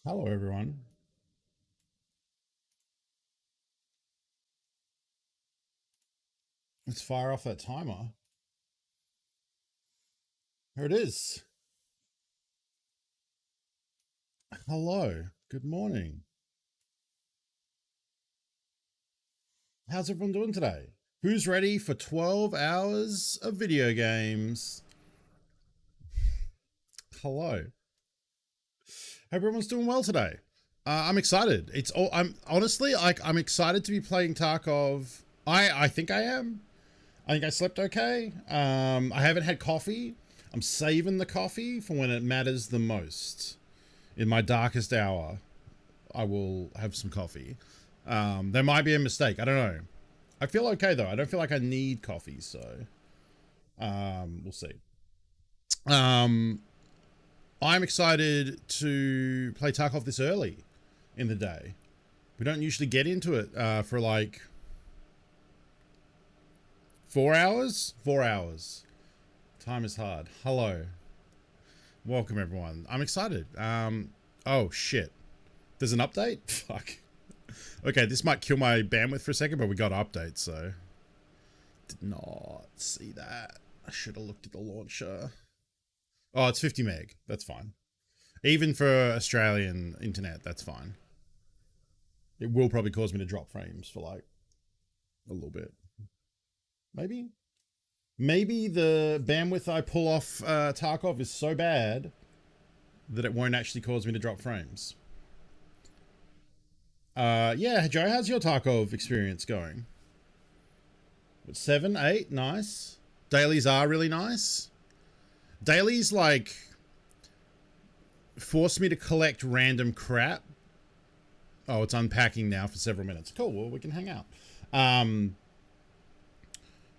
Hello, everyone. Let's fire off that timer. Here it is. Hello. Good morning. How's everyone doing today? Who's ready for 12 hours of video games? Hello. Hope everyone's doing well today. I'm excited. I'm honestly I'm excited to be playing Tarkov. I think I am. I think I slept okay. I haven't had coffee. I'm saving the coffee for when it matters the most. In my darkest hour, I will have some coffee. There might be a mistake. I don't know. I feel okay though. I don't feel like I need coffee, so we'll see. I'm excited to play Tarkov this early in the day. We don't usually get into it for like 4 hours. 4 hours. Time is hard. Hello. Welcome everyone. I'm excited. Oh shit. There's an update? Fuck. Okay, this might kill my bandwidth for a second, but we got an update, so. Did not see that. I should have looked at the launcher. Oh, it's 50 meg. That's fine. Even for Australian internet, that's fine. It will probably cause me to drop frames for like a little bit. Maybe? Maybe the bandwidth I pull off Tarkov is so bad that it won't actually cause me to drop frames. Yeah, Joe, how's your Tarkov experience going? 7, 8, nice. Dailies are really nice. Dailies, like, force me to collect random crap. Oh, it's unpacking now for several minutes. Cool, well, we can hang out.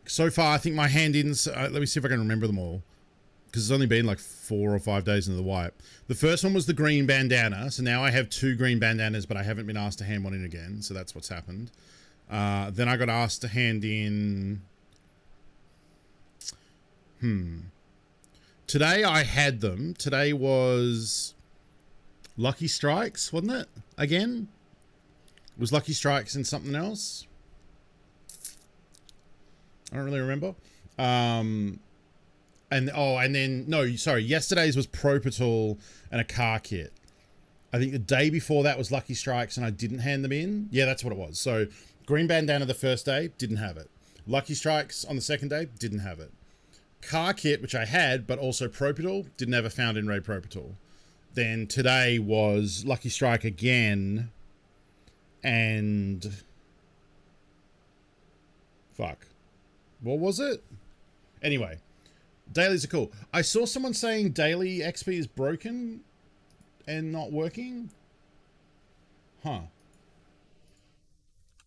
So far, I think my hand-ins, let me see if I can remember them all, because it's only been like 4 or 5 days into the wipe. The first one was the green bandana, so now I have 2 green bandanas, but I haven't been asked to hand one in again, so that's what's happened. Then I got asked to hand in... Today I had them. Today was Lucky Strikes, wasn't it? Again? Was Lucky Strikes and something else? I don't really remember. And then no, sorry, yesterday's was Propital and a car kit. I think the day before that was Lucky Strikes and I didn't hand them in. Yeah, that's what it was. So green bandana the first day, didn't have it. Lucky Strikes on the second day, didn't have it. Car kit, which I had, but also Propital, didn't have a found in raid Propital. Then today was Lucky Strike again, and fuck, what was it? Anyway, dailies are cool. I saw someone saying daily XP is broken and not working. Huh.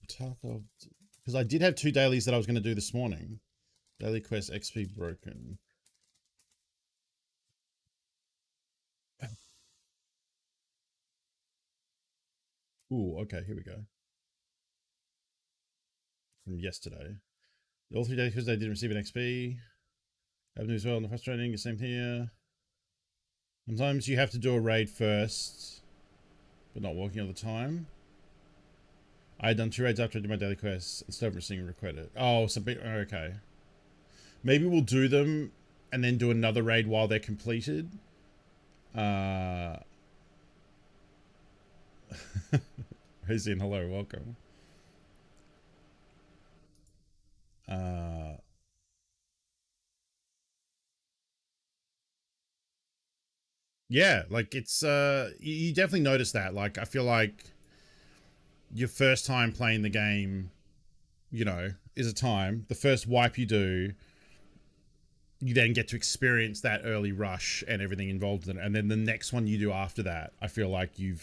Tarkov, because I did have 2 dailies that I was going to do this morning. Daily quest XP broken. Ooh, okay, here we go. From yesterday. All 3 days because they didn't receive an XP. Happened as well, and the frustrating, same here. Sometimes you have to do a raid first, but not working all the time. I had done 2 raids after I did my daily quests and still receiving credit. Oh, okay. Maybe we'll do them and then do another raid while they're completed. Rosian, hello, welcome. Yeah, like it's you definitely notice that. Like I feel like your first time playing the game, you know, is a time. The first wipe you do, you then get to experience that early rush and everything involved in it, and then the next one you do after that, I feel like you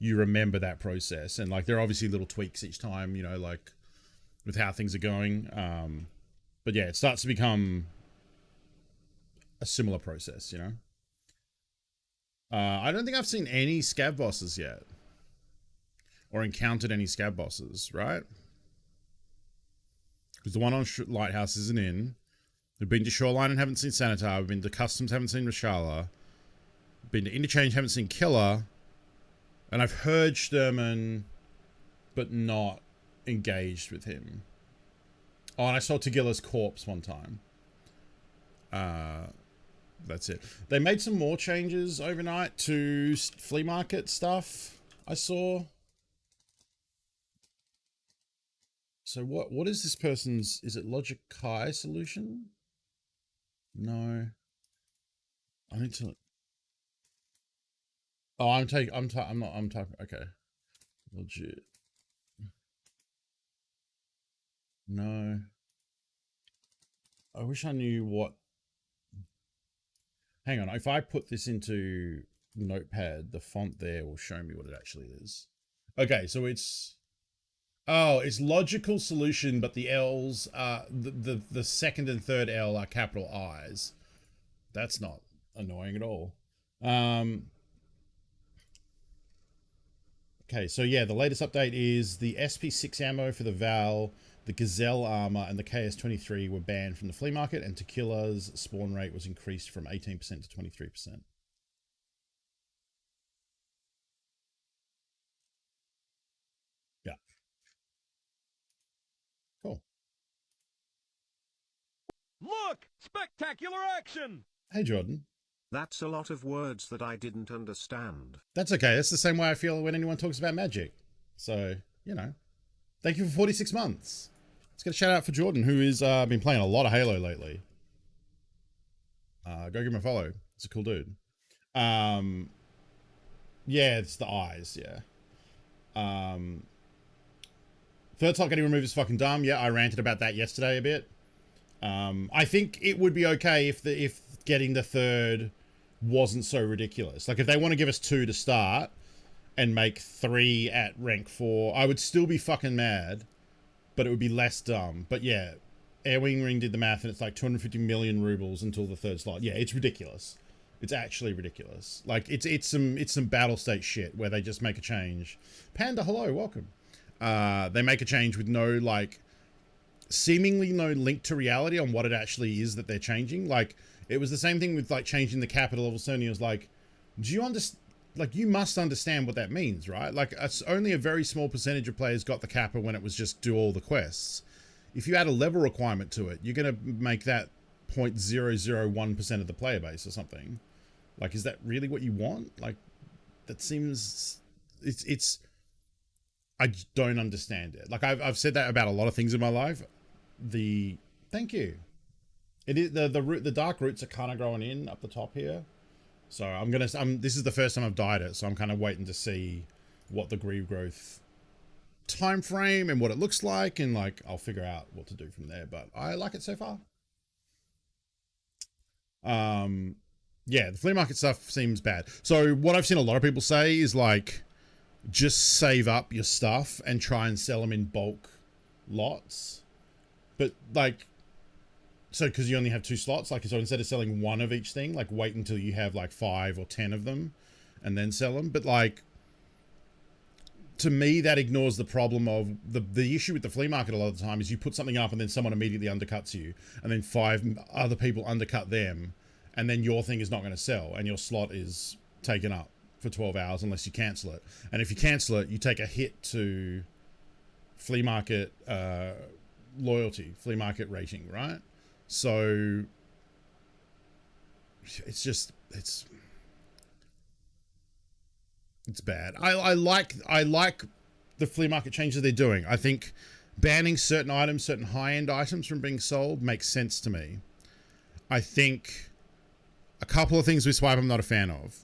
remember that process, and like there are obviously little tweaks each time, you know, like with how things are going. But yeah, it starts to become a similar process, you know. I don't think I've seen any Scab Bosses yet, or encountered any Scab Bosses, right? Because the one on Lighthouse isn't in. We've been to Shoreline and haven't seen Sanitar. We've been to Customs, haven't seen Rashala. Been to Interchange, haven't seen Killer. And I've heard Sturman, but not engaged with him. Oh, and I saw Tagilla's corpse one time. That's it. They made some more changes overnight to flea market stuff, I saw. So what is this person's, is it Logic Kai solution? No. I need to, oh, I'm typing, okay. Legit. No. I wish I knew what, hang on, if I put this into Notepad, the font there will show me what it actually is. Okay, so it's, oh, it's logical solution, but the L's are, the second and third L are capital I's. That's not annoying at all. Okay, so yeah, the latest update is the SP6 ammo for the Val, the Gazelle armor, and the KS23 were banned from the flea market, and Tequila's spawn rate was increased from 18% to 23%. Yeah. Cool. Look! Spectacular action! Hey, Jordan. That's a lot of words that I didn't understand. That's okay. That's the same way I feel when anyone talks about magic. So, you know. Thank you for 46 months. Let's get a shout out for Jordan, who has been playing a lot of Halo lately. Go give him a follow. It's a cool dude. Yeah, it's the eyes, yeah. Third top getting removed is fucking dumb. Yeah, I ranted about that yesterday a bit. I think it would be okay if getting the third wasn't so ridiculous. Like if they want to give us 2 to start and make 3 at rank 4, I would still be fucking mad, but it would be less dumb. But yeah, Airwing Ring did the math and it's like 250 million rubles until the third slot. Yeah, it's ridiculous. It's actually ridiculous. Like it's some battle state shit where they just make a change. Panda, hello, welcome. They make a change with no like seemingly no link to reality on what it actually is that they're changing. Like it was the same thing with like changing the capital of Sony. Was like, do you understand? Like you must understand what that means, right? Like it's only a very small percentage of players got the kappa when it was just do all the quests. If you add a level requirement to it, you're gonna make that 0.001% of the player base or something. Like, is that really what you want? Like, that seems it's. I don't understand it. Like I've said that about a lot of things in my life. Thank you. It is the dark roots are kind of growing in up the top here. So this is the first time I've dyed it, so I'm kind of waiting to see what the greave growth time frame and what it looks like, and like I'll figure out what to do from there. But I like it so far. Yeah, the flea market stuff seems bad. So what I've seen a lot of people say is like, just save up your stuff and try and sell them in bulk lots. But like, so because you only have 2 slots, like, so instead of selling 1 of each thing, like wait until you have like 5 or 10 of them and then sell them. But like, to me, that ignores the problem of the issue with the flea market a lot of the time is you put something up and then someone immediately undercuts you, and then 5 other people undercut them, and then your thing is not going to sell and your slot is taken up for 12 hours unless you cancel it. And if you cancel it, you take a hit to flea market loyalty, flea market rating, right? So it's bad. I like the flea market changes they're doing. I think banning certain items, certain high-end items from being sold makes sense to me. I think a couple of things with Swipe I'm not a fan of.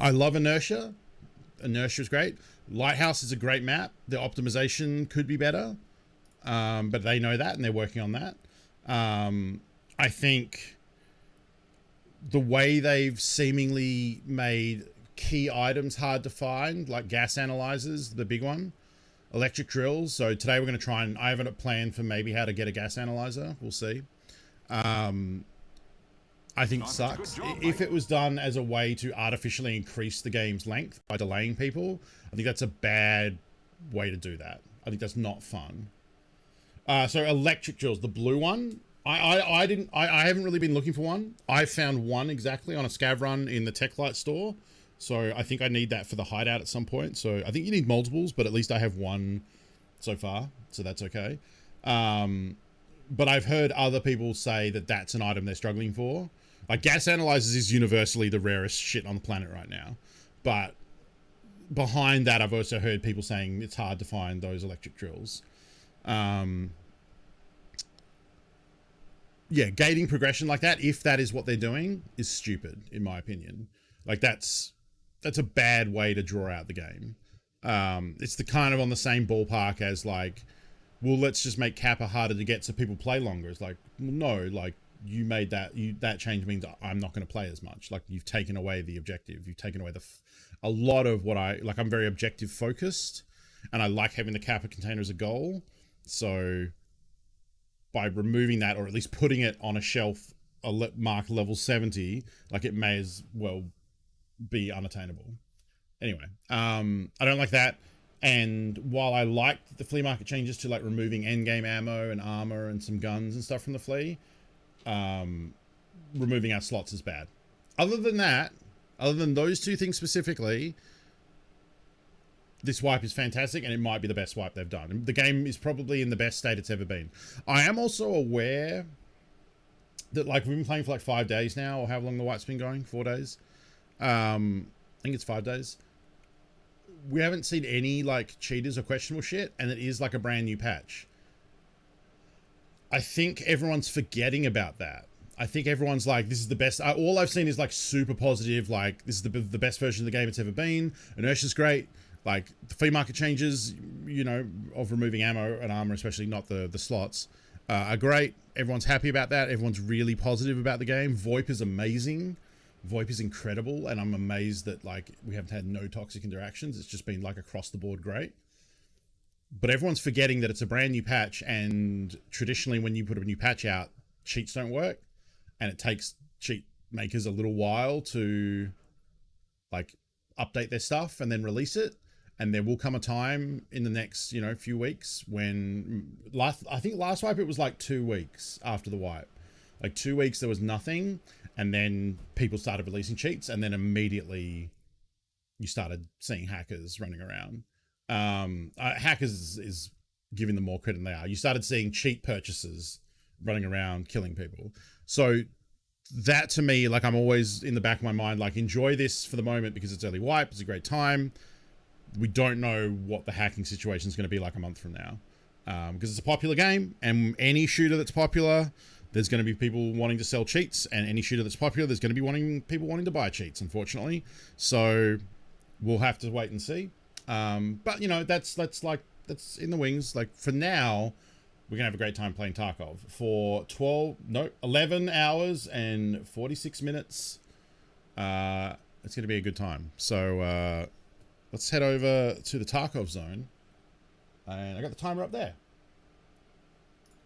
I love Inertia. Inertia is great. Lighthouse is a great map. The optimization could be better, but they know that and they're working on that. I think the way they've seemingly made key items hard to find, like gas analyzers, the big one, electric drills. So today we're going to try and, I have a plan for maybe how to get a gas analyzer. We'll see. I think sucks. If it was done as a way to artificially increase the game's length by delaying people, I think that's a bad way to do that. I think that's not fun. So electric drills, the blue one, I haven't really been looking for one. I found one exactly on a scav run in the Techlight store. So I think I need that for the hideout at some point. So I think you need multiples, but at least I have one so far, so that's okay. But I've heard other people say that that's an item they're struggling for. Like, gas analyzers is universally the rarest shit on the planet right now. But behind that, I've also heard people saying it's hard to find those electric drills. Yeah, gating progression like that, if that is what they're doing, is stupid, in my opinion. Like, that's a bad way to draw out the game. It's the kind of on the same ballpark as, like, well, let's just make Kappa harder to get so people play longer. It's like, no, like, you made that, that change means I'm not going to play as much. Like, you've taken away the objective. You've taken away a lot of what I'm very objective focused, and I like having the Kappa container as a goal. So by removing that, or at least putting it on a shelf marked level 70, like, it may as well be unattainable. Anyway, I don't like that. And while I liked the flea market changes to, like, removing endgame ammo and armor and some guns and stuff from the flea, removing our slots is bad. Other than that, other than those two things specifically, this wipe is fantastic, and it might be the best wipe they've done. The game is probably in the best state it's ever been. I am also aware that, like, we've been playing for like 5 days now, or how long the wipe's been going? 4 days? I think it's 5 days. We haven't seen any, like, cheaters or questionable shit, and it is like a brand new patch. I think everyone's forgetting about that. I think everyone's like, this is the best. All I've seen is, like, super positive, like, this is the best version of the game it's ever been. Inertia's great. Like, the flea market changes, you know, of removing ammo and armor, especially not the slots, are great. Everyone's happy about that. Everyone's really positive about the game. VoIP is amazing. VoIP is incredible, and I'm amazed that, like, we haven't had no toxic interactions. It's just been, like, across the board great. But everyone's forgetting that it's a brand new patch, and traditionally when you put a new patch out, cheats don't work, and it takes cheat makers a little while to, like, update their stuff and then release it. And there will come a time in the next, you know, few weeks when I think last wipe, it was like 2 weeks after the wipe. Like 2 weeks, there was nothing. And then people started releasing cheats, and then immediately you started seeing hackers running around. Hackers is giving them more credit than they are. You started seeing cheat purchases running around killing people. So that, to me, like, I'm always in the back of my mind, like, enjoy this for the moment because it's early wipe. It's a great time. We don't know what the hacking situation is going to be like a month from now, because it's a popular game, and any shooter that's popular, there's going to be people wanting to sell cheats, and any shooter that's popular, there's going to be people wanting to buy cheats, unfortunately. So we'll have to wait and see. But, you know, that's in the wings. Like, for now, we're going to have a great time playing Tarkov for 11 hours and 46 minutes. It's going to be a good time. So, let's head over to the Tarkov zone. And I got the timer up there.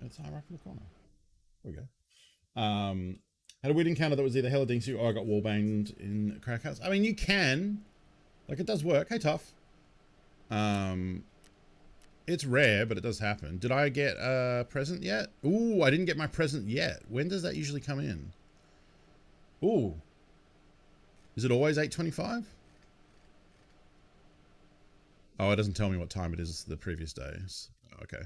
Got the timer up in the corner. There we go. Had a weird encounter that was either hella dinksy or I got wallbanged in Crack House. I mean, you can. Like, it does work. Hey, Tough. It's rare, but it does happen. Did I get a present yet? Ooh, I didn't get my present yet. When does that usually come in? Ooh. Is it always 8:25? Oh, it doesn't tell me what time it is the previous days. Okay.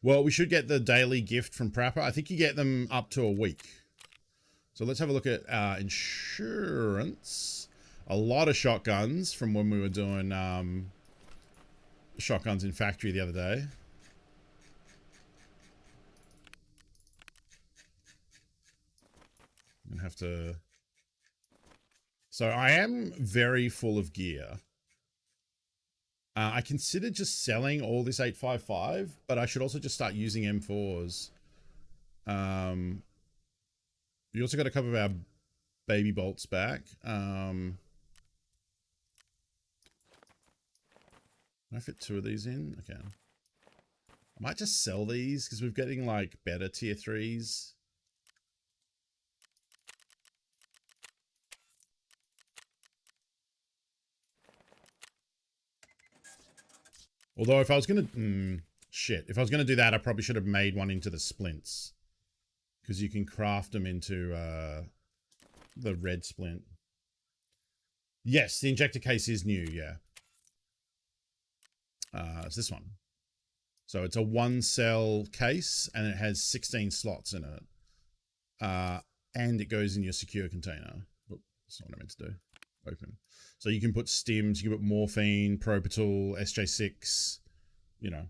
Well, we should get the daily gift from Prapper. I think you get them up to a week. So let's have a look at insurance. A lot of shotguns from when we were doing shotguns in factory the other day. I'm gonna have to... So I am very full of gear. I considered just selling all this 855, but I should also just start using M4s. You also got a couple of our baby bolts back. Can I fit 2 of these in? I can. I might just sell these because we're getting, like, better tier 3s. Although if I was going to... shit. If I was going to do that, I probably should have made one into the splints. Because you can craft them into the red splint. Yes, the injector case is new, yeah. It's this one. So it's a 1-cell case, and it has 16 slots in it. And it goes in your secure container. Oh, that's not what I meant to do. Open. So you can put stims, you can put morphine, propital, SJ6, you know.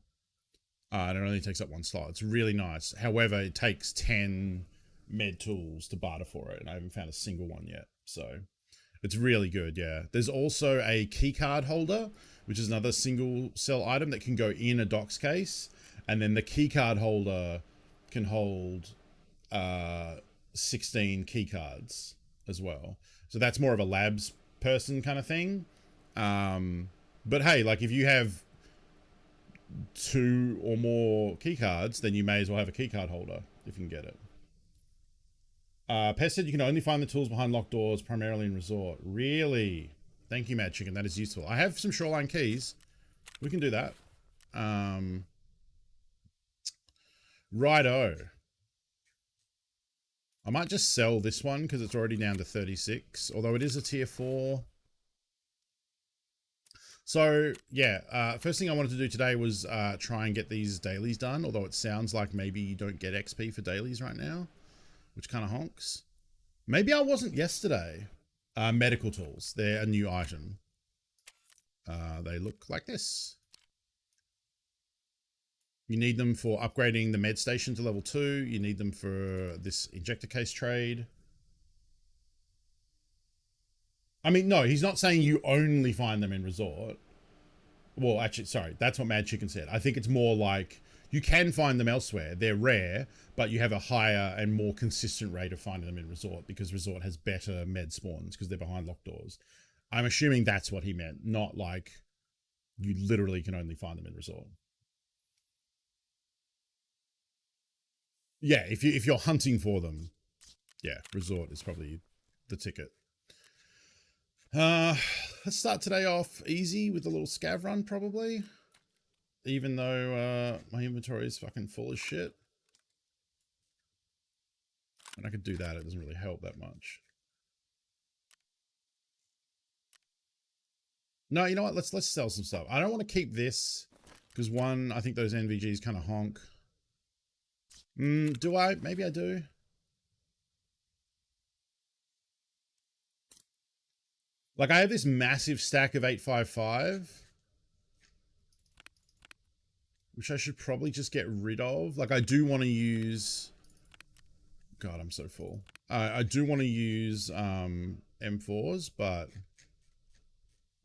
And it only takes up 1 slot. It's really nice. However, it takes 10 med tools to barter for it, and I haven't found a single one yet. So it's really good, yeah. There's also a keycard holder, which is another single cell item that can go in a docs case, and then the keycard holder can hold 16 keycards as well. So that's more of a labs person kind of thing. But hey, like if you have 2 or more keycards, then you may as well have a keycard holder if you can get it. Pest said you can only find the tools behind locked doors, primarily in resort. Really? Thank you, Mad Chicken. That is useful. I have some shoreline keys. We can do that. Righto. I might just sell this one because it's already down to 36, although it is a tier 4. So, yeah, first thing I wanted to do today was try and get these dailies done, although it sounds like maybe you don't get XP for dailies right now, which kind of honks. Maybe I wasn't yesterday. Medical tools. They're a new item. They look like this. You need them for upgrading the med station to level 2. You need them for this injector case trade. I mean, no, he's not saying you only find them in resort. Well, actually, sorry, that's what Mad Chicken said. I think it's more like you can find them elsewhere. They're rare, but you have a higher and more consistent rate of finding them in resort because resort has better med spawns because they're behind locked doors. I'm assuming that's what he meant, not like you literally can only find them in resort. Yeah, if you're hunting for them, yeah, resort is probably the ticket. Let's start today off easy with a little scav run, probably. Even though my inventory is fucking full of shit. And I could do that, it doesn't really help that much. No, you know what? Let's sell some stuff. I don't want to keep this because one, I think those NVGs kind of honk. Do I? Maybe I do. Like I have this massive stack of 855, which I should probably just get rid of. Like I do want to use, God, I'm so full. I do want to use M4s, but,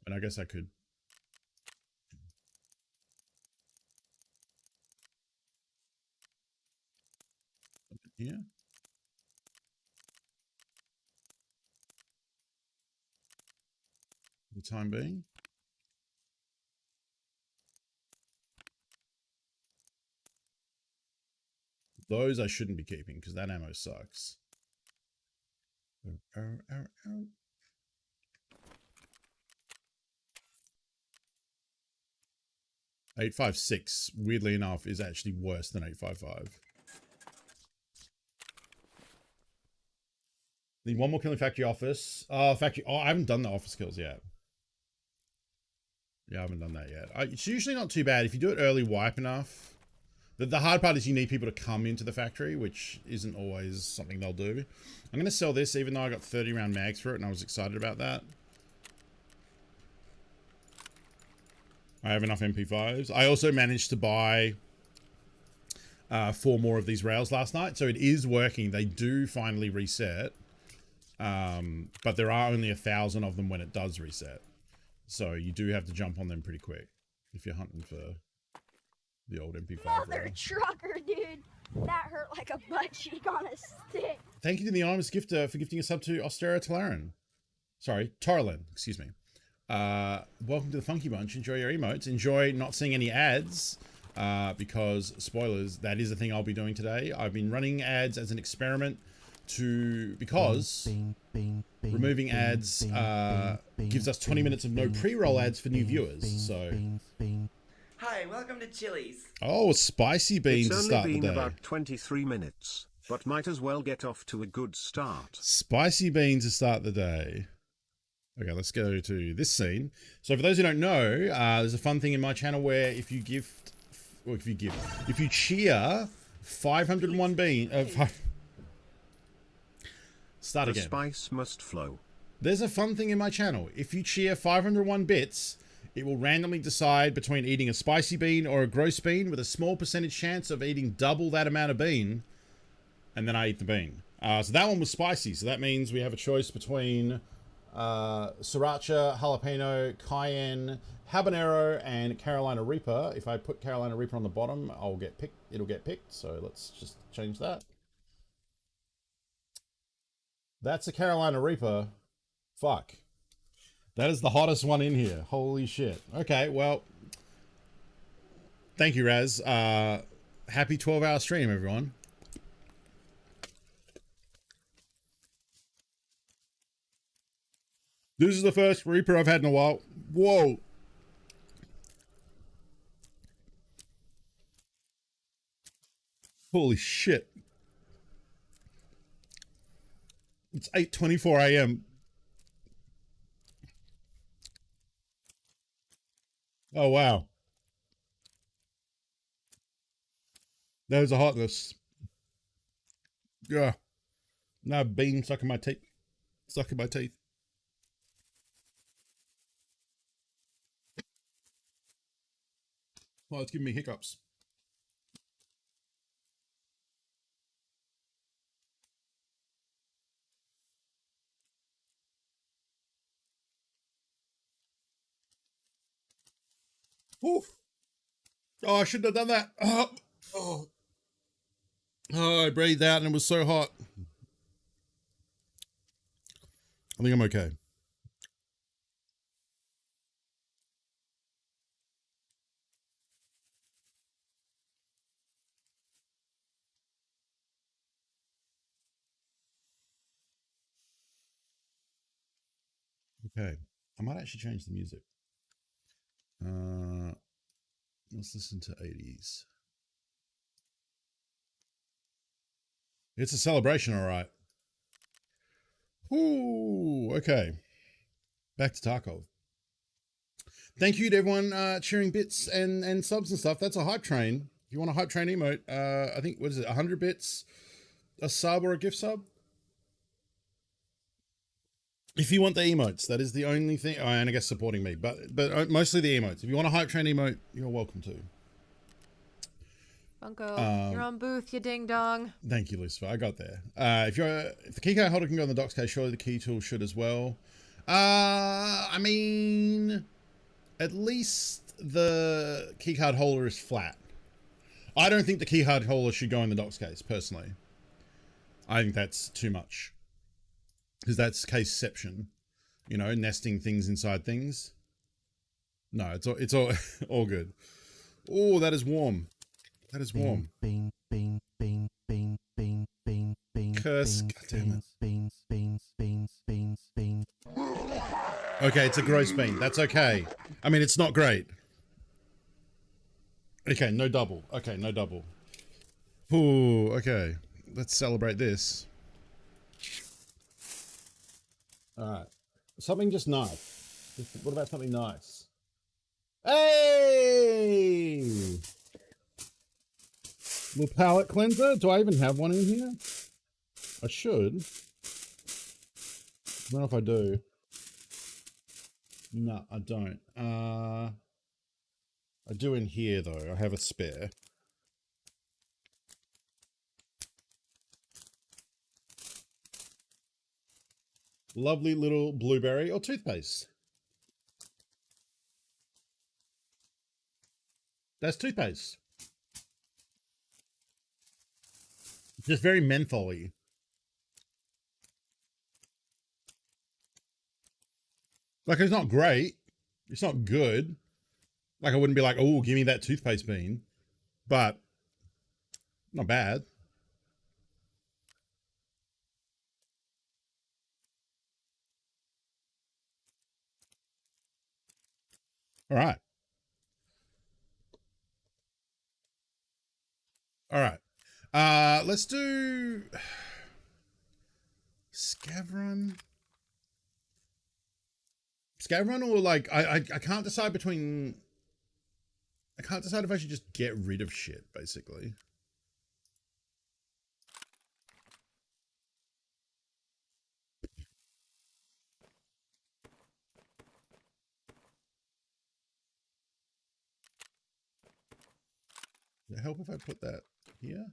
and I guess I could. Yeah. For the time being. Those I shouldn't be keeping because that ammo sucks. 856, weirdly enough, is actually worse than 855. Need one more killing factory office. Factory. Oh, I haven't done the office kills yet. Yeah, I haven't done that yet. It's usually not too bad if you do it early wipe enough. The hard part is you need people to come into the factory, which isn't always something they'll do. I'm going to sell this even though I got 30 round mags for it and I was excited about that. I have enough MP5s. I also managed to buy 4 more of these rails last night, so it is working. They do finally reset, but there are only 1,000 of them when it does reset. So you do have to jump on them pretty quick if you're hunting for the old MP5 Mother rail. trucker, dude. That hurt like a butt cheek on a stick. Thank you to the anonymous gifter for gifting a sub to Austera Talaran. Sorry, Torlin, excuse me. Welcome to the Funky Bunch. Enjoy your emotes. Enjoy not seeing any ads, because, spoilers, that is the thing I'll be doing today. I've been running ads as an experiment because removing ads gives us 20 minutes of no pre-roll ads for new viewers. So, hi, welcome to Chili's. oh, spicy beans to It's start only the been day. about 23 minutes, but might as well get off to a good start. Spicy beans to start the day. Okay, let's go to this scene. So for those who don't know, there's a fun thing in my channel where if you cheer 501 bean, start again. The spice must flow. There's a fun thing in my channel. If you cheer 501 bits, it will randomly decide between eating a spicy bean or a gross bean with a small percentage chance of eating double that amount of bean, and then I eat the bean. So that one was spicy, so that means we have a choice between sriracha, jalapeno, cayenne, habanero, and Carolina Reaper. If I put Carolina Reaper on the bottom, it'll get picked, so let's just change that. That's a Carolina Reaper. Fuck. That is the hottest one in here. Holy shit. Okay, well, thank you, Raz. Happy 12-hour stream, everyone. This is the first Reaper I've had in a while. Whoa. Holy shit. It's 8:24 a.m. Oh, wow. There's a hotness. Yeah. Now bean stuck in my teeth. Stuck in my teeth. Oh, it's giving me hiccups. Oof. Oh, I shouldn't have done that. Oh, I breathed out and it was so hot. I think I'm okay. Okay. I might actually change the music. Let's listen to 80s. It's a celebration, all right. Ooh, okay. Back to Tarkov. Thank you to everyone cheering bits and subs and stuff. That's a hype train. If you want a hype train emote, I think, what is it, 100 bits, a sub or a gift sub? If you want the emotes, that is the only thing. Oh, and I guess supporting me, but mostly the emotes. If you want a hype train emote, you're welcome to. Bunko, you're on booth, you ding dong. Thank you, Lucifer. I got there. If the keycard holder can go on the docs case, surely the key tool should as well. I mean, at least the keycard holder is flat. I don't think the keycard holder should go in the docs case, personally. I think that's too much. Because that's caseception, you know, nesting things inside things. No, it's all all good. Oh, that is warm. That is warm. Bean, bean, bean, bean, bean, bean, bean. Curse, goddammit. Beans, beans, beans, beans, beans. Okay, it's a gross bean. That's okay. I mean, it's not great. Okay, no double. Okay, no double. Ooh, okay. Let's celebrate this. Alright. Something just nice. What about something nice? Hey! Little palette cleanser? Do I even have one in here? I should. I don't know if I do. No, I don't. I do in here though. I have a spare. Lovely little blueberry or toothpaste. That's toothpaste. Just very mentholy. Like, it's not great. It's not good. Like, I wouldn't be like, oh, give me that toothpaste bean. But, not bad. All right. All right. Let's do Scavron. Scab run or like I can't decide between. I can't decide if I should just get rid of shit, basically. Does it help if I put that here?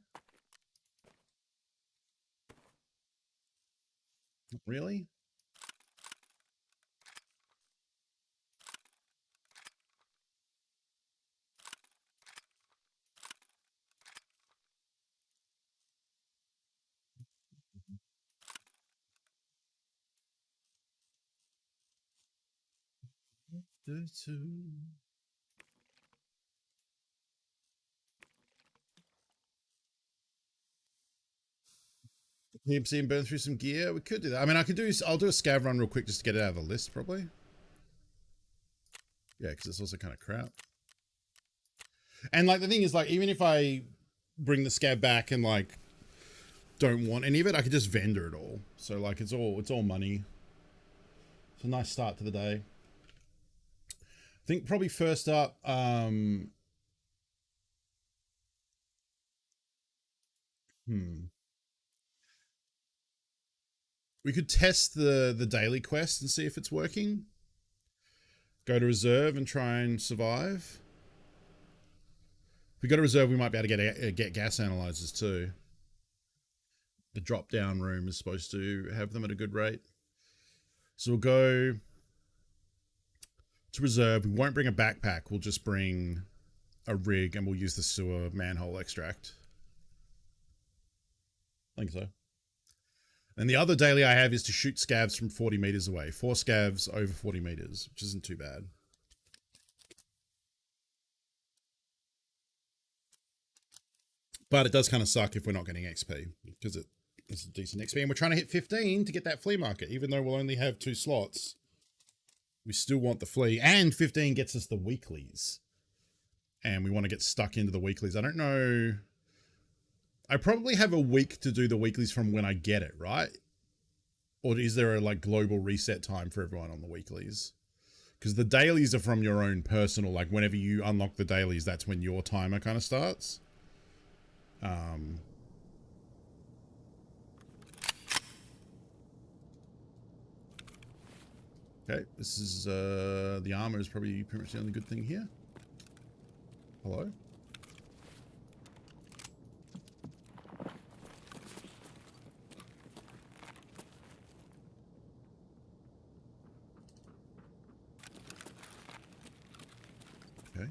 Not really? PMC and burn through some gear. We could do that. I mean, I'll do a scav run real quick just to get it out of the list, probably. Yeah, because it's also kind of crap. And like the thing is, like, even if I bring the scab back and like don't want any of it, I could just vendor it all. So like it's all money. It's a nice start to the day. I think probably first up, we could test the daily quest and see if it's working. Go to reserve and try and survive. If we go to reserve, we might be able to get gas analyzers too. The drop down room is supposed to have them at a good rate. So we'll go to reserve. We won't bring a backpack. We'll just bring a rig and we'll use the sewer manhole extract. I think so. And the other daily I have is to shoot scavs from 40 meters away. 4 scavs over 40 meters, which isn't too bad. But it does kind of suck if we're not getting XP, because it's a decent XP. And we're trying to hit 15 to get that flea market, even though we'll only have 2 slots. We still want the flea, and 15 gets us the weeklies. And we want to get stuck into the weeklies. I don't know. I probably have a week to do the weeklies from when I get it, right? Or is there a like global reset time for everyone on the weeklies? Because the dailies are from your own personal, like whenever you unlock the dailies, that's when your timer kind of starts. Okay, this is, the armor is probably pretty much the only good thing here. Hello? Okay.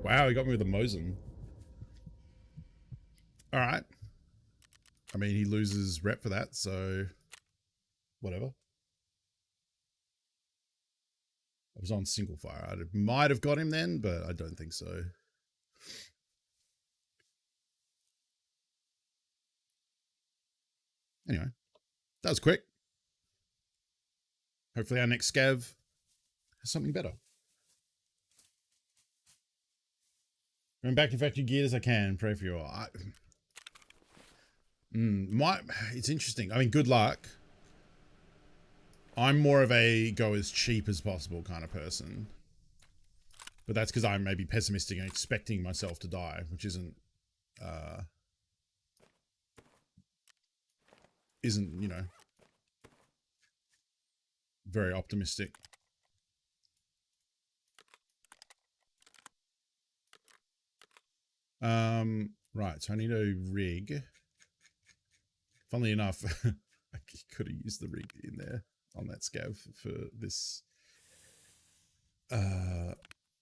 Wow, he got me with a Mosin. All right. I mean, he loses rep for that, so whatever. I was on single fire. I might have got him then, but I don't think so. Anyway, that was quick. Hopefully our next scav has something better. Going back to factory geared as I can. Pray for you all. It's interesting. I mean, good luck. I'm more of a go as cheap as possible kind of person. But that's because I'm maybe pessimistic and expecting myself to die, which isn't, you know, very optimistic. Right, so I need a rig. Funnily enough, I could have used the rig in there on that scav for this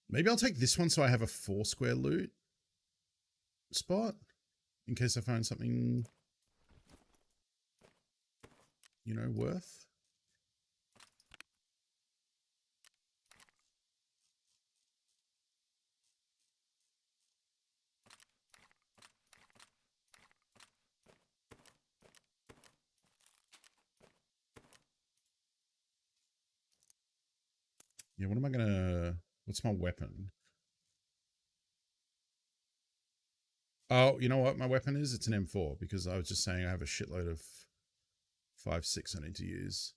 Maybe I'll take this one so I have a 4 square loot spot in case I find something, you know, worth. Yeah, what am I gonna... What's my weapon? Oh, you know what my weapon is? It's an M4, because I was just saying I have a shitload of 5.6 I need to use.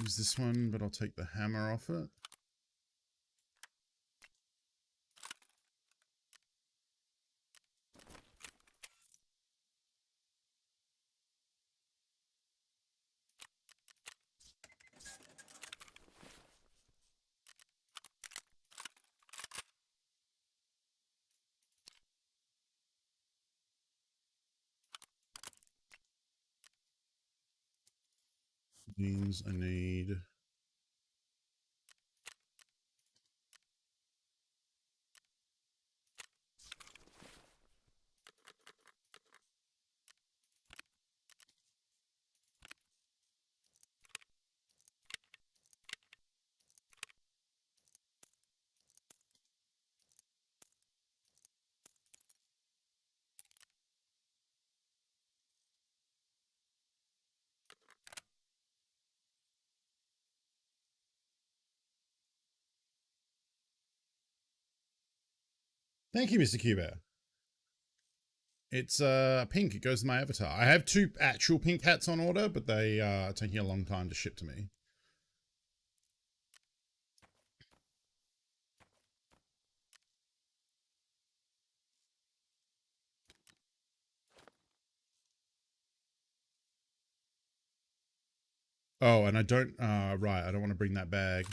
Use this one, but I'll take the hammer off it. Means I need... Thank you, Mr. Cuba. It's pink. It goes to my avatar. I have 2 actual pink hats on order, but they are taking a long time to ship to me. Oh, and I don't... right, I don't want to bring that bag.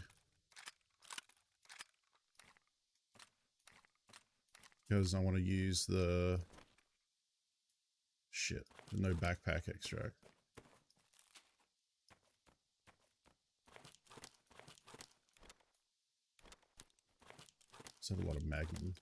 Because I want to use the... Shit, no backpack extract. Let's have a lot of Magnum.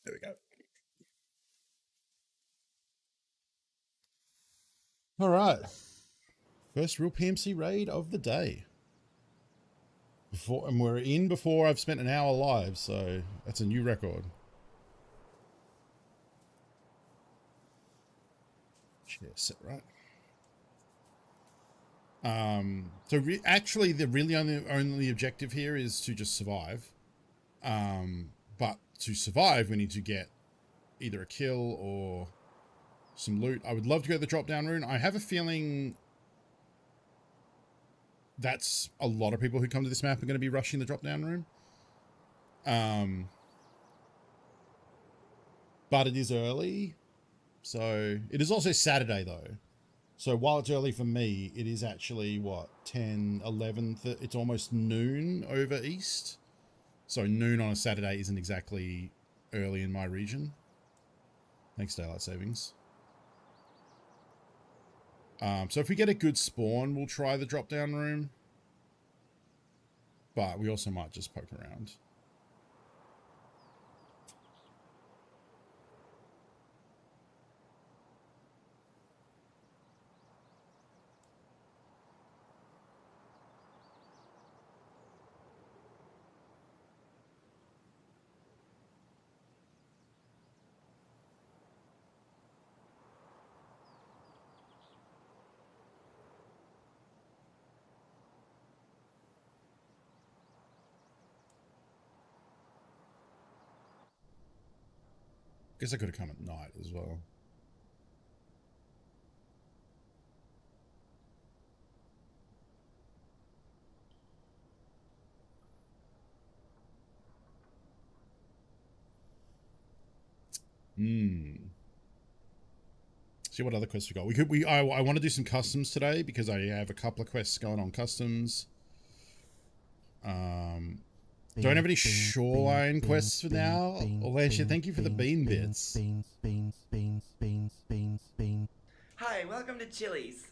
There we go. All right. First real PMC raid of the day. And we're in before I've spent an hour live, so that's a new record. Share set right. So actually, the really only objective here is to just survive. But to survive, we need to get either a kill or some loot. I would love to go to the drop-down rune. I have a feeling that's a lot of people who come to this map are going to be rushing the drop-down rune. But it is early. So it is also Saturday, though. So while it's early for me, it is actually, what, 10, 11, it's almost noon over east. So noon on a Saturday isn't exactly early in my region. Thanks, Daylight Savings. So if we get a good spawn, we'll try the drop-down room. But we also might just poke around. Guess I could have come at night as well. See what other quests we got. I want to do some customs today because I have a couple of quests going on customs. Don't have any shoreline quests for now. Alancia, thank you for the bean bits. Hi, welcome to Chili's.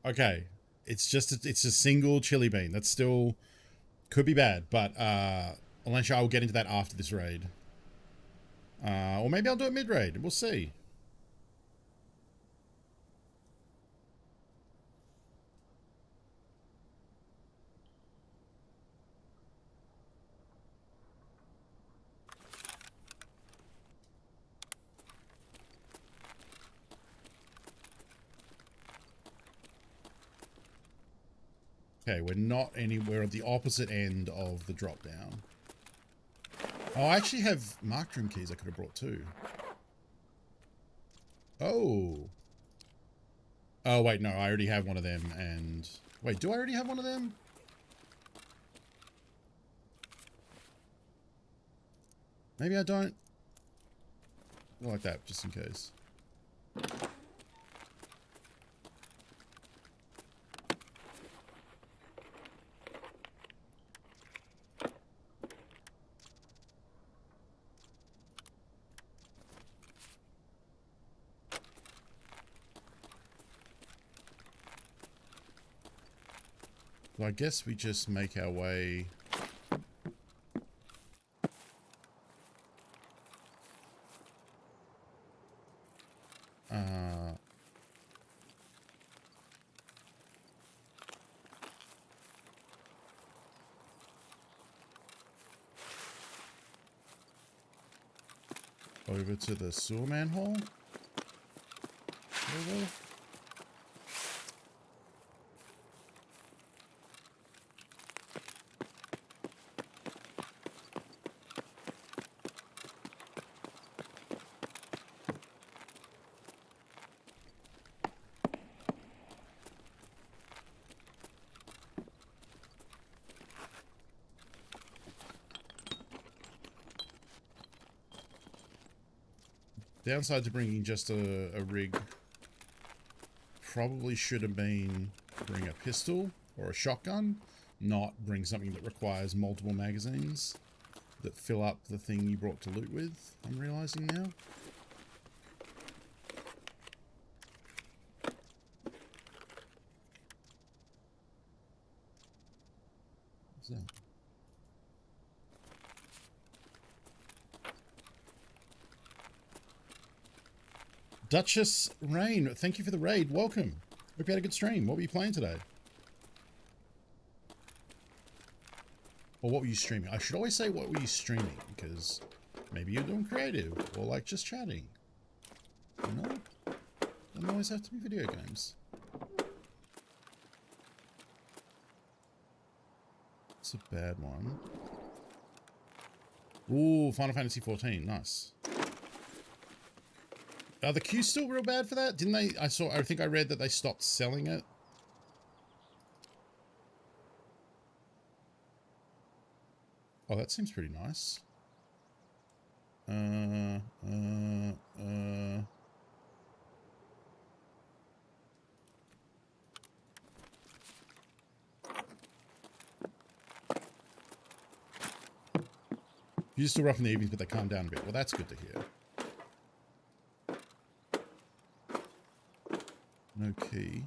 Okay, it's a single chili bean. That's still could be bad, but Alancia, I will get into that after this raid. Or maybe I'll do it mid-raid. We'll see. Okay, we're not anywhere at the opposite end of the drop down. Oh, I actually have marked room keys I could have brought too. Oh. Oh, wait, no, I already have one of them and... Wait, do I already have one of them? Maybe I don't. Go like that, just in case. Well, I guess we just make our way... over to the sewer manhole. Over. Downside to bringing just a rig probably should have been bring a pistol or a shotgun, not bring something that requires multiple magazines that fill up the thing you brought to loot with, I'm realizing now. What's that? Duchess Rain, thank you for the raid. Welcome. Hope you had a good stream. What were you playing today? Or what were you streaming? I should always say what were you streaming, because maybe you're doing creative or like just chatting. You know? Doesn't always have to be video games. It's a bad one. Ooh, Final Fantasy 14. Nice. Are the queues still real bad for that? Didn't they? I think I read that they stopped selling it. Oh, that seems pretty nice. You're still rough in the evenings, but they calm down a bit. Well, that's good to hear. No key.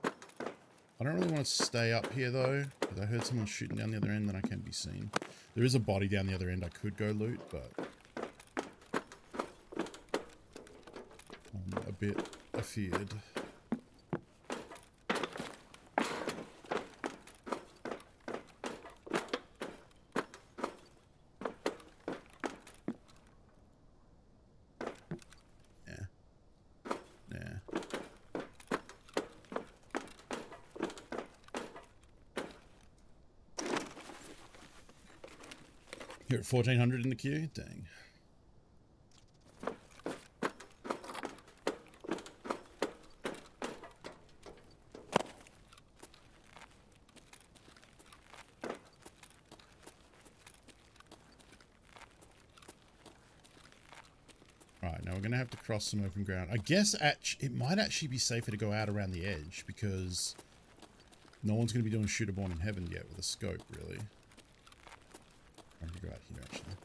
I don't really want to stay up here though, because I heard someone shooting down the other end and I can't be seen. There is a body down the other end I could go loot, but I'm a bit afeared. You're at 1400 in the queue? Dang. Now we're going to have to cross some open ground. I guess it might actually be safer to go out around the edge because no one's going to be doing Shooter Born in Heaven yet with a scope, really. I'm going to go out here, actually.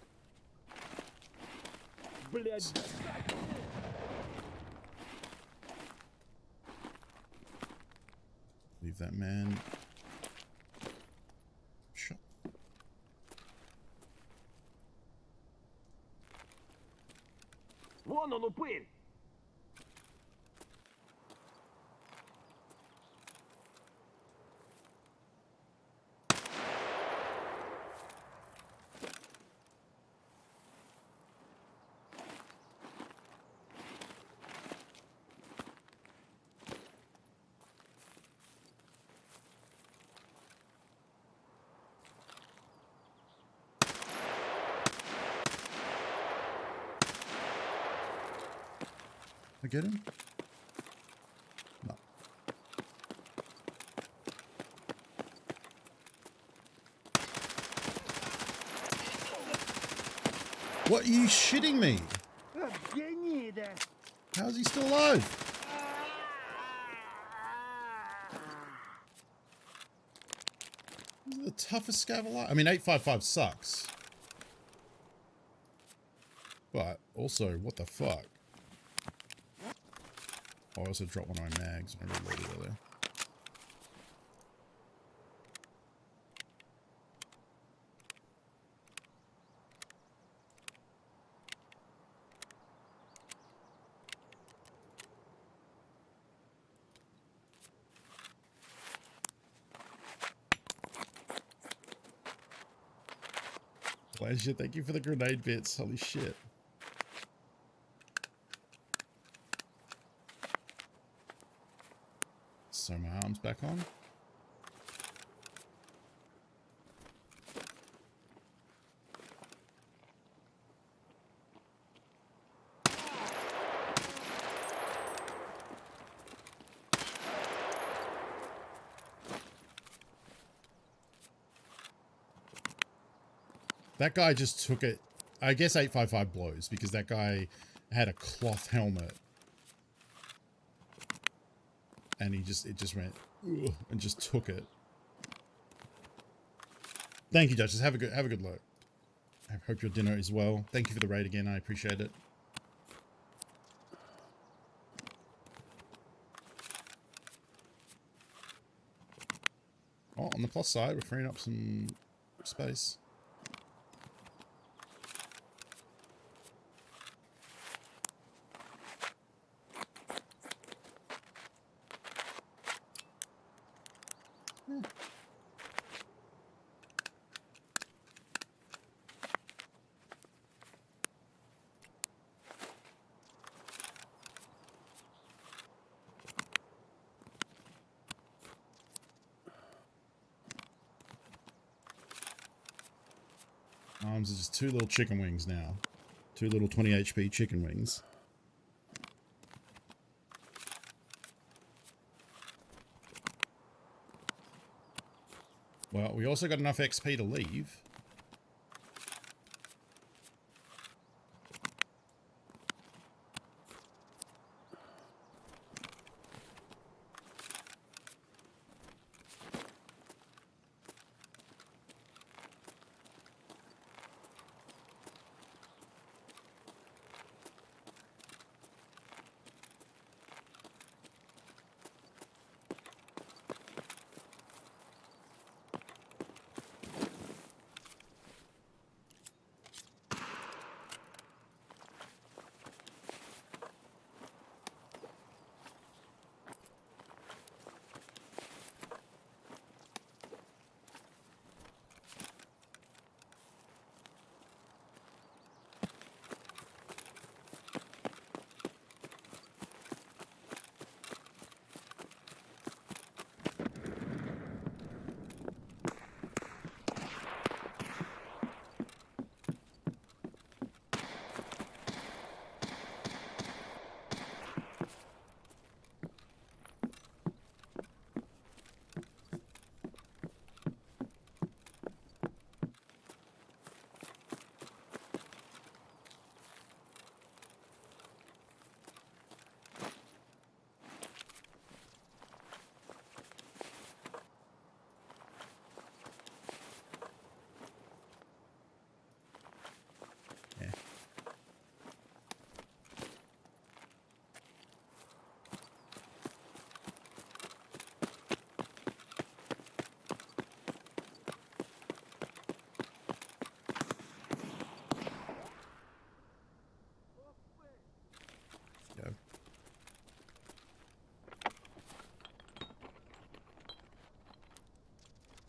Leave that man. Shot. Вон он упырь! I get him? No. What, are you shitting me? How is he still alive? This is the toughest scab alive. I mean, 855 sucks. But also, what the fuck? Oh, I also dropped one of my mags when I reloaded earlier. Pleasure, thank you for the grenade bits. Holy shit. So my arm's back on. That guy just took it. I guess 855 blows because that guy had a cloth helmet. And it just went ugh, and just took it. Thank you, Duchess. Have a good look. I hope your dinner is well. Thank you for the raid again. I appreciate it. Oh, on the plus side, we're freeing up some space. Arms are just two little chicken wings now. Two little 20 HP chicken wings. Well, we also got enough XP to leave.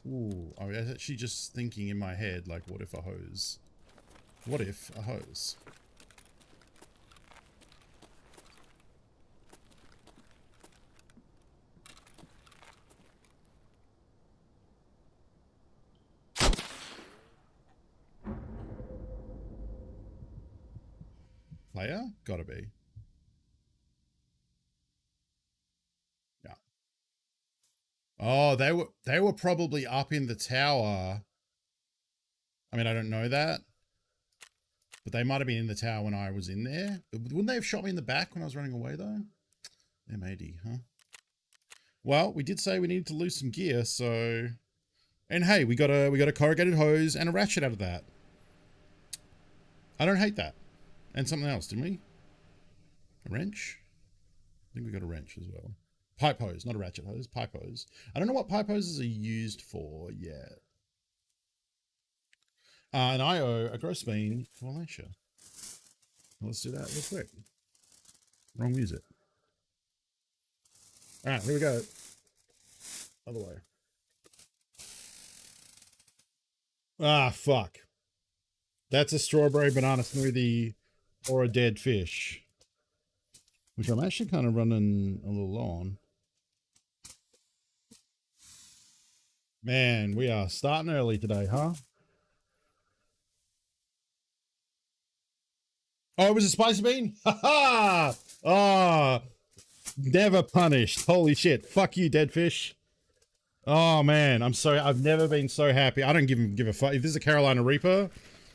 Ooh, I was actually just thinking in my head, like, what if a hose? What if a hose? Player? Gotta be. Yeah. Oh, they were probably up in the tower. I mean, I don't know that. But they might have been in the tower when I was in there. Wouldn't they have shot me in the back when I was running away, though? M80, huh? Well, we did say we needed to lose some gear, so... And hey, we got a corrugated hose and a ratchet out of that. I don't hate that. And something else, didn't we? A wrench? I think we got a wrench as well. Pipe hose, not a ratchet hose. Pipe hose. I don't know what pipe hoses are used for yet. And I owe a gross bean for Alicia. Let's do that real quick. Wrong music. All right, here we go. Other way. Ah, fuck. That's a strawberry banana smoothie or a dead fish. Which I'm actually kind of running a little low on. Man, we are starting early today, huh? Oh, it was a spicy bean? Ha ha! Oh, never punished. Holy shit. Fuck you, dead fish. Oh man, I've never been so happy. I don't give a fuck. If this is a Carolina Reaper,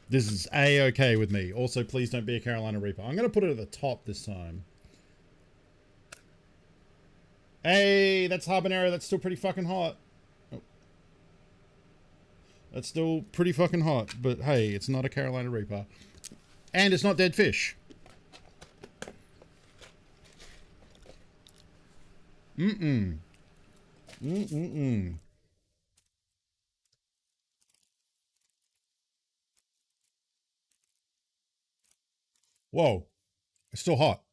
this is A-okay with me. Also, please don't be a Carolina Reaper. I'm going to put it at the top this time. Hey, that's habanero. That's still pretty fucking hot. Oh. That's still pretty fucking hot. But hey, it's not a Carolina Reaper. And it's not dead fish. Mm-mm. Mm-mm-mm. Whoa. It's still hot.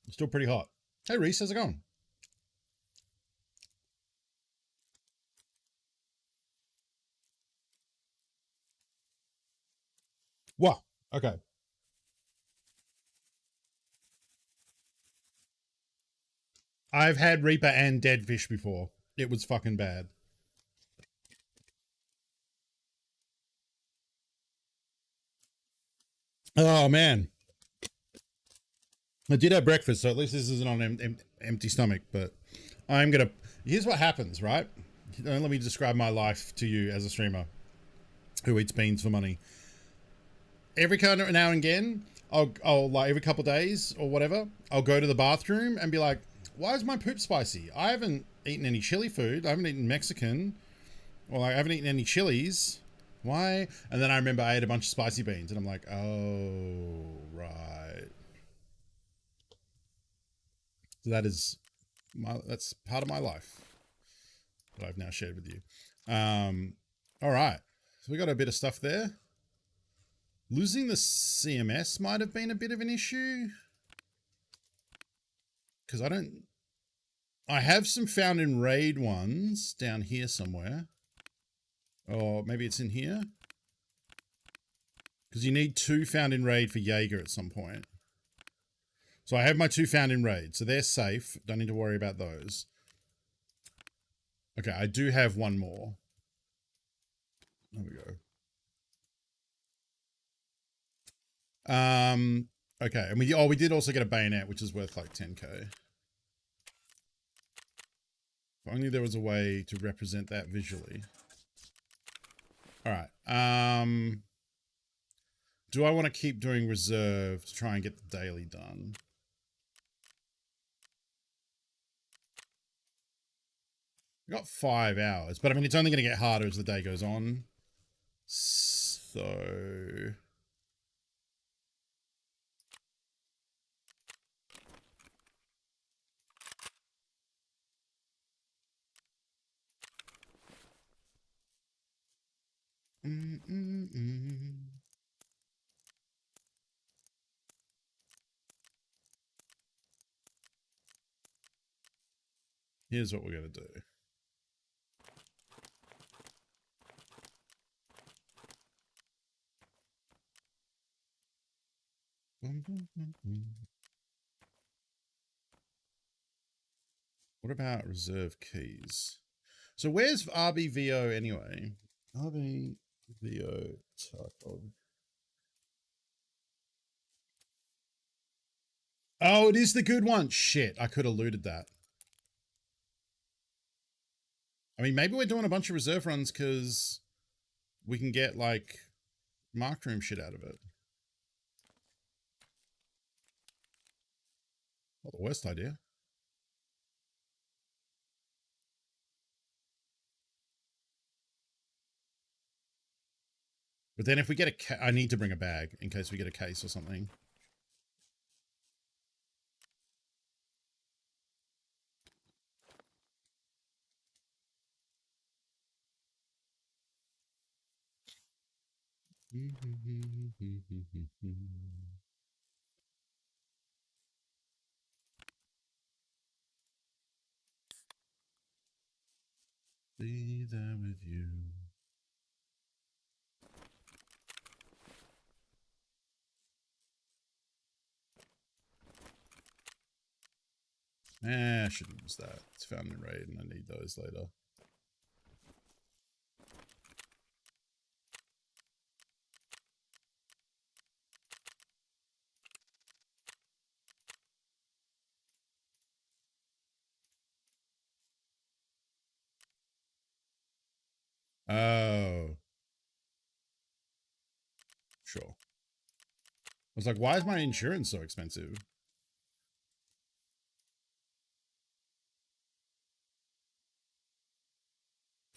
It's still pretty hot. Hey, Reese, how's it going? Wow. Okay. I've had Reaper and dead fish before. It was fucking bad. Oh, man. I did have breakfast, so at least this isn't on an empty stomach, but I'm going to... Here's what happens, right? Let me describe my life to you as a streamer who eats beans for money. Every kind of now and again, I'll like every couple of days or whatever, I'll go to the bathroom and be like, why is my poop spicy? I haven't eaten any chili food. I haven't eaten Mexican. Or like, I haven't eaten any chilies. Why? And then I remember I ate a bunch of spicy beans and I'm like, oh, right. So that's part of my life that I've now shared with you. All right. So we got a bit of stuff there. Losing the CMS might have been a bit of an issue. Because I have some found in raid ones down here somewhere. Or maybe it's in here. Because you need 2 found in raid for Jaeger at some point. So I have my 2 found in raid. So they're safe. Don't need to worry about those. Okay, I do have one more. There we go. Okay, and we did also get a bayonet, which is worth like 10k. If only there was a way to represent that visually. All right. Do I want to keep doing reserve to try and get the daily done? We got 5 hours, but I mean, it's only going to get harder as the day goes on. So... Here's what we're going to do. What about reserve keys? So where's RBVO anyway? RBVO Tarkov. Oh, it is the good one. Shit, I could have looted that. I mean, maybe we're doing a bunch of reserve runs because we can get, like, marked room shit out of it. Not the worst idea. But then if we get a I need to bring a bag in case we get a case or something. Be there with you. I shouldn't use that. It's found in raid and I need those later. Oh. Sure. I was like, why is my insurance so expensive?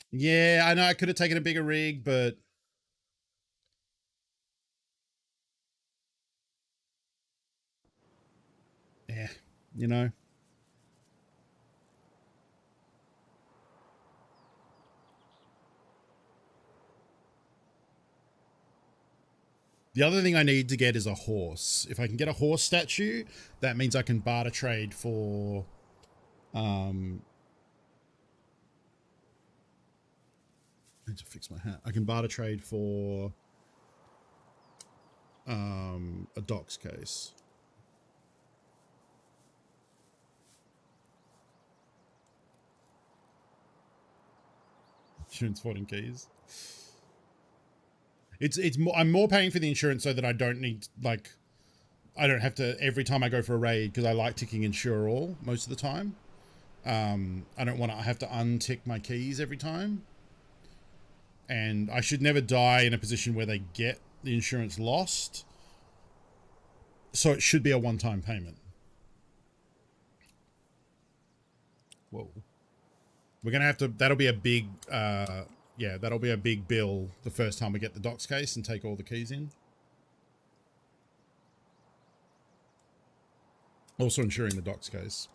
Yeah, I know I could have taken a bigger rig, but yeah, you know. The other thing I need to get is a horse. If I can get a horse statue, that means I can barter trade for I need to fix my hat. I can barter trade for a docks case. Insurance 14 keys. It's more, I'm more paying for the insurance so that I don't need, like, I don't have to every time I go for a raid, because I like ticking insure all most of the time. I don't want to have to untick my keys every time. And I should never die in a position where they get the insurance lost. So it should be a one-time payment. Whoa. We're going to have to, that'll be a big, yeah, that'll be a big bill the first time we get the docks case and take all the keys in. Also insuring the docks case.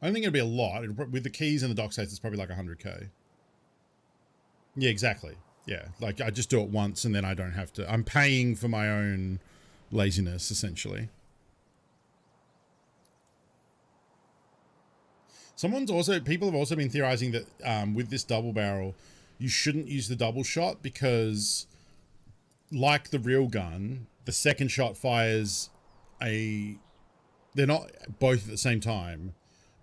I don't think it'll be a lot. With the keys and the docks case, it's probably like 100k. Yeah, exactly. Yeah, like I just do it once and then I don't have to. I'm paying for my own laziness, essentially. People have also been theorizing that with this double barrel, you shouldn't use the double shot because, like the real gun, the second shot fires they're not both at the same time.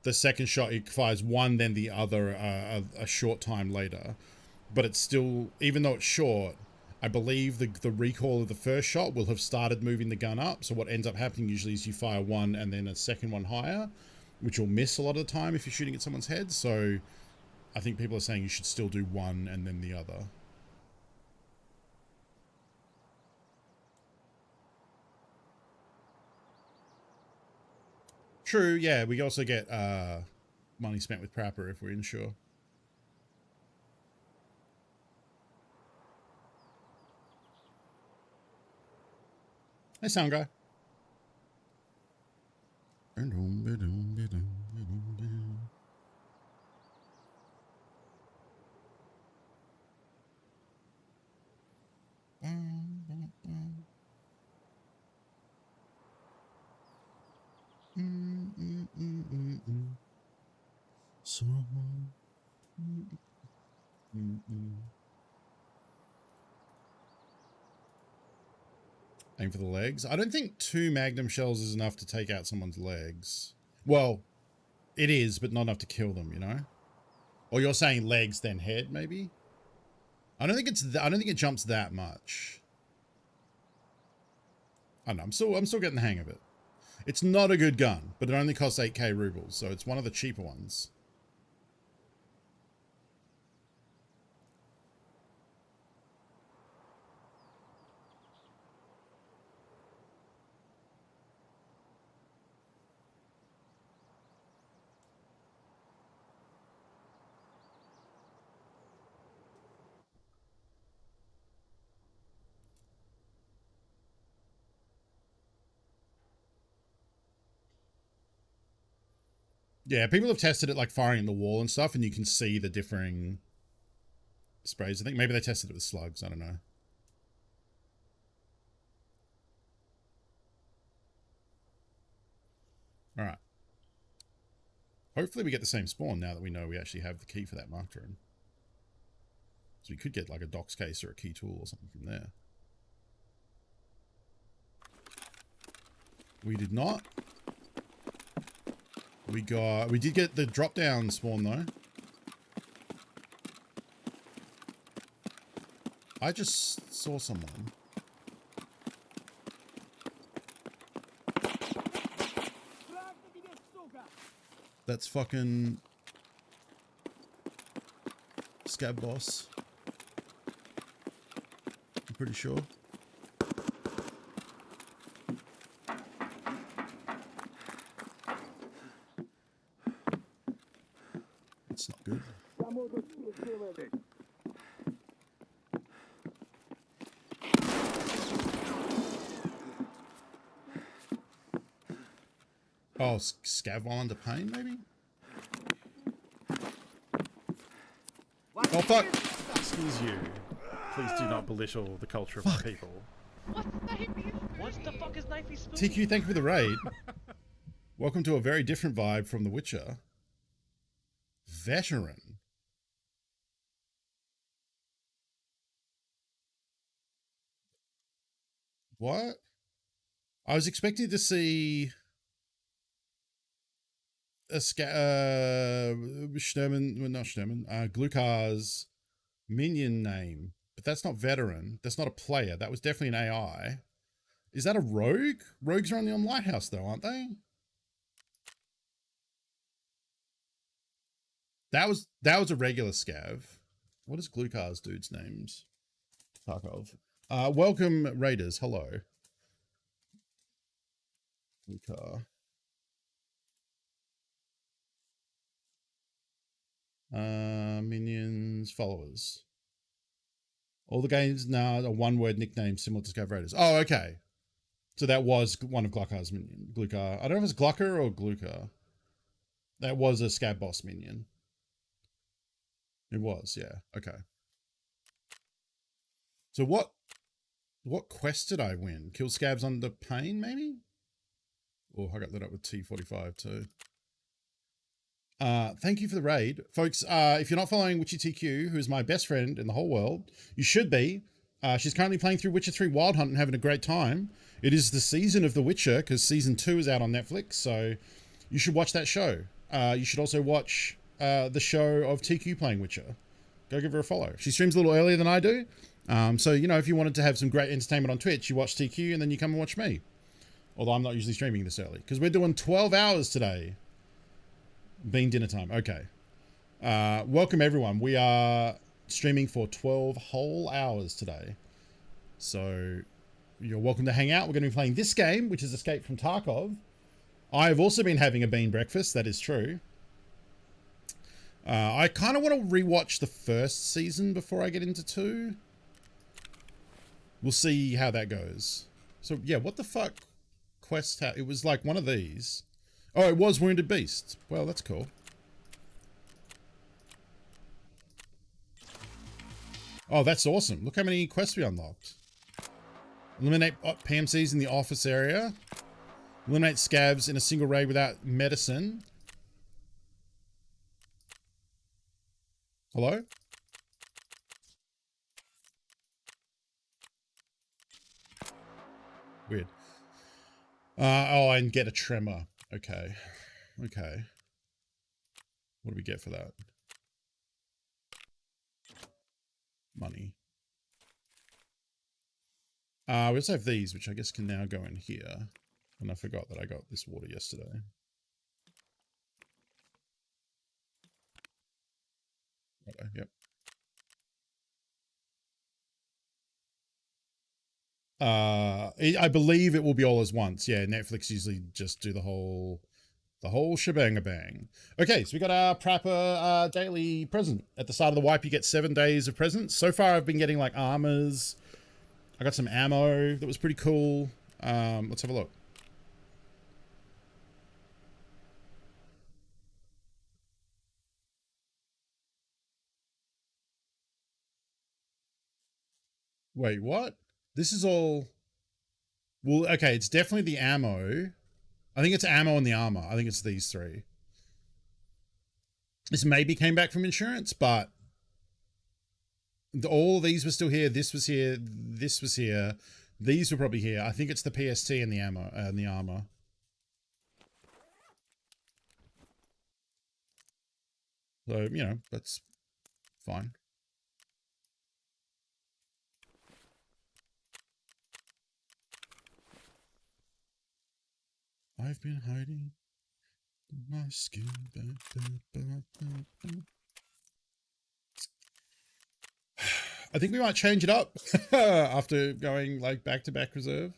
The second shot, it fires one, then the other a short time later. But it's still, even though it's short, I believe the recoil of the first shot will have started moving the gun up. So what ends up happening usually is you fire one and then a second one higher, which will miss a lot of the time if you're shooting at someone's head. So I think people are saying you should still do one and then the other. True, yeah. We also get money spent with Prapper if we're insure. Hey, sound guy. So Aim for the legs. I don't think 2 magnum shells is enough to take out someone's legs. Well, it is, but not enough to kill them, you know? Or you're saying legs then head, maybe? I don't think I don't think it jumps that much. I don't know, I'm still getting the hang of it. It's not a good gun, but it only costs 8k rubles, so it's one of the cheaper ones. Yeah, people have tested it like firing in the wall and stuff, and you can see the differing sprays. I think maybe they tested it with slugs. I don't know. All right. Hopefully we get the same spawn now that we know we actually have the key for that marked room. So we could get like a docs case or a key tool or something from there. We did not. We did get the drop down spawn though. I just saw someone. That's fucking Scab Boss. I'm pretty sure. It's not good. Oh, Scav while under pain, maybe? Oh, fuck! Excuse you. Please do not belittle the culture of my people. What the fuck is knifey spoon? TQ, thank you for the raid. Welcome to a very different vibe from The Witcher. Veteran. What? I was expecting to see a Glukar's minion name, but that's not veteran. That's not a player. That was definitely an AI. Is that a rogue? Rogues are only on Lighthouse though, aren't they? That was a regular scav. What is Glukar's dude's names? Tarkov. Welcome raiders. Hello. Glukar. Minions, followers. All the games now are one-word nicknames similar to Scab Raiders. Oh, okay. So that was one of Glukar's minion. Glukar. I don't know if it's Glucker or Glukar. That was a Scab Boss minion. It was, yeah. Okay. So what quest did I win? Kill Scabs under pain, maybe? Oh, I got lit up with T45 too. Thank you for the raid. Folks, if you're not following Witchy TQ, who is my best friend in the whole world, you should be. She's currently playing through Witcher 3 Wild Hunt and having a great time. It is the season of The Witcher because season 2 is out on Netflix, so you should watch that show. You should also watch the show of TQ playing Witcher. Go give her a follow. She streams a little earlier than I do. So, you know, if you wanted to have some great entertainment on Twitch, you watch TQ and then you come and watch me. Although I'm not usually streaming this early because we're doing 12 hours today. Being dinner time. Okay. Welcome everyone. We are streaming for 12 whole hours today. So you're welcome to hang out. We're going to be playing this game, which is Escape from Tarkov. I have also been having a bean breakfast. That is true. I kind of want to rewatch the first season before I get into 2. We'll see how that goes. So yeah, what the fuck quest? It was like one of these. Oh, it was Wounded Beast. Well, that's cool. Oh, that's awesome. Look how many quests we unlocked. Eliminate PMCs in the office area. Eliminate scabs in a single raid without medicine. Hello? Oh, and get a tremor. Okay. Okay. What do we get for that? Money. We also have these, which I guess can now go in here. And I forgot that I got this water yesterday. Okay, yep. I believe it will be all as once. Yeah, Netflix usually just do the whole shebang-a-bang. Okay, so we got our Prapper daily present. At the start of the wipe, you get 7 days of presents. So far, I've been getting like armors. I got some ammo that was pretty cool. Let's have a look. Wait, what? This is all... Well, okay, it's definitely the ammo. I think it's ammo and the armor. I think it's these three. This maybe came back from insurance, but all of these were still here. This was here. This was here. These were probably here. I think it's the PST and the ammo and the armor. So, you know, that's fine. I've been hiding my skin. I think we might change it up after going like back-to-back reserve.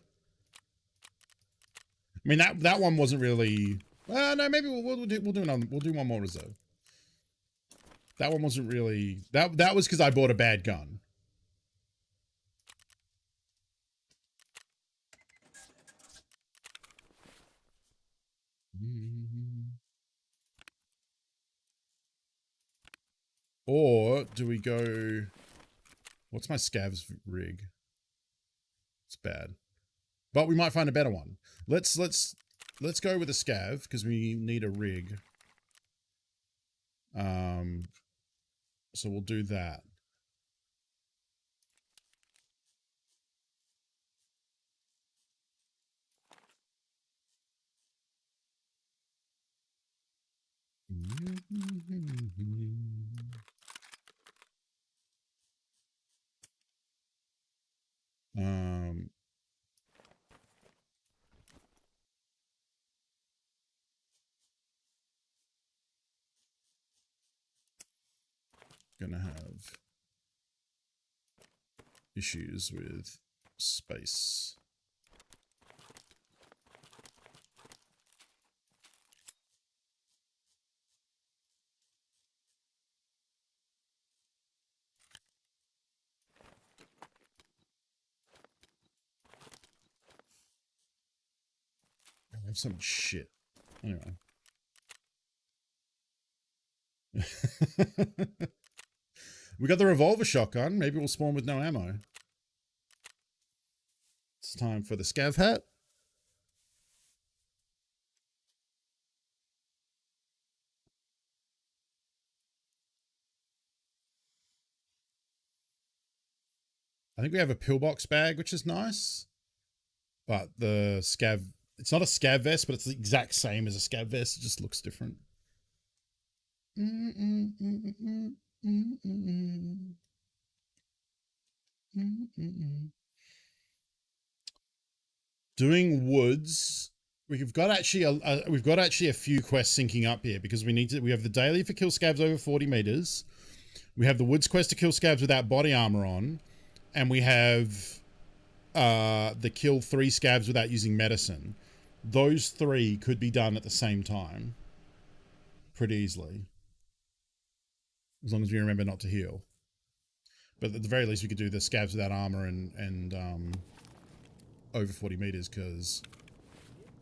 I mean that one wasn't really. Well, no, maybe we'll do one more reserve. That one wasn't really that was because I bought a bad gun. Or do we go? What's my scavs rig? It's bad, but we might find a better one. Let's go with a scav because we need a rig. So we'll do that. Gonna have issues with space. I have some shit. Anyway. We got the revolver shotgun. Maybe we'll spawn with no ammo. It's time for the scav hat. I think we have a pillbox bag, which is nice. But the scav... It's not a scav vest, but it's the exact same as a scav vest. It just looks different. Doing woods. We've got actually a few quests syncing up here because we have the daily for kill scavs over 40 meters. We have the woods quest to kill scavs without body armor on, and we have the kill 3 scavs without using medicine. Those 3 could be done at the same time pretty easily, as long as we remember not to heal. But at the very least, we could do the scavs without armor and over 40 meters, because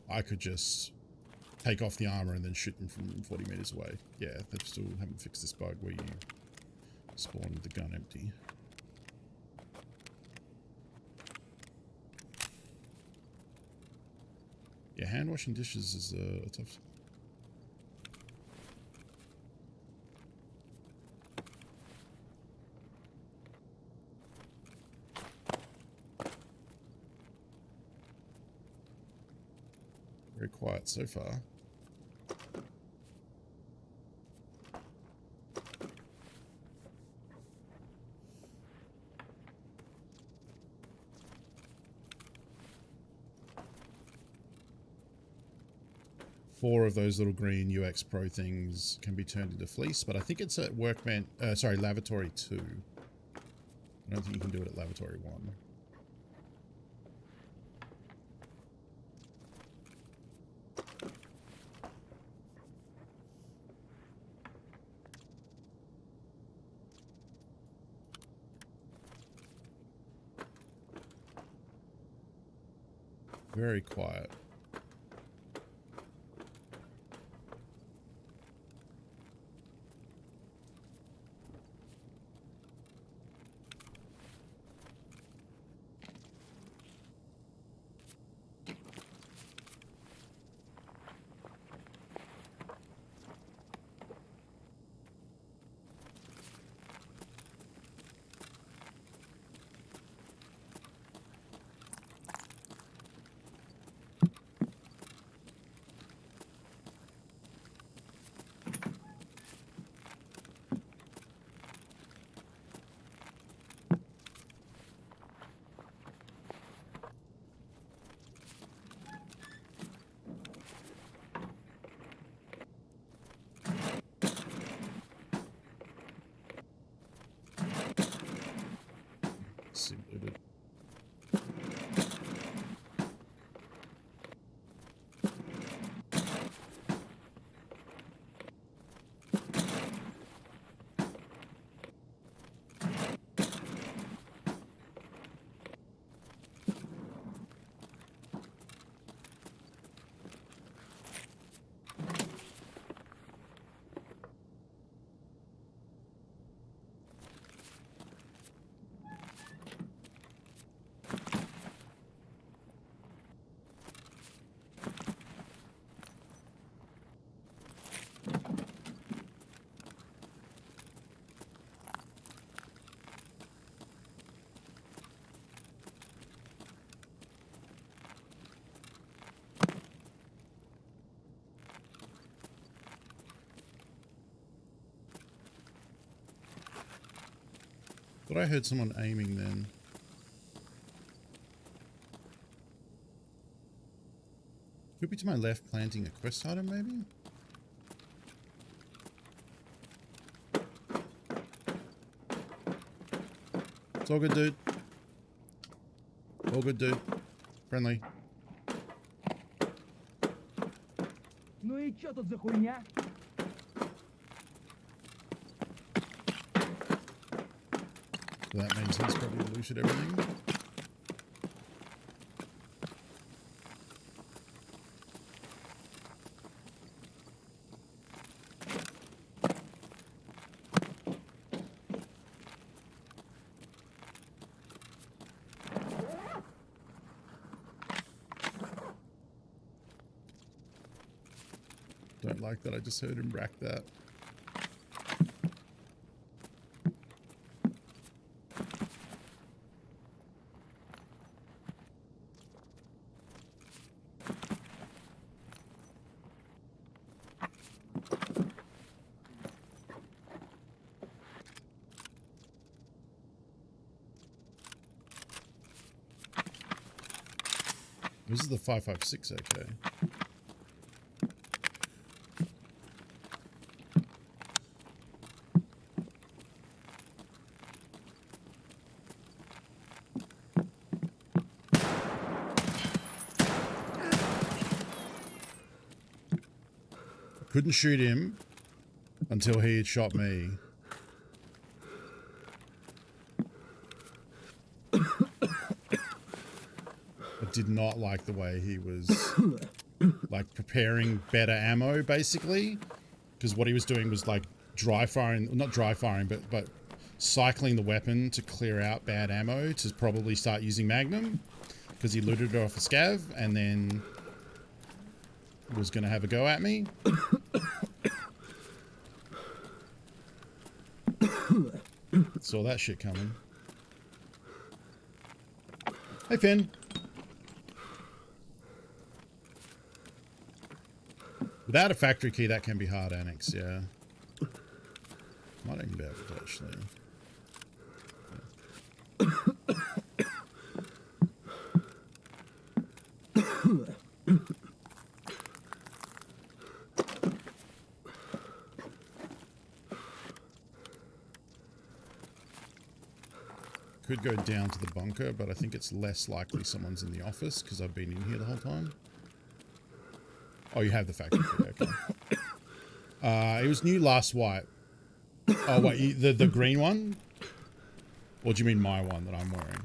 I could just take off the armor and then shoot them from 40 meters away. Yeah, they still haven't fixed this bug where you spawn with the gun empty. Yeah, hand washing dishes is a tough. Very quiet so far. Four of those little green UX Pro things can be turned into fleece, but I think it's at Lavatory 2. I don't think you can do it at Lavatory 1. Very quiet. Thought I heard someone aiming then. Could be to my left, planting a quest item maybe? It's all good, dude. All good, dude. Friendly. Ну и чё тут за хуйня? So that means he's probably looted everything. Don't like that I just heard him rack that. This is the 5.56, okay. Couldn't shoot him until he had shot me. I did not like the way he was like preparing better ammo basically, because what he was doing was like dry firing, not dry firing, but cycling the weapon to clear out bad ammo to probably start using Magnum, because he looted it off a scav and then was going to have a go at me. Saw that shit coming. Hey, Finn. Without a factory key, that can be hard annex, yeah. Might even be able to actually. Could go down to the bunker, but I think it's less likely someone's in the office because I've been in here the whole time. Oh, you have the factory key, okay. It was new last wipe. Oh, wait, the green one? Or do you mean my one that I'm wearing?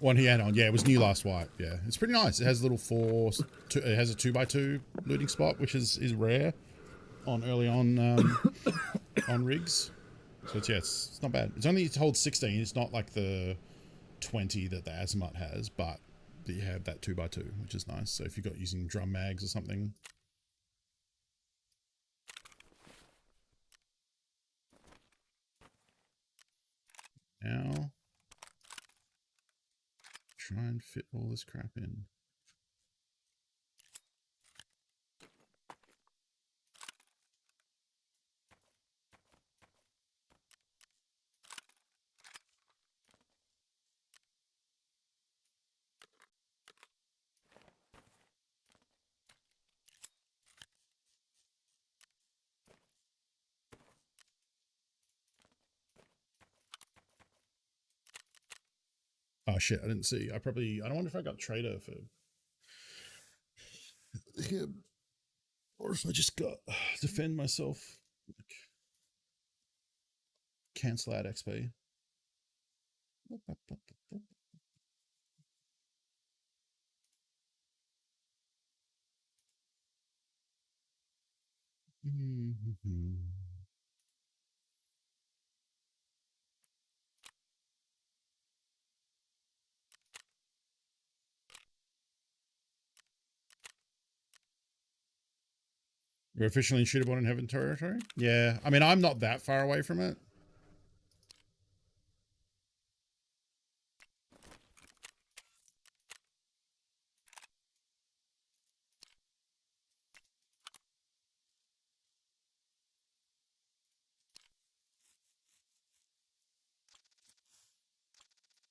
One he had on, yeah, it was new last wipe, yeah. It's pretty nice. It has a little it has a 2x2 looting spot, which is rare on early on on rigs. So it's, yeah, it's not bad. It holds 16. It's not like the 20 that the Azimuth has, but you have that 2x2, which is nice. So if you've got using drum mags or something. Now, try and fit all this crap in. Oh shit, I didn't see. I don't wonder if I got trader for him. Or if I just got defend myself. Like, cancel out XP. We're officially in shootable in heaven territory? Yeah, I mean, I'm not that far away from it.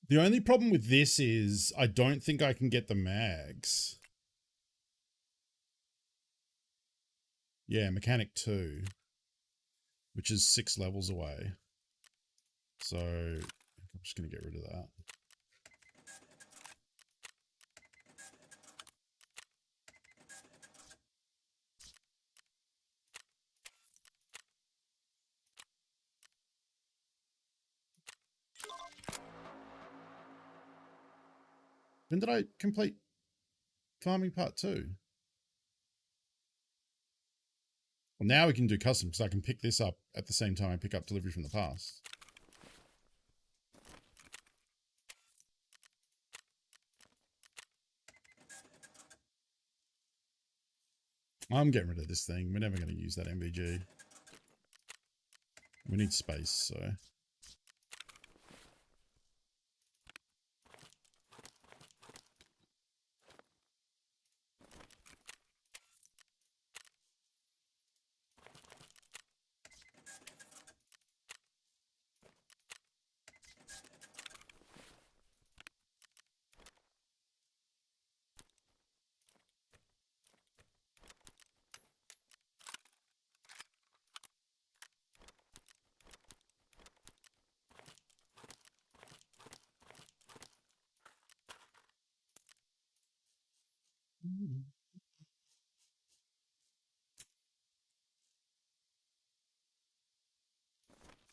The only problem with this is I don't think I can get the mags. Yeah, mechanic 2, which is 6 levels away. So I'm just going to get rid of that. When did I complete farming part 2? Well, now we can do custom because I can pick this up at the same time I pick up delivery from the past. I'm getting rid of this thing. We're never going to use that MVG. We need space, so...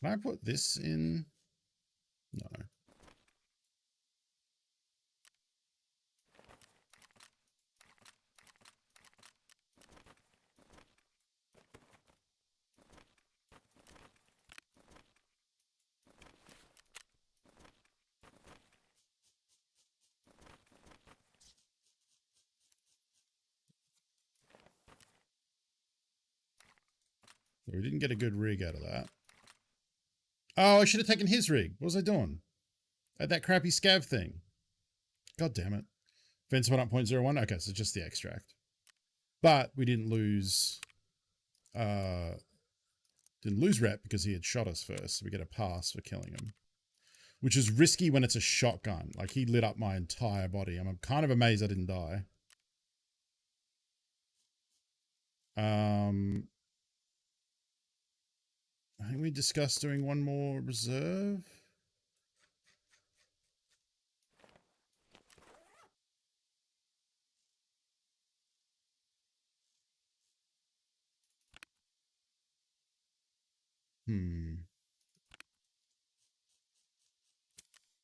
Can I put this in? No. We didn't get a good rig out of that. Oh, I should have taken his rig. What was I doing? I had that crappy scav thing. God damn it. Fence went up 0.01. Okay, so just the extract. But we didn't lose rep because he had shot us first. So we get a pass for killing him. Which is risky when it's a shotgun. Like, he lit up my entire body. I'm kind of amazed I didn't die. I think we discussed doing one more reserve.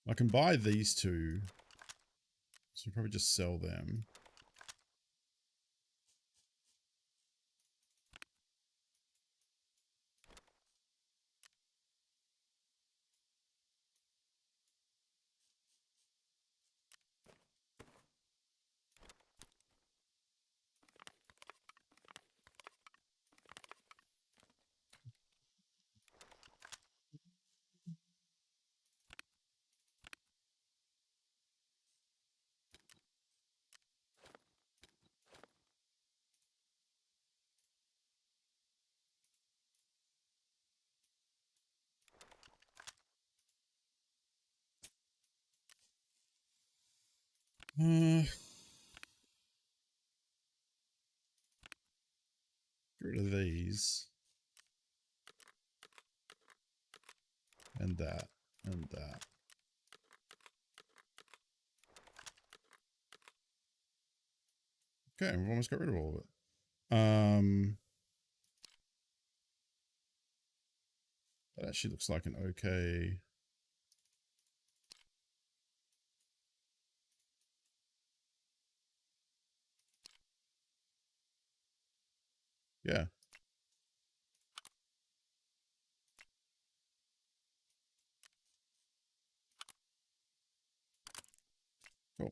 I can buy these two. So we'll probably just sell them. Get rid of these. And that. And that. Okay, we've almost got rid of all of it. That actually looks like an okay... Yeah. Cool.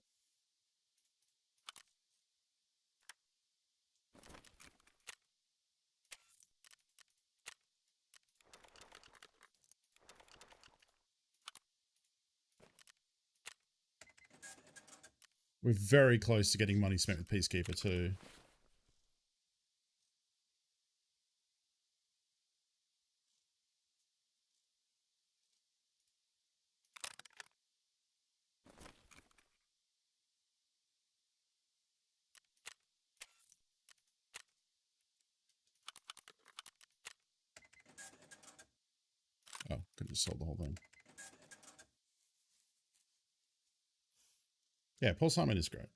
We're very close to getting money spent with Peacekeeper too. Oh, could have just sold the whole thing. Yeah, Pulse Armament is great.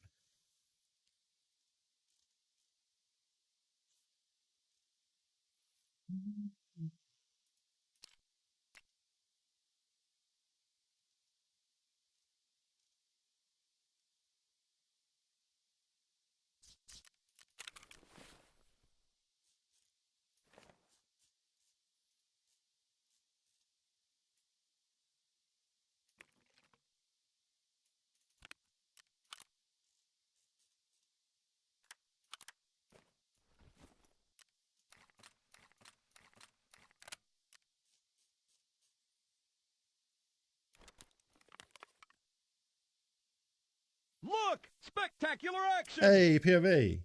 Look! Spectacular action! Hey, POV.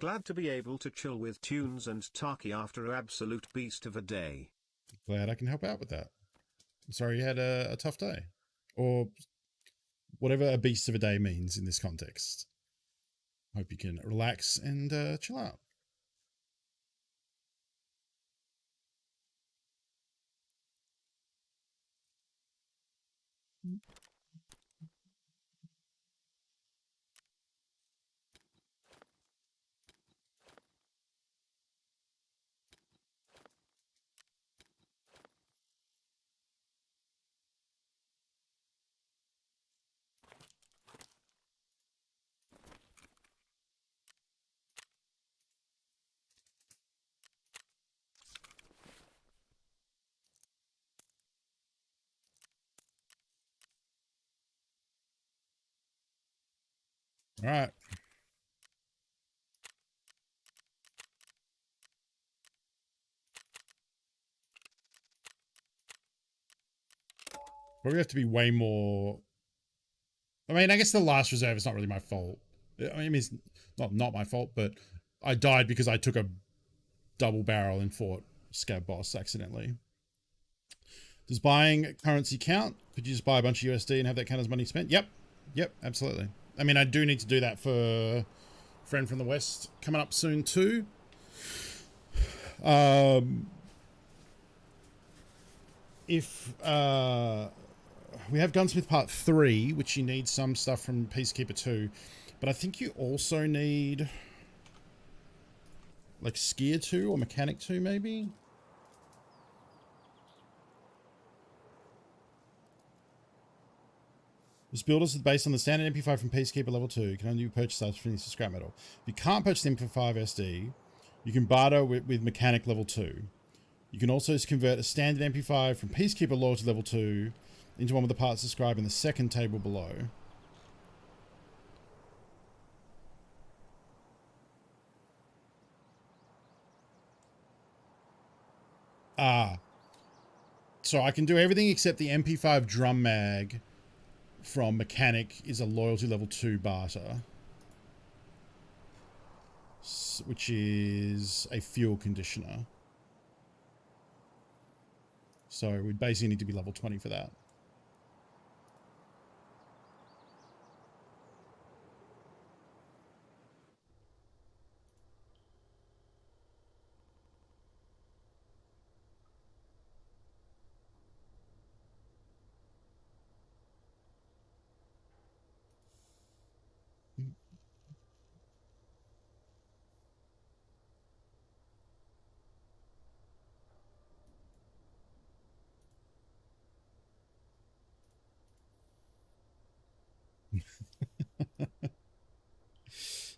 Glad to be able to chill with Tunes and Taki after an absolute beast of a day. Glad I can help out with that. I'm sorry you had a tough day. Or whatever a beast of a day means in this context. Hope you can relax and chill out. All right. Probably have to be way more... I mean, I guess the last reserve is not really my fault. I mean, it's not my fault, but I died because I took a double barrel and fought Scab Boss accidentally. Does buying currency count? Could you just buy a bunch of USD and have that count as money spent? Yep, absolutely. I mean, I do need to do that for Friend from the West coming up soon too. If we have Gunsmith Part 3, which you need some stuff from Peacekeeper 2, but I think you also need like Skier 2 or Mechanic 2 maybe? This build is based on the standard MP5 from Peacekeeper level 2. You can only purchase that from this scrap metal. If you can't purchase the MP5 SD, you can barter with Mechanic level 2. You can also convert a standard MP5 from Peacekeeper Loyalty level 2 into one of the parts described in the second table below. So I can do everything except the MP5 drum mag from Mechanic is a Loyalty level 2 barter, which is a fuel conditioner. So we basically need to be level 20 for that.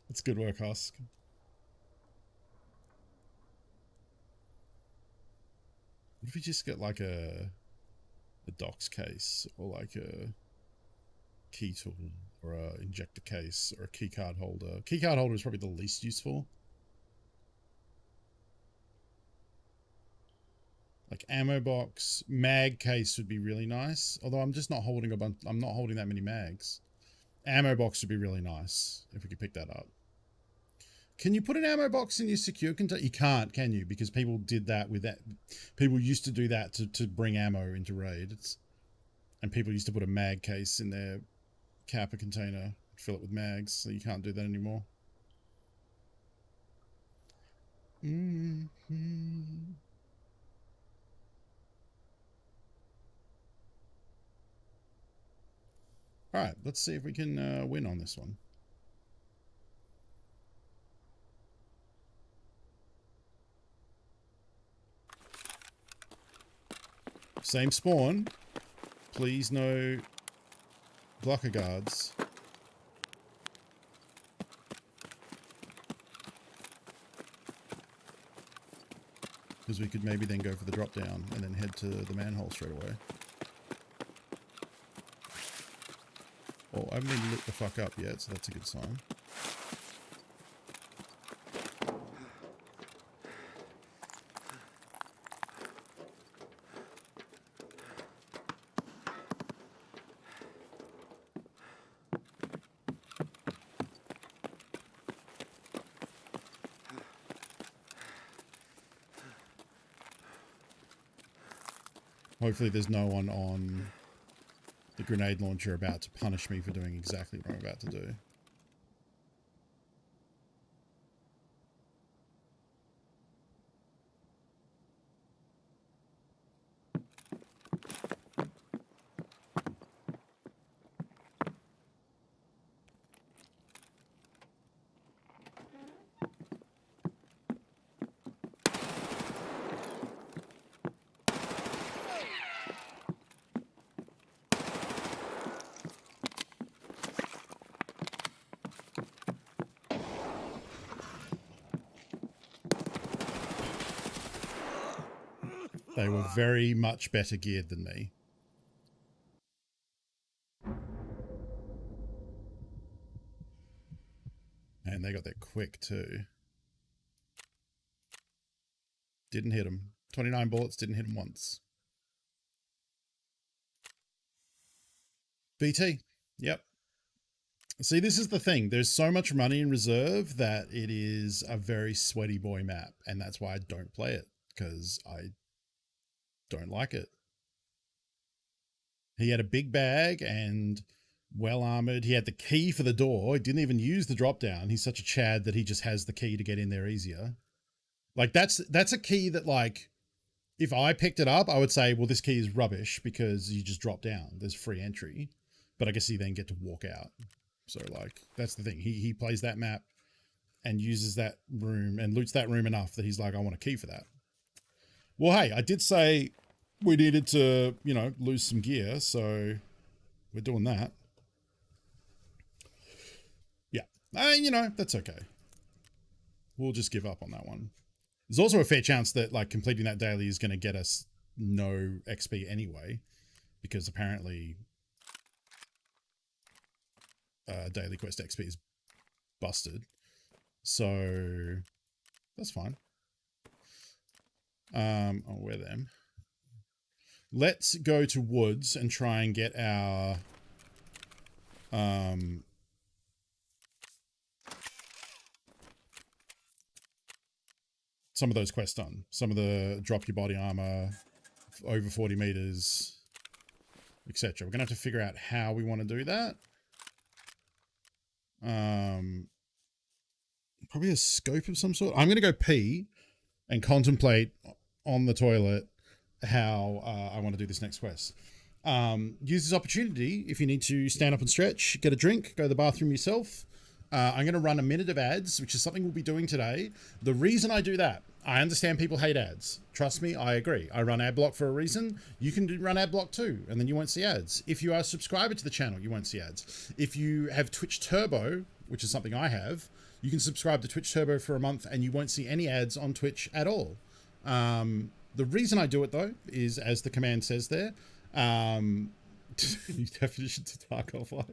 That's good work, Husk. What if we just get like a docs case or like a key tool or a injector case or a keycard holder? Keycard holder is probably the least useful. Like ammo box, mag case would be really nice. Although I'm just not holding a bunch. I'm not holding that many mags. Ammo box would be really nice if we could pick that up. Can you put an ammo box in your secure container? You can't, can you? Because people did that with that. People used to do that to bring ammo into raids. And people used to put a mag case in their Kappa container, fill it with mags, so you can't do that anymore. Alright, let's see if we can win on this one. Same spawn. Please no blocker guards. Because we could maybe then go for the drop down and then head to the manhole straight away. Oh, I haven't been lit the fuck up yet, so that's a good sign. Hopefully there's no one on the grenade launcher about to punish me for doing exactly what I'm about to do. They were very much better geared than me. And they got there quick too. Didn't hit him. 29 bullets, didn't hit him once. BT. Yep. See, this is the thing. There's so much money in reserve that it is a very sweaty boy map, and that's why I don't play it, because I don't like it. He had a big bag and well armored. He had the key for the door. He didn't even use the drop down. He's such a Chad that he just has the key to get in there easier. Like that's a key that, like, if I picked it up, I would say, well, this key is rubbish because you just drop down. There's free entry. But I guess you then get to walk out. So, like, that's the thing. He plays that map and uses that room and loots that room enough that he's like, I want a key for that. Well, hey, I did say we needed to, you know, lose some gear. So we're doing that. Yeah. You know, that's okay. We'll just give up on that one. There's also a fair chance that, like, completing that daily is going to get us no XP anyway, because apparently daily quest XP is busted. So that's fine. I'll wear them. Let's go to woods and try and get our some of those quests done. Some of the drop your body armor over 40 meters, etc. We're gonna have to figure out how we want to do that. Probably a scope of some sort. I'm gonna go pee and contemplate on the toilet how I want to do this next quest. Use this opportunity if you need to stand up and stretch, get a drink, go to the bathroom yourself. I'm going to run a minute of ads, which is something we'll be doing today. The reason I do that, I understand people hate ads. Trust me, I agree. I run ad block for a reason. You can run ad block too, and then you won't see ads. If you are a subscriber to the channel, you won't see ads. If you have Twitch Turbo, which is something I have, you can subscribe to Twitch Turbo for a month and you won't see any ads on Twitch at all. The reason I do it though is, as the command says there, new definition to Tarkov life,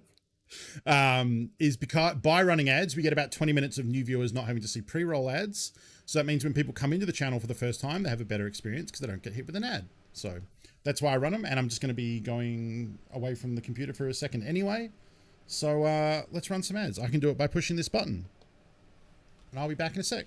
is because by running ads, we get about 20 minutes of new viewers not having to see pre-roll ads. So that means when people come into the channel for the first time, they have a better experience because they don't get hit with an ad. So that's why I run them, and I'm just going to be going away from the computer for a second anyway. So let's run some ads. I can do it by pushing this button. And I'll be back in a sec.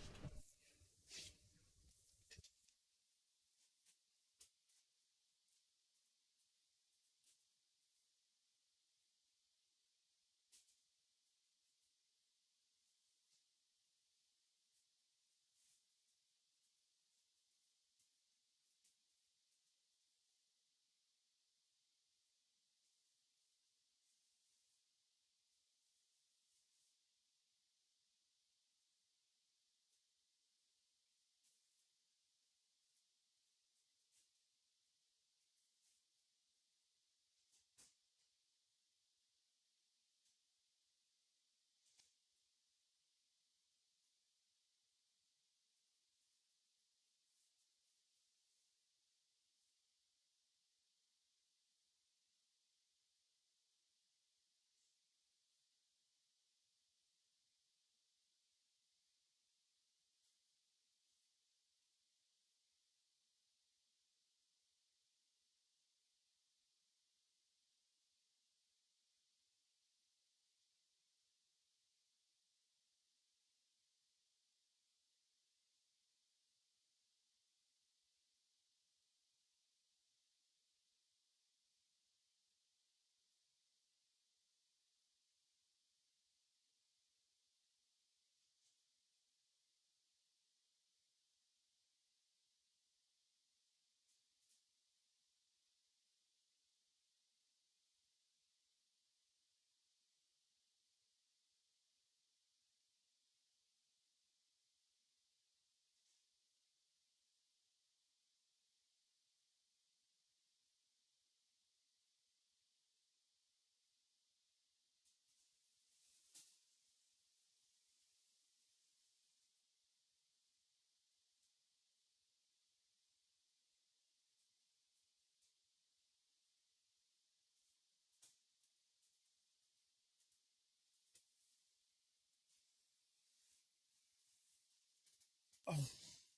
Oh,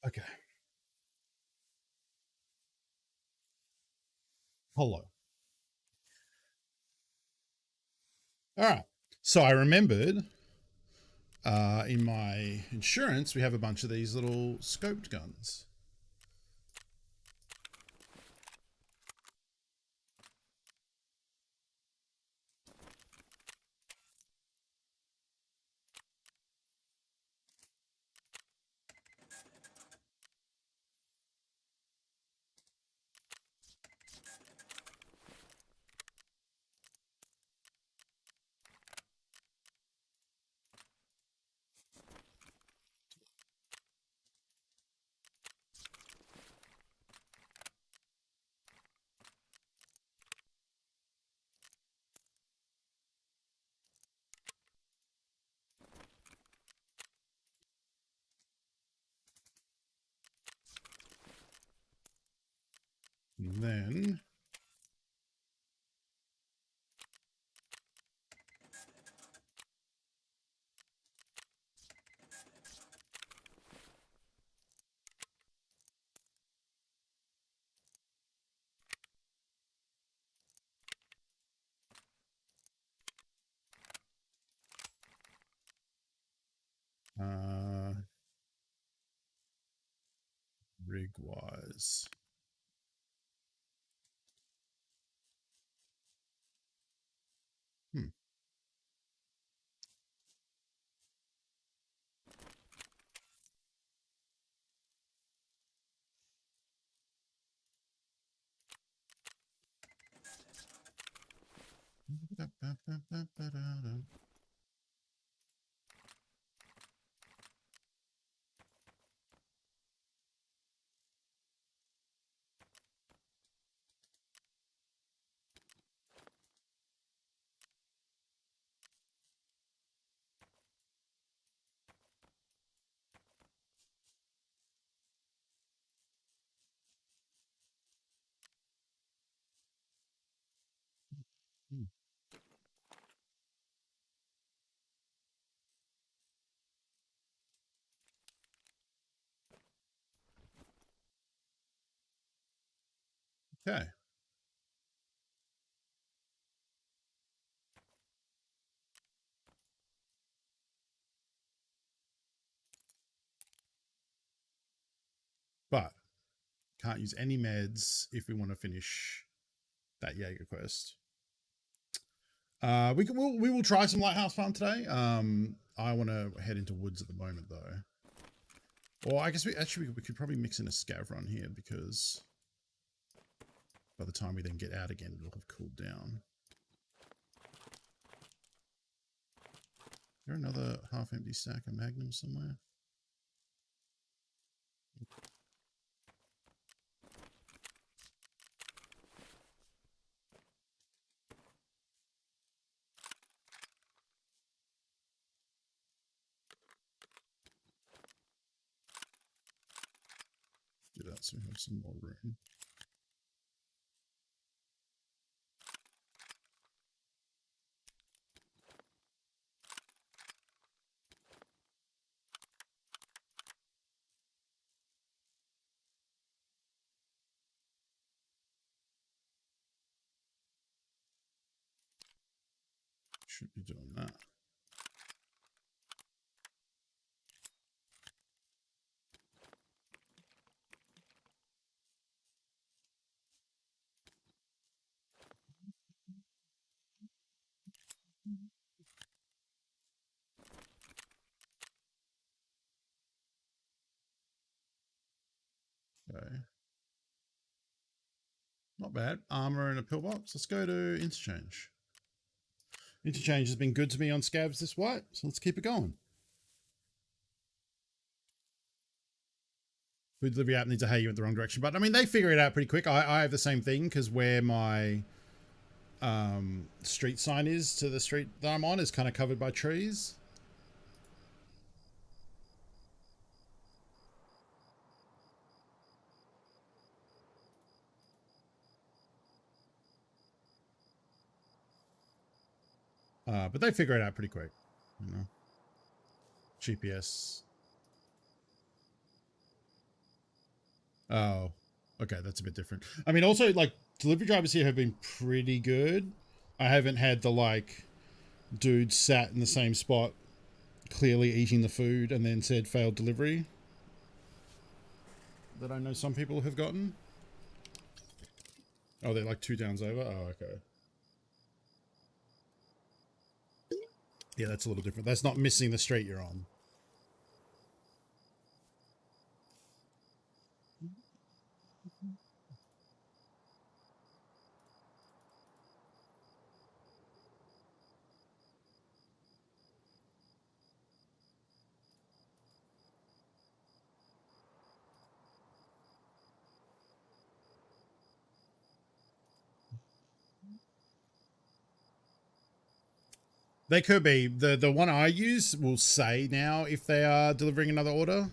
okay. Hello. All right. So I remembered in my insurance, we have a bunch of these little scoped guns. And then rig wise. Okay. But can't use any meds if we want to finish that Jaeger quest. We will try some lighthouse farm today. I want to head into woods at the moment though. Or I guess we could probably mix in a scav run here because by the time we then get out again, it'll have cooled down. Is there another half-empty sack of Magnum somewhere? Do that so we have some more room. Should be doing that. Okay. Not bad. Armor and a pillbox. Let's go to Interchange. Interchange has been good to me on scabs this white, so let's keep it going. Food delivery app needs a hey, you went the wrong direction. But I mean, they figure it out pretty quick. I have the same thing because where my street sign is to the street that I'm on is kind of covered by trees. But they figure it out pretty quick, you know. GPS. Oh, okay, that's a bit different. I mean, also, like, delivery drivers here have been pretty good. I haven't had the, like, dude sat in the same spot, clearly eating the food, and then said failed delivery. That I know some people have gotten. Oh, they're like 2 downs over? Oh, okay. Yeah, that's a little different. That's not missing the street you're on. They could be. The one I use will say now if they are delivering another order.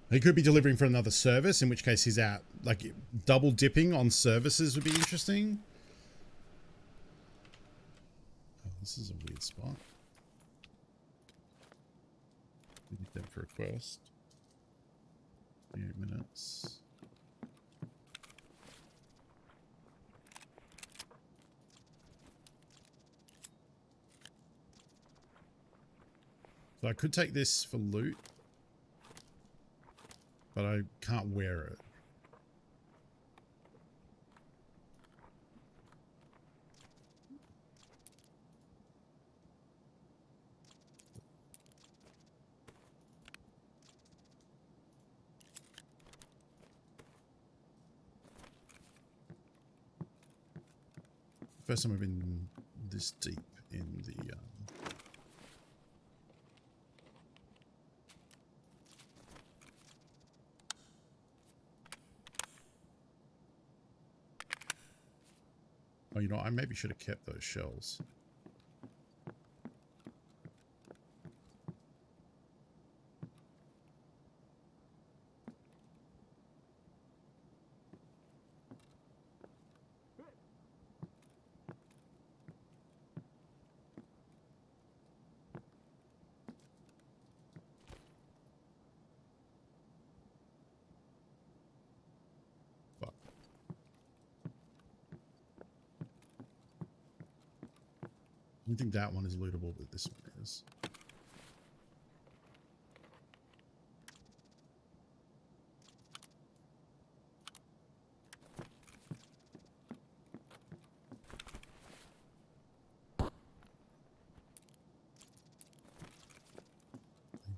He could be delivering for another service, in which case he's out. Like, double dipping on services would be interesting. Oh, this is a weird spot. Give them for a quest. 8 minutes. So I could take this for loot, but I can't wear it. First time I've been this deep in the oh, you know, I maybe should have kept those shells. I don't think that one is lootable, but this one is. I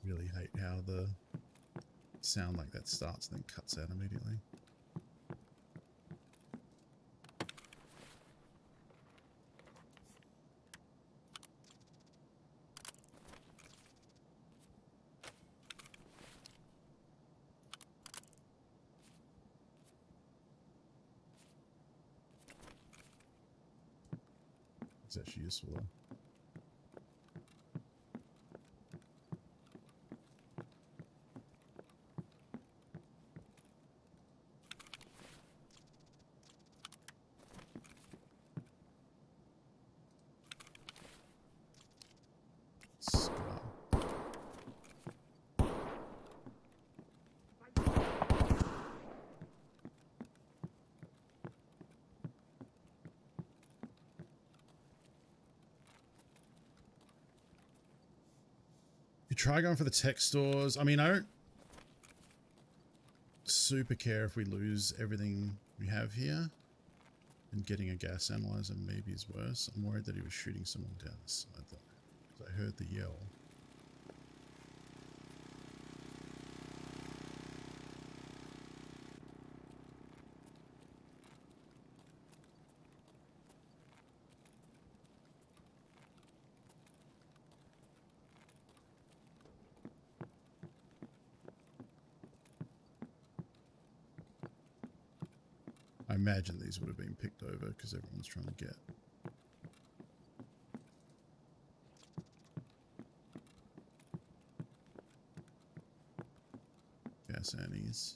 really hate how the sound like that starts and then cuts out immediately. It's actually useful though. Try going for the tech stores. I mean, I don't super care if we lose everything we have here. And getting a gas analyzer maybe is worse. I'm worried that he was shooting someone down the side though, because I heard the yell. I imagine these would have been picked over because everyone's trying to get. Gas annies.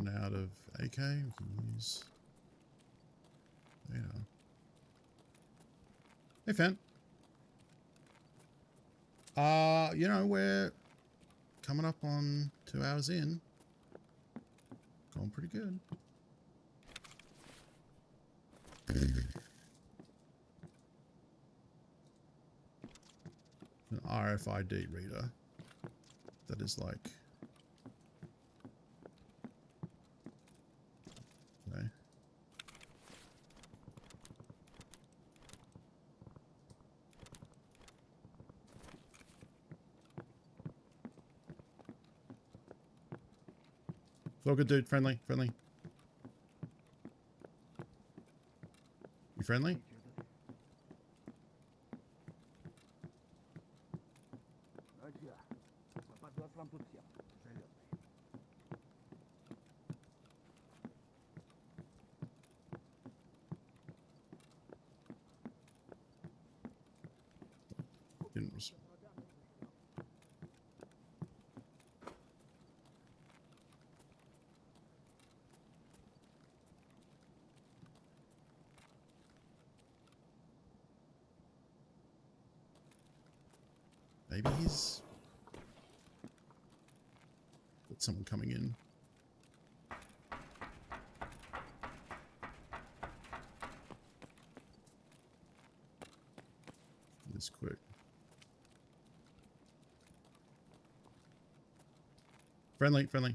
run out of AK. We can use... There you are. Hey, Fan. You know, we're coming up on 2 hours in. Going pretty good. An RFID reader that is like... Okay. It's all good, dude. Friendly, friendly. You friendly? Didn't respond. Maybe he's got someone coming in. This quick. Friendly, friendly.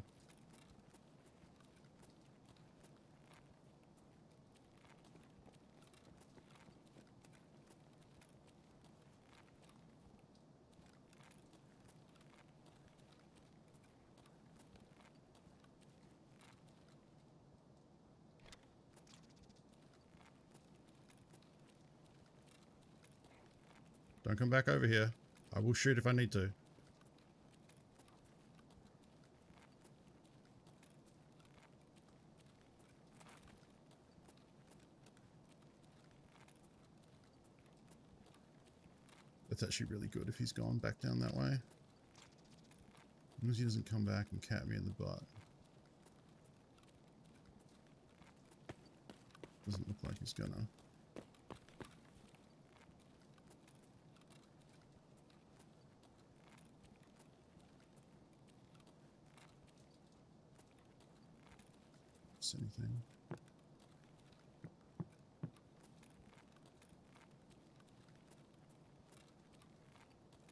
Don't come back over here. I will shoot if I need to. That's actually really good if he's gone back down that way. As long as he doesn't come back and cat me in the butt. Doesn't look like he's gonna. Anything.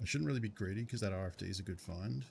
I shouldn't really be greedy because that RFD is a good find.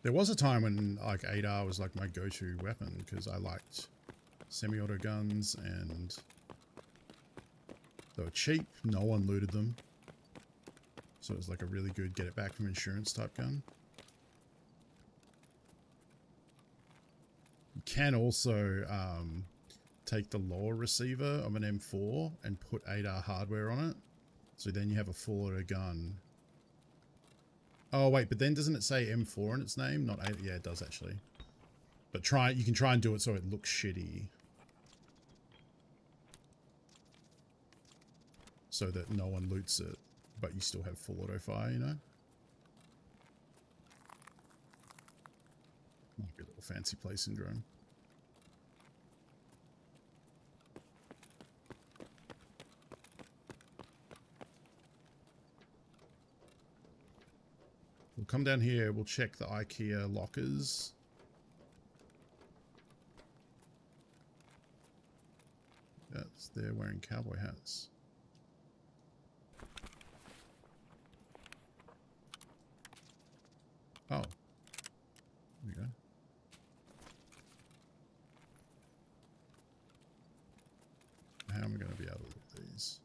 There was a time when like 8R was like my go-to weapon because I liked semi-auto guns and they were cheap. No one looted them. So it was like a really good get it back from insurance type gun. You can also take the lower receiver of an M4 and put 8R hardware on it. So then you have a full auto gun. Oh wait, but then doesn't it say M4 in its name? Not 8. Yeah, it does actually. But you can try and do it so it looks shitty. So that no one loots it, but you still have full auto fire, you know? Might be a little fancy play syndrome. We'll come down here, we'll check the IKEA lockers. Yes, they're wearing cowboy hats. Oh. There we go. How am I going to be able to look these?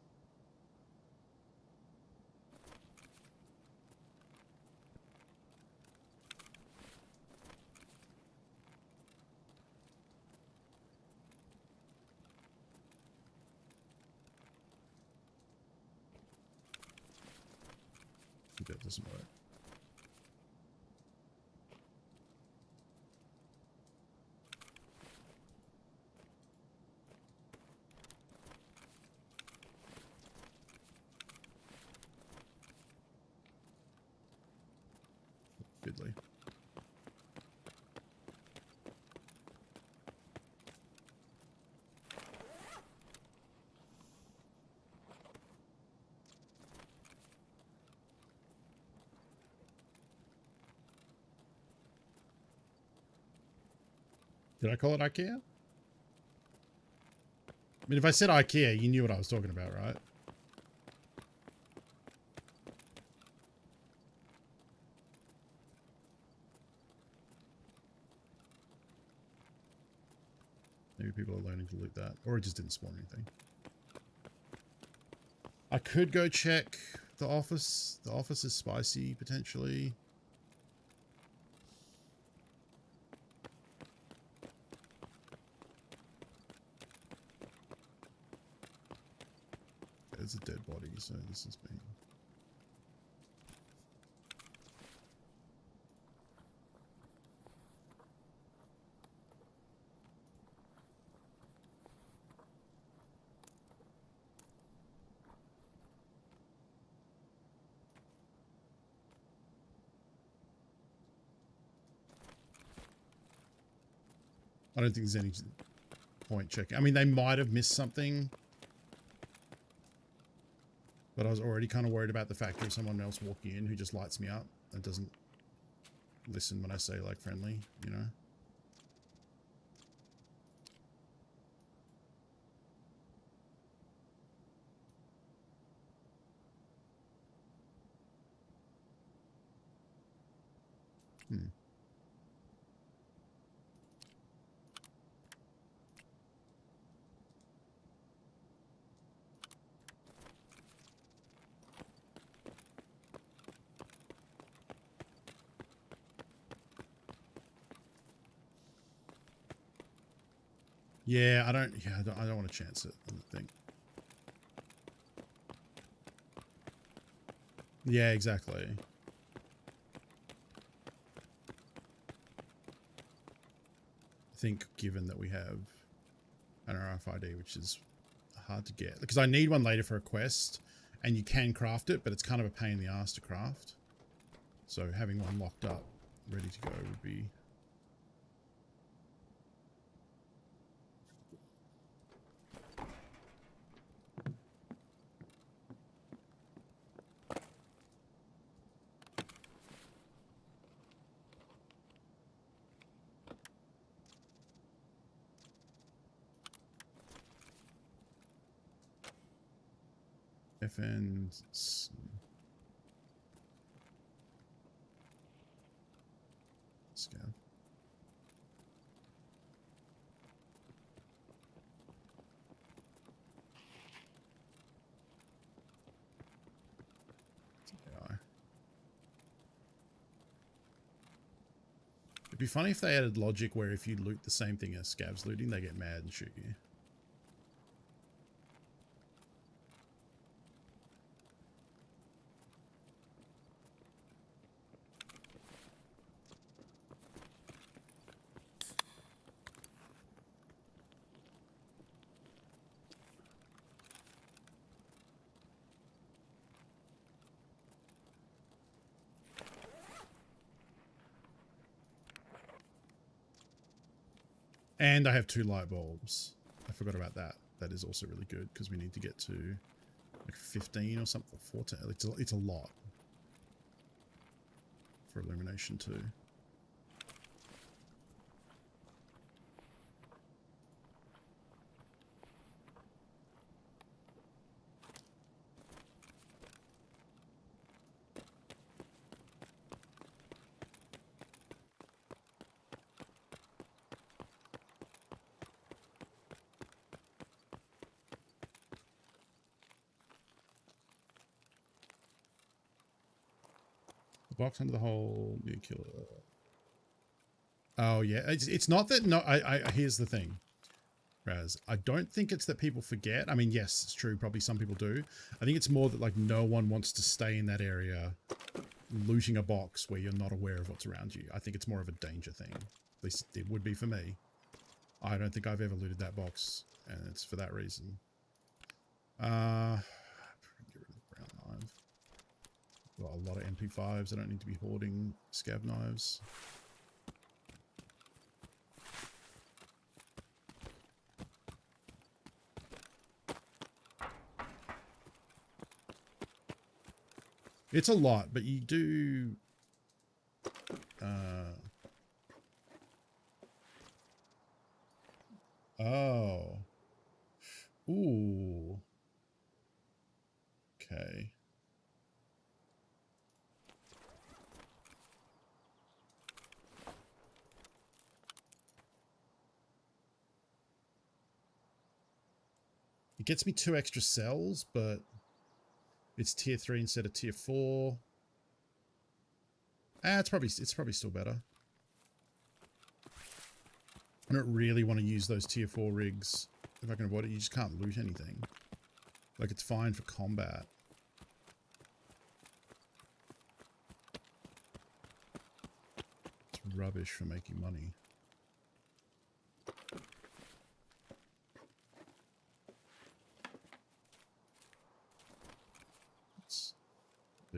think that doesn't work. Fiddly. Did I call it IKEA? I mean, if I said IKEA, you knew what I was talking about, right? Maybe people are learning to loot that. Or it just didn't spawn anything. I could go check the office. The office is spicy, potentially. There's a dead body, so this has been... I don't think there's any point checking. I mean, they might have missed something. But I was already kind of worried about the fact of someone else walking in who just lights me up and doesn't listen when I say, like, friendly, you know? Yeah, I don't want to chance it, I don't think. Yeah, exactly. I think given that we have an RFID, which is hard to get, because I need one later for a quest, and you can craft it, but it's kind of a pain in the ass to craft. So having one locked up, ready to go would be... FN Scab. It'd be funny if they added logic where if you loot the same thing as Scab's looting, they get mad and shoot you. And I have 2 light bulbs. I forgot about that. That is also really good because we need to get to like 15 or something, 14. It's a lot for illumination too. Box under the hole, you kill it. Oh yeah, it's not that. No, I here's the thing. Raz. I don't think it's that people forget. I mean, yes, it's true. Probably some people do. I think it's more that like no one wants to stay in that area looting a box where you're not aware of what's around you. I think it's more of a danger thing. At least it would be for me. I don't think I've ever looted that box, and it's for that reason. Get rid of the brown knife. Got a lot of MP5s. I don't need to be hoarding scab knives. It's a lot, but you do... Oh. Ooh. Okay. It gets me 2 extra cells, but it's tier 3 instead of tier 4. It's probably still better. I don't really want to use those tier 4 rigs if I can avoid it. You just can't loot anything. Like, it's fine for combat. It's rubbish for making money. It's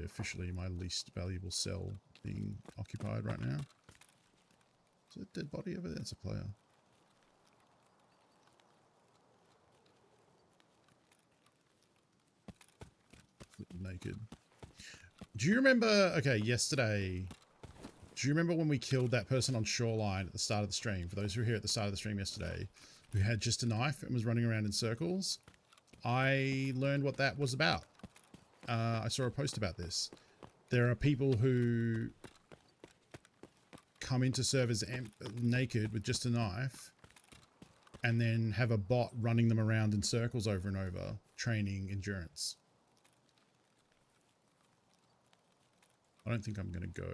officially my least valuable cell being occupied right now. Is it a dead body over there? It's a player. Naked. Do you remember, okay, yesterday, do you remember when we killed that person on Shoreline at the start of the stream? For those who were here at the start of the stream yesterday, who had just a knife and was running around in circles, I learned what that was about. I saw a post about this. There are people who come into servers naked with just a knife and then have a bot running them around in circles over and over, training endurance. I don't think I'm going to go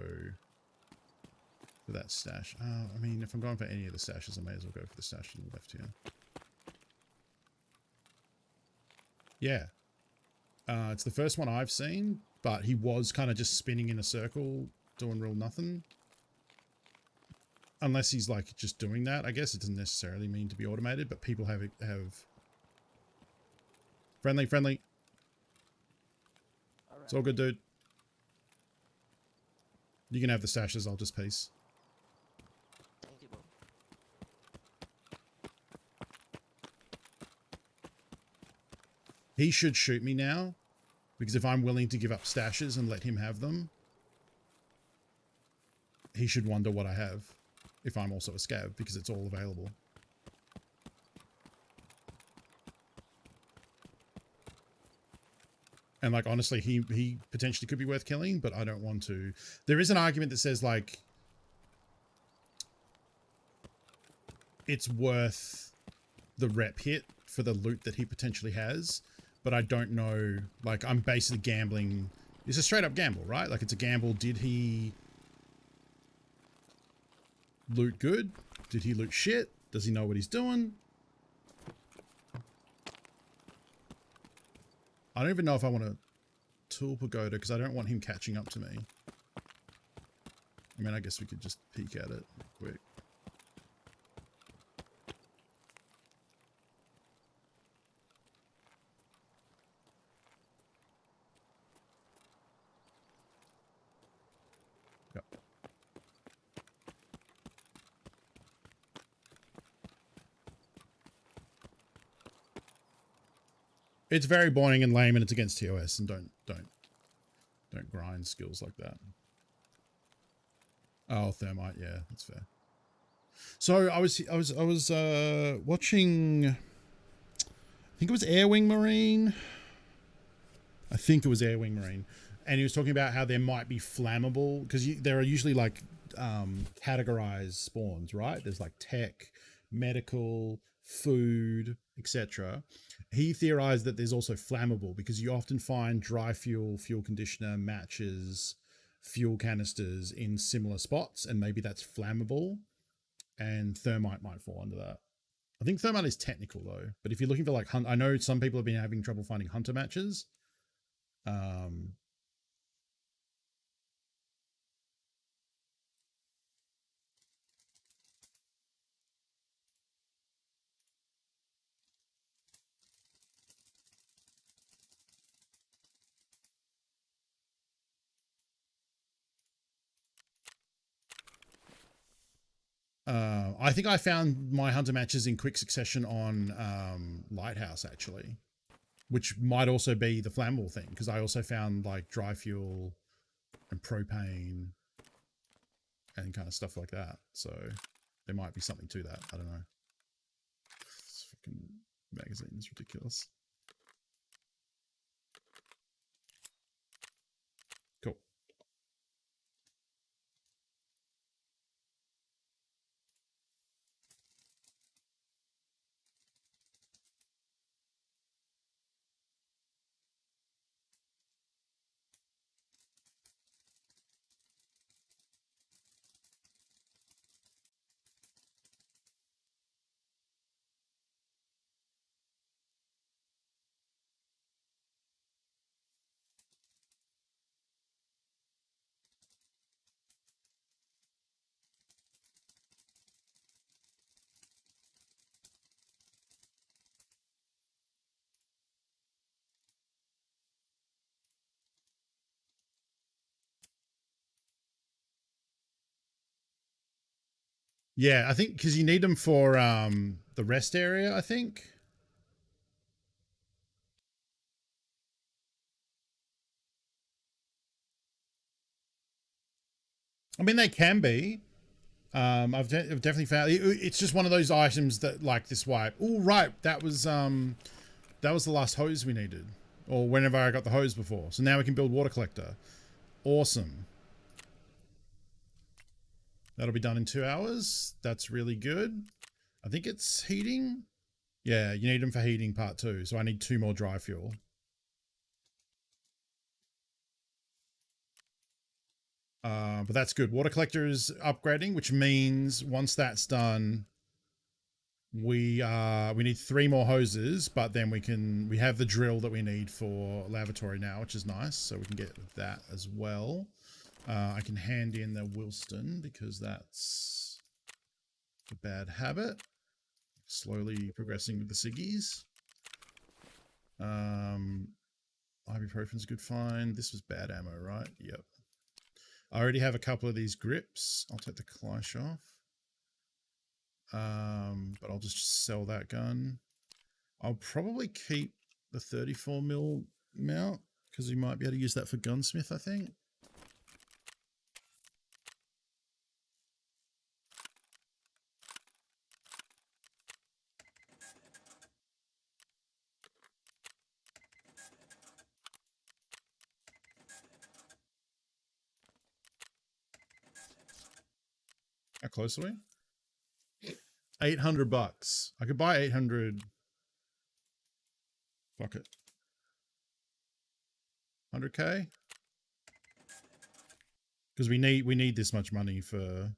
for that stash. I mean, if I'm going for any of the stashes, I may as well go for the stash on the left here. Yeah. It's the first one I've seen, but he was kind of just spinning in a circle, doing real nothing. Unless he's like just doing that. I guess it doesn't necessarily mean to be automated, but people have friendly. Right. It's all good, dude. You can have the stashes, I'll just piece. Thank you, bro. He should shoot me now, because if I'm willing to give up stashes and let him have them, he should wonder what I have if I'm also a scab, because it's all available. And like, honestly, he potentially could be worth killing, but I don't want to. There is an argument that says like, it's worth the rep hit for the loot that he potentially has, but I don't know. Like, I'm basically gambling. It's a straight up gamble, right? Like, it's a gamble. Did he loot good? Did he loot shit? Does he know what he's doing? I don't even know if I want to tool Pagoda because I don't want him catching up to me. I mean, I guess we could just peek at it quick. Yep. It's very boring and lame, and it's against TOS, and don't grind skills like that. Oh, Thermite, yeah, that's fair. So I was watching, I think it was Airwing Marine. I think it was Airwing Marine, and he was talking about how there might be flammable, because there are usually like categorized spawns, right? There's like tech, medical, food, etc. He theorized that there's also flammable, because you often find dry fuel, fuel conditioner, matches, fuel canisters in similar spots, and maybe that's flammable, and Thermite might fall under that. I think Thermite is technical though, but if you're looking for like I know some people have been having trouble finding hunter matches. I think I found my hunter matches in quick succession on Lighthouse actually, which might also be the flammable thing because I also found like dry fuel and propane and kind of stuff like that. So there might be something to that. I don't know. This fucking magazine is ridiculous. Cool. Yeah, I think because you need them for the rest area, I think. I mean, they can be. I've definitely found it's just one of those items that like this wipe. Oh, right. That was the last hose we needed, or whenever I got the hose before. So now we can build water collector. Awesome. That'll be done in 2 hours. That's really good. I think it's heating. Yeah, you need them for heating part 2. So I need 2 more dry fuel. But that's good. Water collector is upgrading, which means once that's done, we need 3 more hoses, but then we have the drill that we need for lavatory now, which is nice. So we can get that as well. I can hand in the Wilston because that's a bad habit. Slowly progressing with the ciggies. Ibuprofen's a good find. This was bad ammo, right? Yep. I already have a couple of these grips. I'll take the Clash off. But I'll just sell that gun. I'll probably keep the 34mm mount because we might be able to use that for Gunsmith, I think. How close are we? $800. I could buy 800. Fuck it. 100k? Because we need this much money for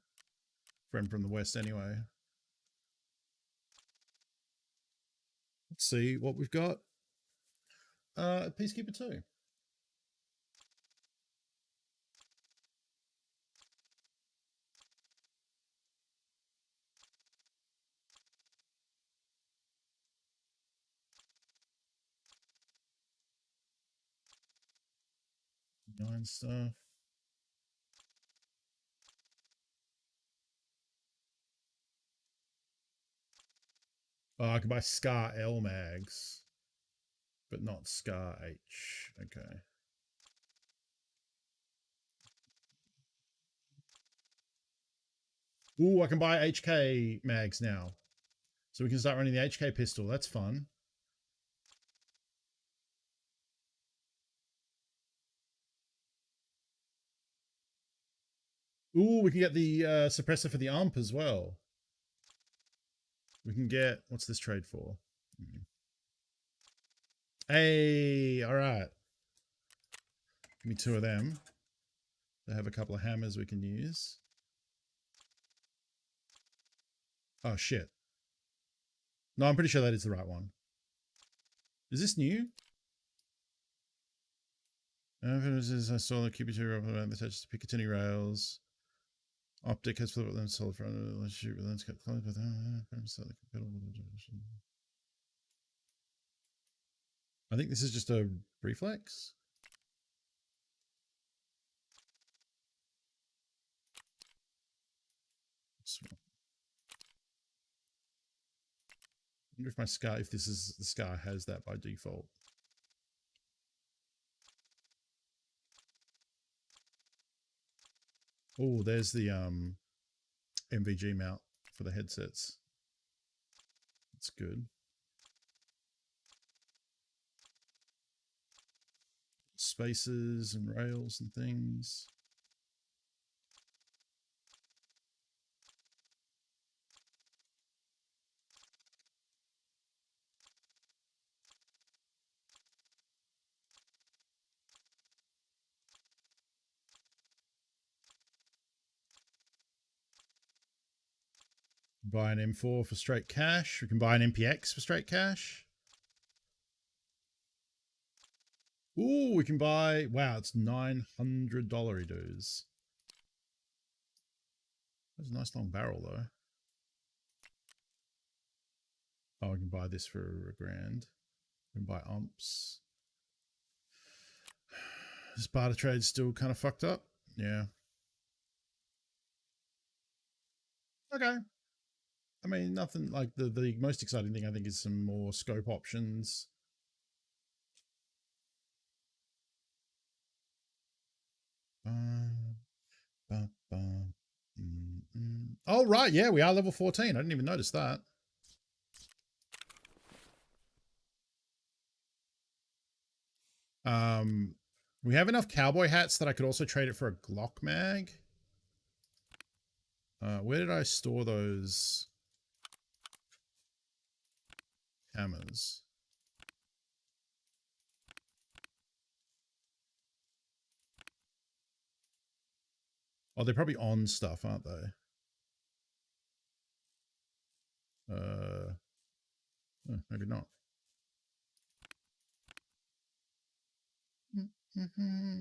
Friend from the West anyway. Let's see what we've got. Peacekeeper 2. Nine stuff. Oh, I can buy Scar L mags, but not Scar H. Okay. Ooh, I can buy HK mags now. So we can start running the HK pistol. That's fun. Ooh, we can get the suppressor for the AMP as well. We can get, what's this trade for? Hey, all right. Give me 2 of them. They have a couple of hammers we can use. Oh, shit. No, I'm pretty sure that is the right one. Is this new? I saw the QB2 around the touches to Picatinny rails. Optic has flipped them solid front. Let's shoot with lens cut close with I think this is just a reflex. I wonder if my scar, if this is the scar, has that by default. Oh, there's the MVG mount for the headsets. That's good. Spaces and rails and things. Buy an M4 for straight cash. We can buy an MPX for straight cash. Ooh, we can buy, wow, it's $900 dues. That's a nice long barrel though. Oh, we can buy this for $1,000. We can buy umps. This barter trade's still kind of fucked up. Yeah. Okay. I mean, nothing like the most exciting thing I think is some more scope options. Oh, right. Yeah, we are level 14. I didn't even notice that. We have enough cowboy hats that I could also trade it for a Glock mag. Where did I store those hammers? Oh, they're probably on stuff, aren't they? Maybe not.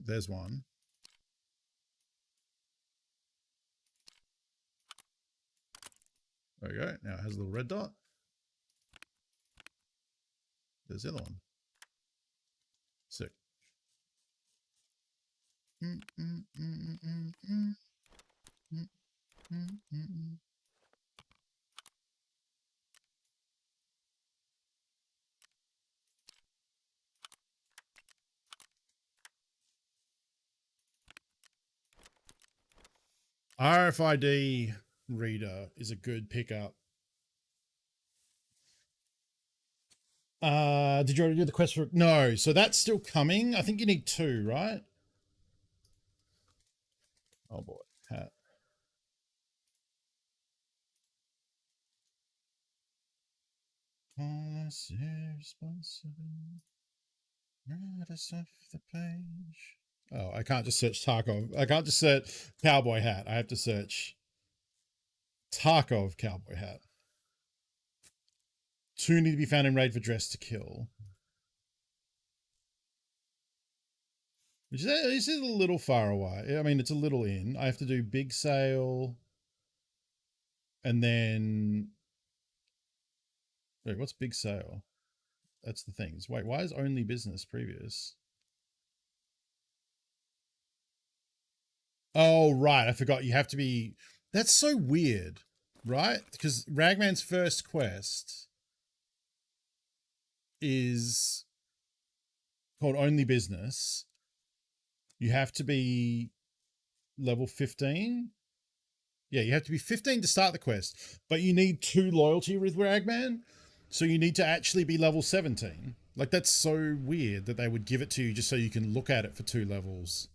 There's one. There we go. Now it has a little red dot. There's the other one. Sick. RFID reader is a good pickup. Did you already do the quest for? No, so that's still coming. I think you need 2, right? Oh boy, hat. Right off the page. Oh, I can't just search Tarkov. I can't just search cowboy hat. I have to search Tarkov cowboy hat. 2 need to be found in raid for dress to kill. Which is a little far away. I mean, it's a little in. I have to do big sale. And then... Wait, what's big sale? That's the things. Wait, why is only business previous? Oh, right. I forgot you have to be... That's so weird, right? Because Ragman's first quest is called Only Business. You have to be level 15. Yeah, you have to be 15 to start the quest, but you need 2 loyalty with Ragman. So you need to actually be level 17. Like, that's so weird that they would give it to you just so you can look at it for 2 levels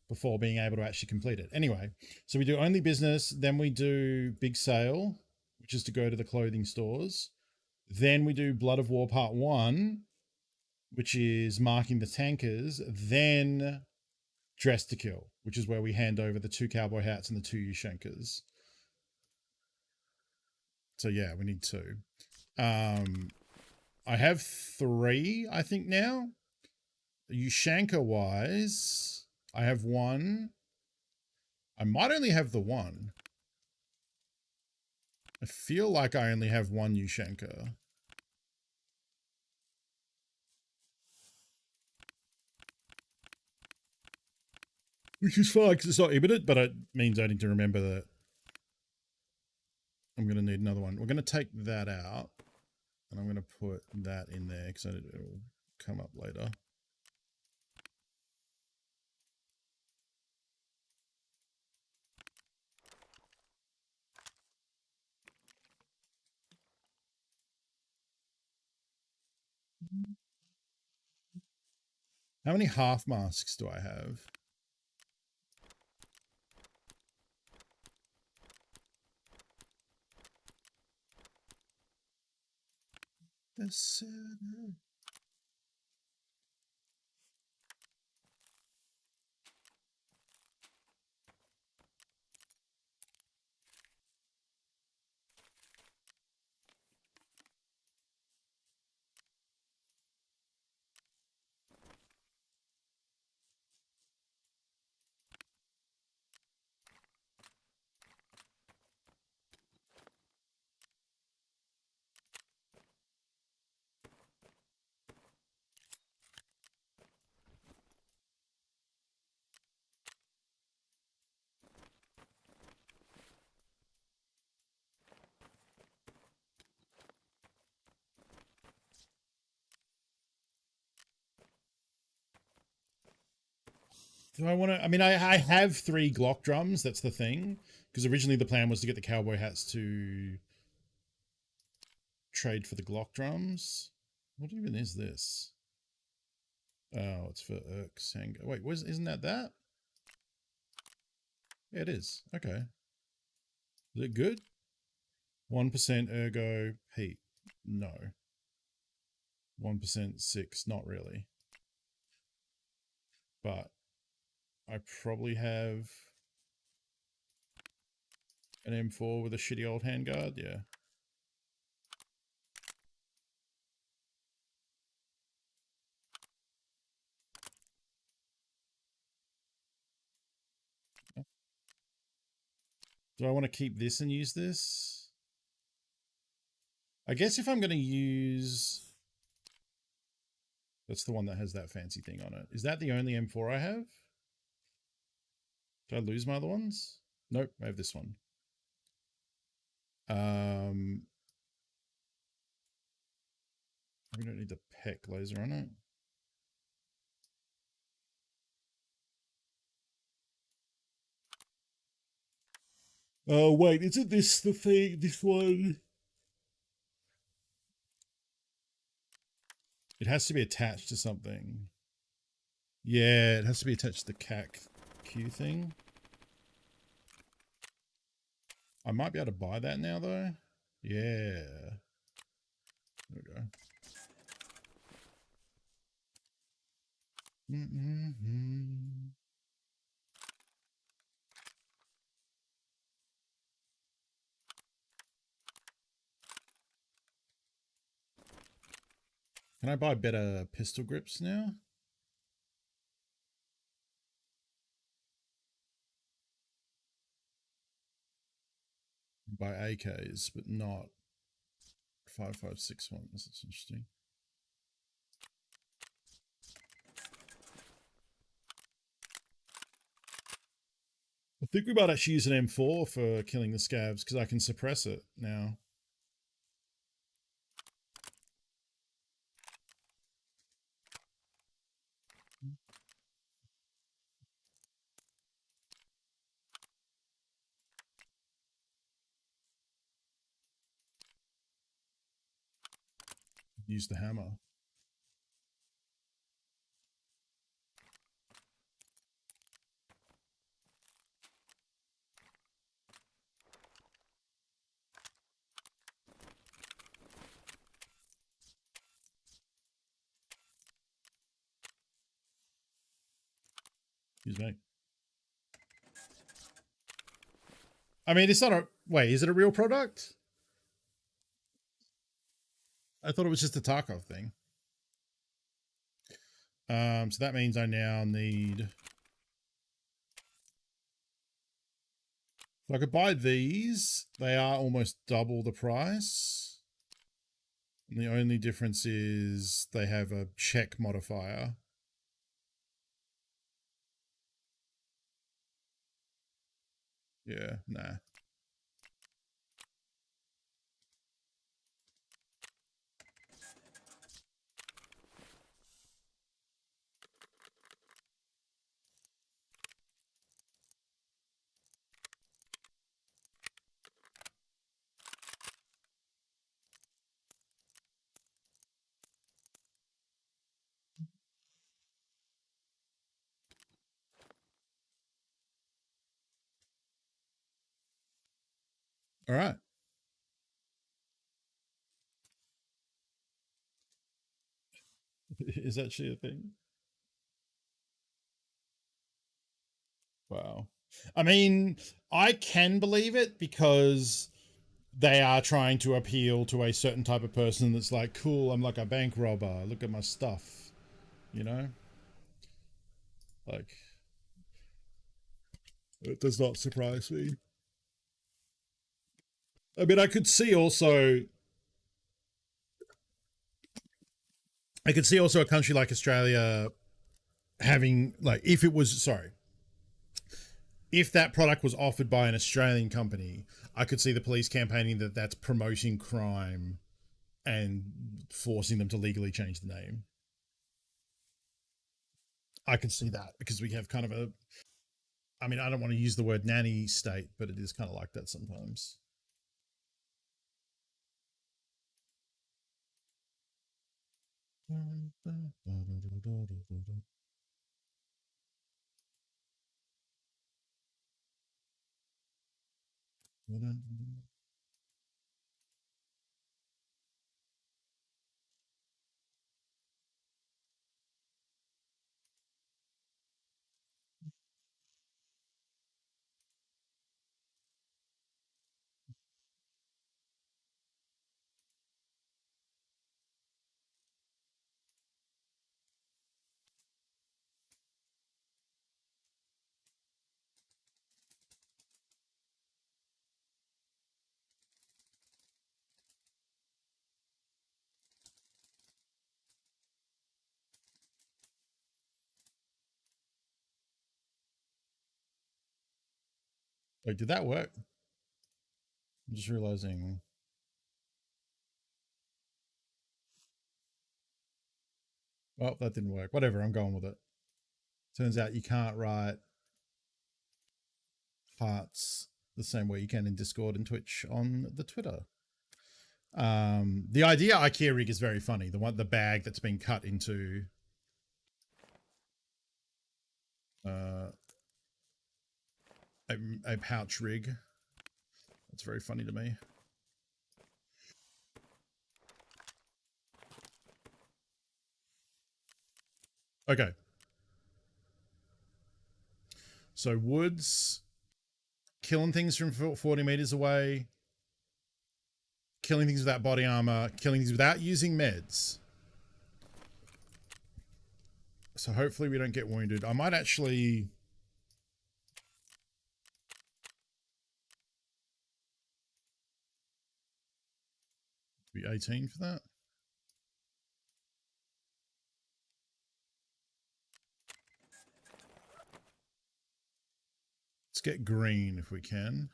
before being able to actually complete it. Anyway, so we do Only Business, then we do Big Sale, which is to go to the clothing stores. Then we do Blood of War Part 1, which is marking the tankers. Then Dress to Kill, which is where we hand over the 2 cowboy hats and the 2 Ushenkers. So yeah, we need 2. I have 3, I think now. Ushanka wise, I have 1. I might only have the 1. I feel like I only have 1 Ushanka. Which is fine because it's not imminent, but it means I need to remember that I'm going to need another one. We're going to take that out, and I'm going to put that in there because it'll come up later. How many half masks do I have? Do I want to? I mean, I have 3 Glock drums. That's the thing. Because originally the plan was to get the cowboy hats to trade for the Glock drums. What even is this? Oh, it's for Sango. Wait, isn't that? Yeah, it is. Okay. Is it good? 1% ergo heat. No. 1% 6. Not really. But I probably have an M4 with a shitty old handguard. Yeah. Do I want to keep this and use this? I guess if I'm going to use... That's the one that has that fancy thing on it. Is that the only M4 I have? Did I lose my other ones? Nope, I have this one. We don't need the PEC laser on it. Oh, wait, isn't this the thing? This one? It has to be attached to something. Yeah, it has to be attached to the CAC-Q thing. I might be able to buy that now, though. Yeah. There we go. Can I buy better pistol grips now? Buy AKs, but not 5.56 ones. That's interesting. I think we might actually use an M4 for killing the scabs because I can suppress it now. Use the hammer. Excuse me. I mean, it's not a... Wait, is it a real product? I thought it was just a Tarkov thing. So that means I now need... If I could buy these, they are almost double the price. And the only difference is they have a check modifier. Yeah, nah. All right. Is actually a thing? Wow. I mean, I can believe it because they are trying to appeal to a certain type of person that's like, cool, I'm like a bank robber. Look at my stuff. You know? Like, it does not surprise me. I mean, I could see also a country like Australia having, like, if it was, sorry, if that product was offered by an Australian company, I could see the police campaigning that that's promoting crime and forcing them to legally change the name. I can see that because we have kind of a, I mean, I don't want to use the word nanny state, but it is kind of like that sometimes. Wait, did that work? I'm just realizing. Oh, that didn't work. Whatever, I'm going with it. Turns out you can't write hearts the same way you can in Discord and Twitch on the Twitter. The idea IKEA rig is very funny. The bag that's been cut into a pouch rig. That's very funny to me. Okay. So woods, killing things from 40 meters away, killing things without body armor, killing things without using meds. So hopefully we don't get wounded. I might actually... be 18 for that. Let's get green if we can.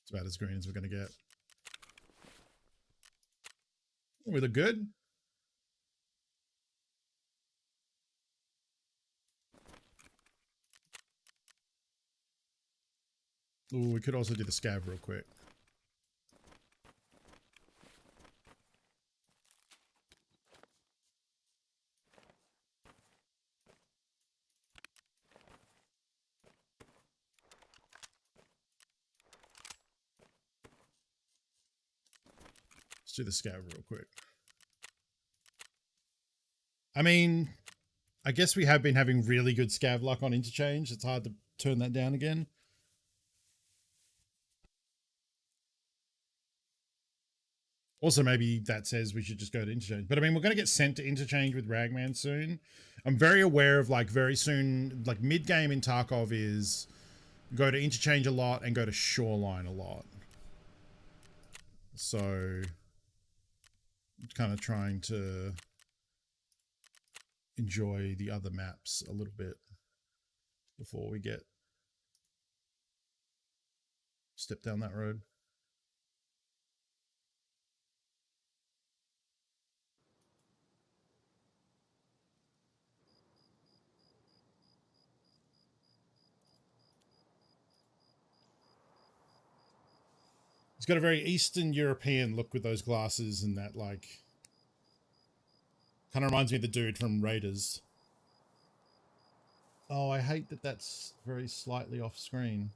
It's about as green as we're going to get. We look good. Ooh, we could also do the scab real quick. Let's do the scab real quick. I mean, I guess we have been having really good scav luck on Interchange. It's hard to turn that down again. Also, maybe that says we should just go to Interchange. But I mean, we're going to get sent to Interchange with Ragman soon. I'm very aware of, like, very soon, like, mid-game in Tarkov is go to Interchange a lot and go to Shoreline a lot. So, kind of trying to enjoy the other maps a little bit before we step down that road. He's got a very Eastern European look with those glasses and that, like, kind of reminds me of the dude from Raiders. Oh, I hate that that's very slightly off screen.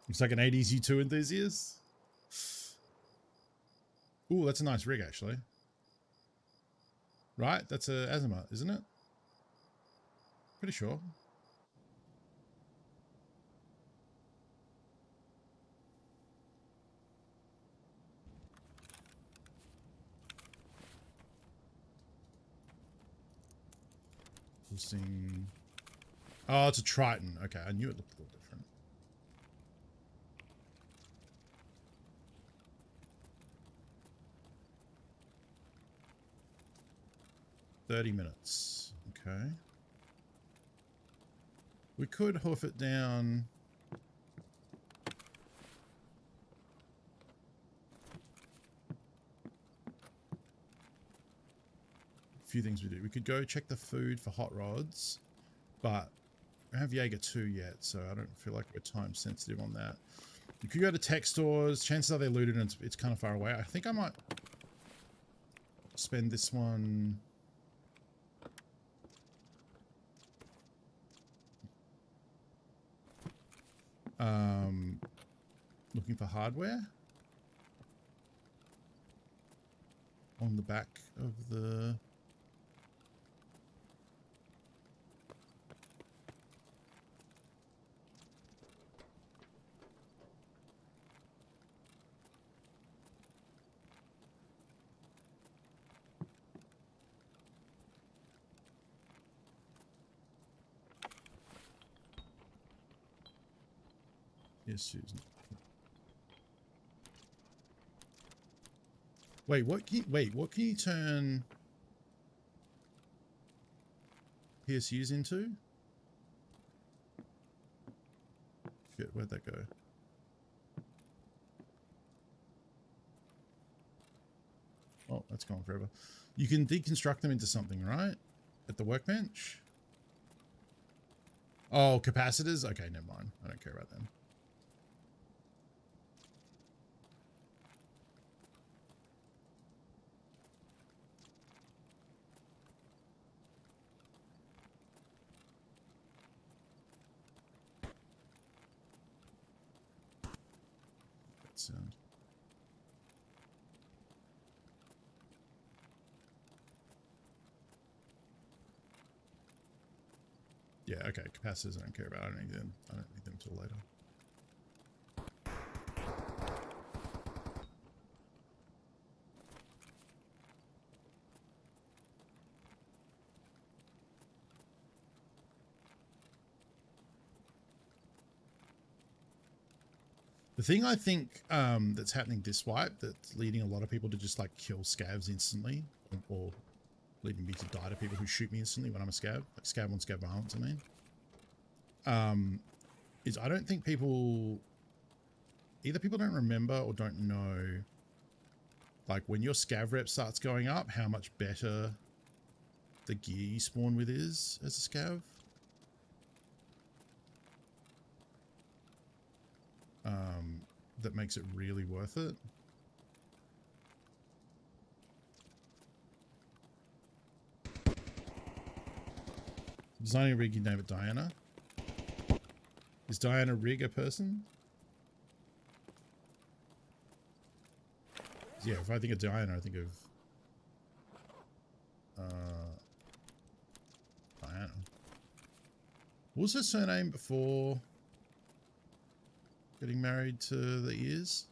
Looks like an 80s U2 enthusiast. Ooh, that's a nice rig, actually. Right? That's a Azimuth, isn't it? Pretty sure. Pulsing. Oh, it's a Triton. Okay, I knew it looked a little different. $30 minutes. Okay. We could hoof it down. A few things we do. We could go check the food for hot rods, but I don't have Jaeger 2 yet, so I don't feel like we're time sensitive on that. You could go to tech stores. Chances are they're looted and it's kind of far away. I think I might spend this one. Looking for hardware on the back of the yes, Susan. Wait, what can you turn PSUs into? Shit, where'd that go? Oh, that's gone forever. You can deconstruct them into something, right? At the workbench? Oh, capacitors? Okay, never mind. I don't care about them. Sound. Yeah, okay, capacitors I don't care about. I don't need them till later. The thing I think that's happening this wipe that's leading a lot of people to just like kill scavs instantly, or leading me to die to people who shoot me instantly when I'm a scav, like scav on scav violence, I mean, is I don't think either people don't remember or don't know, like when your scav rep starts going up, how much better the gear you spawn with is as a scav. that makes it really worth it. Designing a rig, you name it Diana. Is Diana Rig a person? Yeah, if I think of Diana, I think of Diana. What was her surname before getting married to the ears?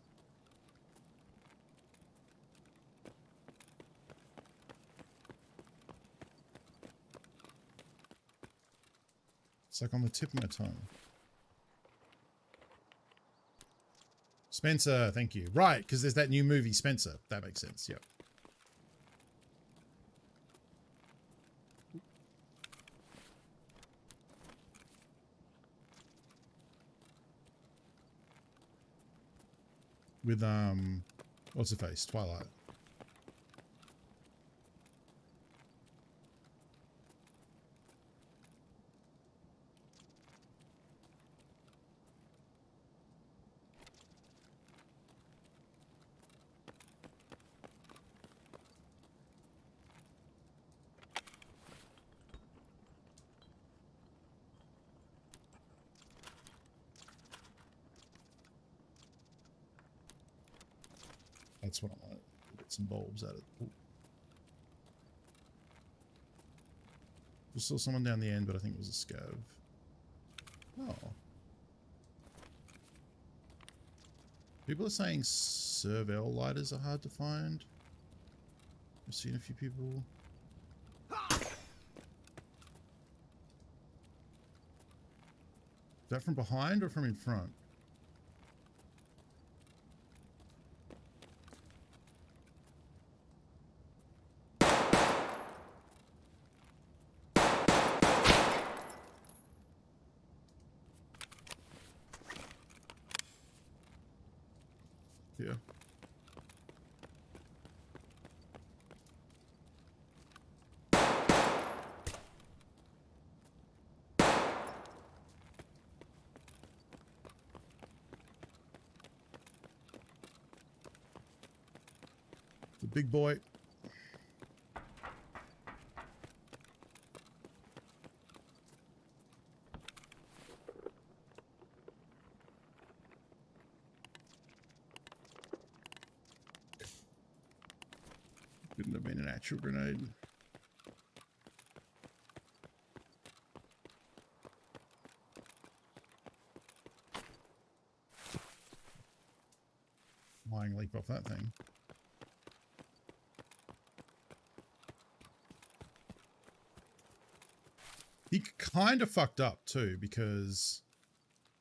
It's like on the tip of my tongue. Spencer, thank you. Right, because there's that new movie, Spencer. That makes sense, yep. With, what's her face? Twilight. That's what I want. Get some bulbs out of it. There's still someone down the end, but I think it was a scav. Oh. People are saying Serval lighters are hard to find. I've seen a few people. Is that from behind or from in front? Yeah. The big boy. Couldn't have been an actual grenade. Flying leap off that thing. He kind of fucked up too, because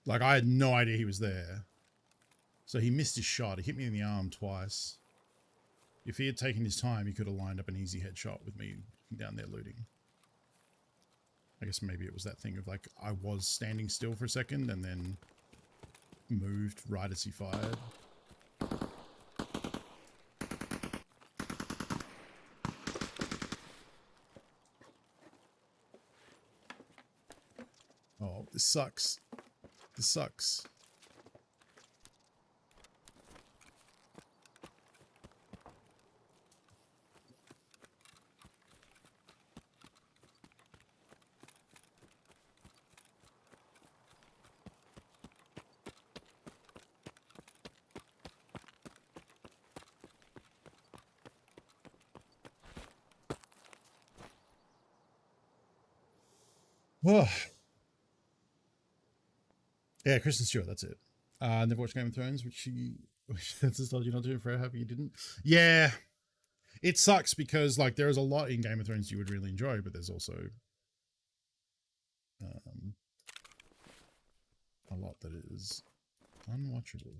like I had no idea he was there. So he missed his shot. He hit me in the arm twice. If he had taken his time, he could have lined up an easy headshot with me down there looting. I guess maybe it was that thing of like, I was standing still for a second and then moved right as he fired. Oh, this sucks. This sucks. Oh. Yeah, Kristen Stewart, that's it. Never watched Game of Thrones, which that's just told you not to. Very happy you didn't. Yeah, it sucks because like there is a lot in Game of Thrones you would really enjoy, but there's also a lot that is unwatchable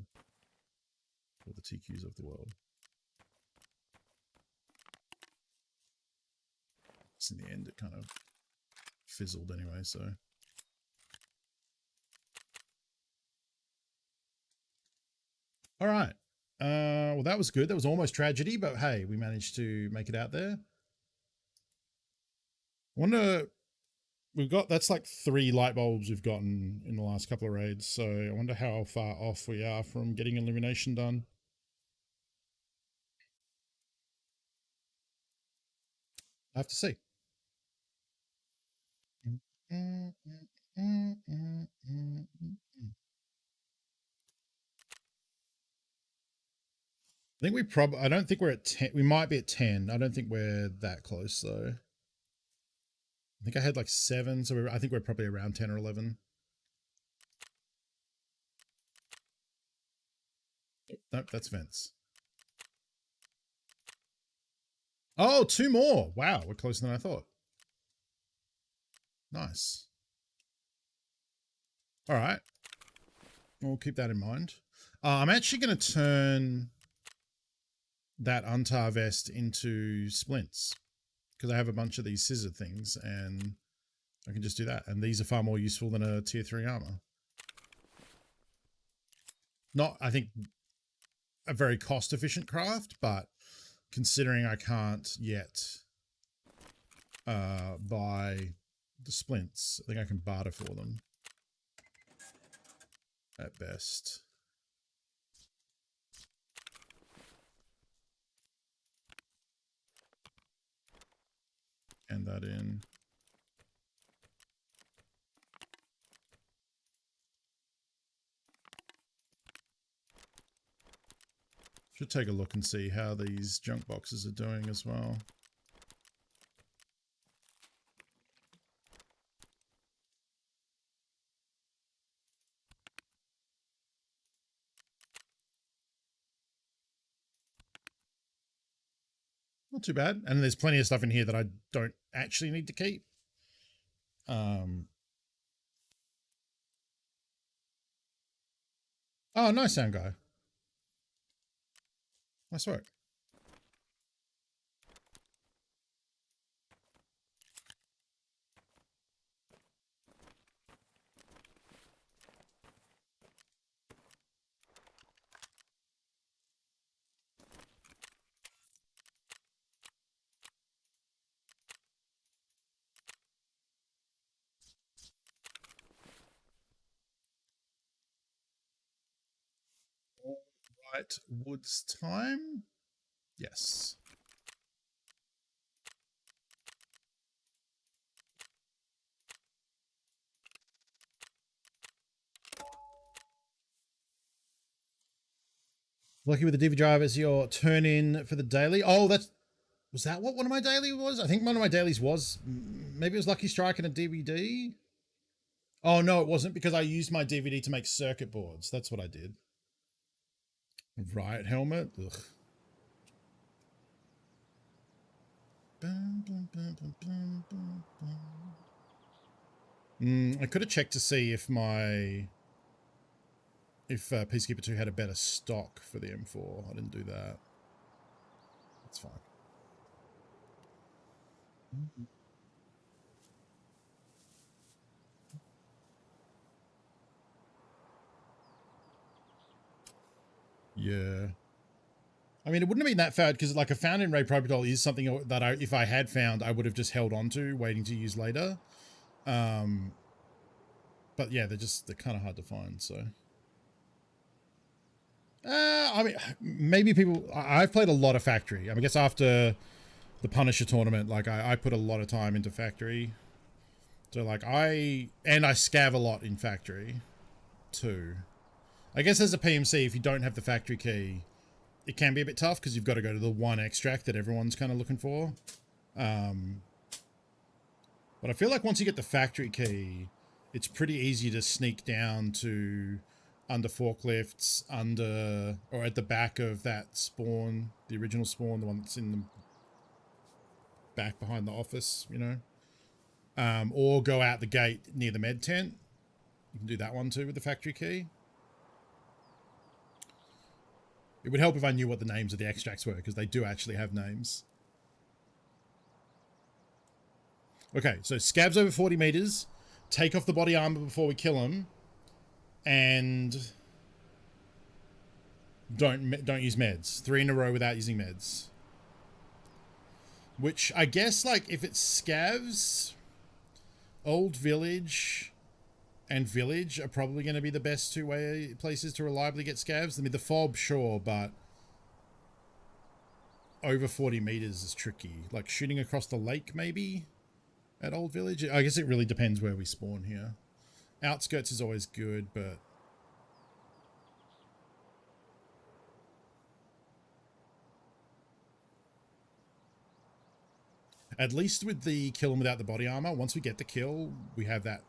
for the TQs of the world. So in the end, it kind of fizzled anyway, so. All right. Well, that was good. That was almost tragedy, but hey, we managed to make it out there. I wonder we've got, that's like 3 light bulbs we've gotten in the last couple of raids. So I wonder how far off we are from getting illumination done. I have to see. I think we probably, I don't think we're at 10. We might be at 10. I don't think we're that close though. I think I had like 7. So I think we're probably around 10 or 11. Nope, that's vents. Oh, 2 more. Wow, we're closer than I thought. Nice. All right. We'll keep that in mind. I'm actually going to turn that Untar vest into splints because I have a bunch of these scissor things and I can just do that. And these are far more useful than a tier 3 armor. Not, I think, a very cost efficient craft, but considering I can't yet buy the splints, I think I can barter for them at best. And that in. Should take a look and see how these junk boxes are doing as well. Not too bad. And there's plenty of stuff in here that I don't actually need to keep. Oh, nice sound guy. Nice work. Right, Woods time. Yes. Lucky with the DV drive as your turn in for the daily. Oh, was that what one of my daily was? I think one of my dailies was, maybe it was Lucky Strike and a DVD. Oh no, it wasn't because I used my DVD to make circuit boards. That's what I did. Riot helmet. Ugh. I could have checked to see if Peacekeeper 2 had a better stock for the M4. I didn't do that. That's fine. Yeah. I mean, it wouldn't have been that bad because like a found in raid protocol is something that if I had found, I would have just held on to, waiting to use later. But yeah, they're kind of hard to find, so. I mean, maybe I've played a lot of Factory. I mean, I guess after the Punisher tournament, like I put a lot of time into Factory. So like I scav a lot in Factory too. I guess as a PMC, if you don't have the Factory key, it can be a bit tough because you've got to go to the one extract that everyone's kind of looking for. But I feel like once you get the Factory key, it's pretty easy to sneak down to under forklifts, or at the back of that spawn, the original spawn, the one that's in the back behind the office, you know, or go out the gate near the med tent. You can do that one too with the Factory key. It would help if I knew what the names of the extracts were, because they do actually have names. Okay, so scabs over 40 meters, take off the body armor before we kill him, and don't use meds. 3 in a row without using meds. Which I guess, like, if it's scavs Old Village and Village are probably going to be the best two-way places to reliably get scavs. I mean, the fob, sure, but over 40 meters is tricky. Like shooting across the lake, maybe, at Old Village. I guess it really depends where we spawn here. Outskirts is always good, but at least with the kill 'em without the body armor, once we get the kill, we have that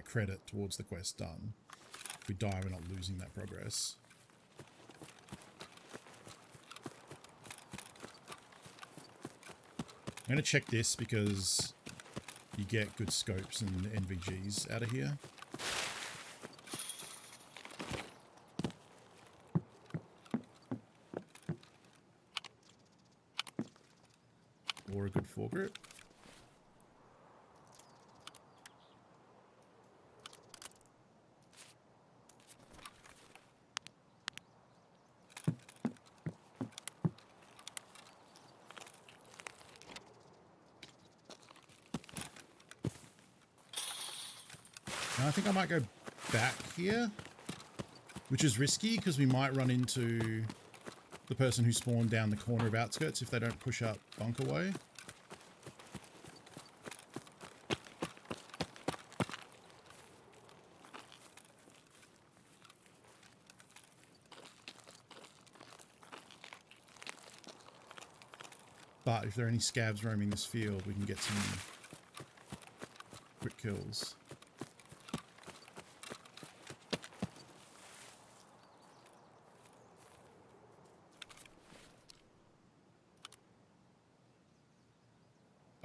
credit towards the quest done. If we die, we're not losing that progress. I'm going to check this because you get good scopes and NVGs out of here. Or a good foregrip. I think I might go back here, which is risky because we might run into the person who spawned down the corner of Outskirts if they don't push up bunker way. But if there are any scabs roaming this field, we can get some quick kills.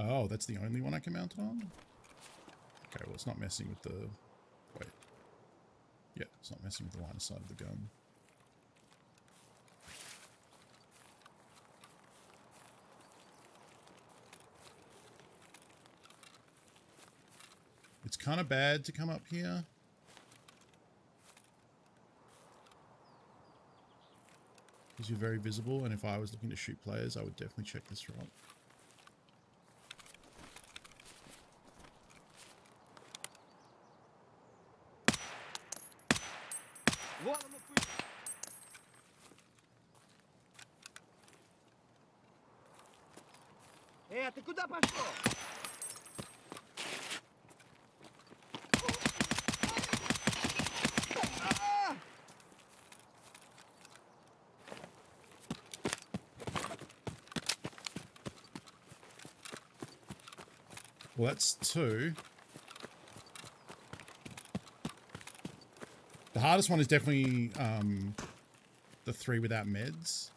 Oh, that's the only one I can mount it on? Okay, well, it's not messing with the... Wait. Yeah, it's not messing with the line of sight of the gun. It's kind of bad to come up here. Because you're very visible, and if I was looking to shoot players, I would definitely check this route. Ты куда пошел? Well, that's two. The hardest one is definitely the three without meds.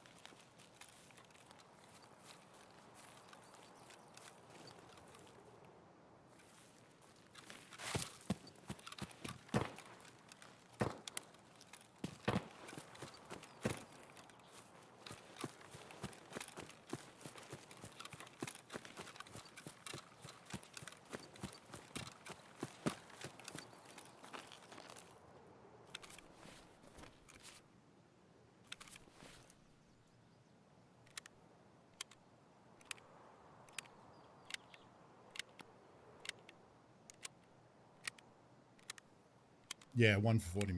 Yeah, one for 40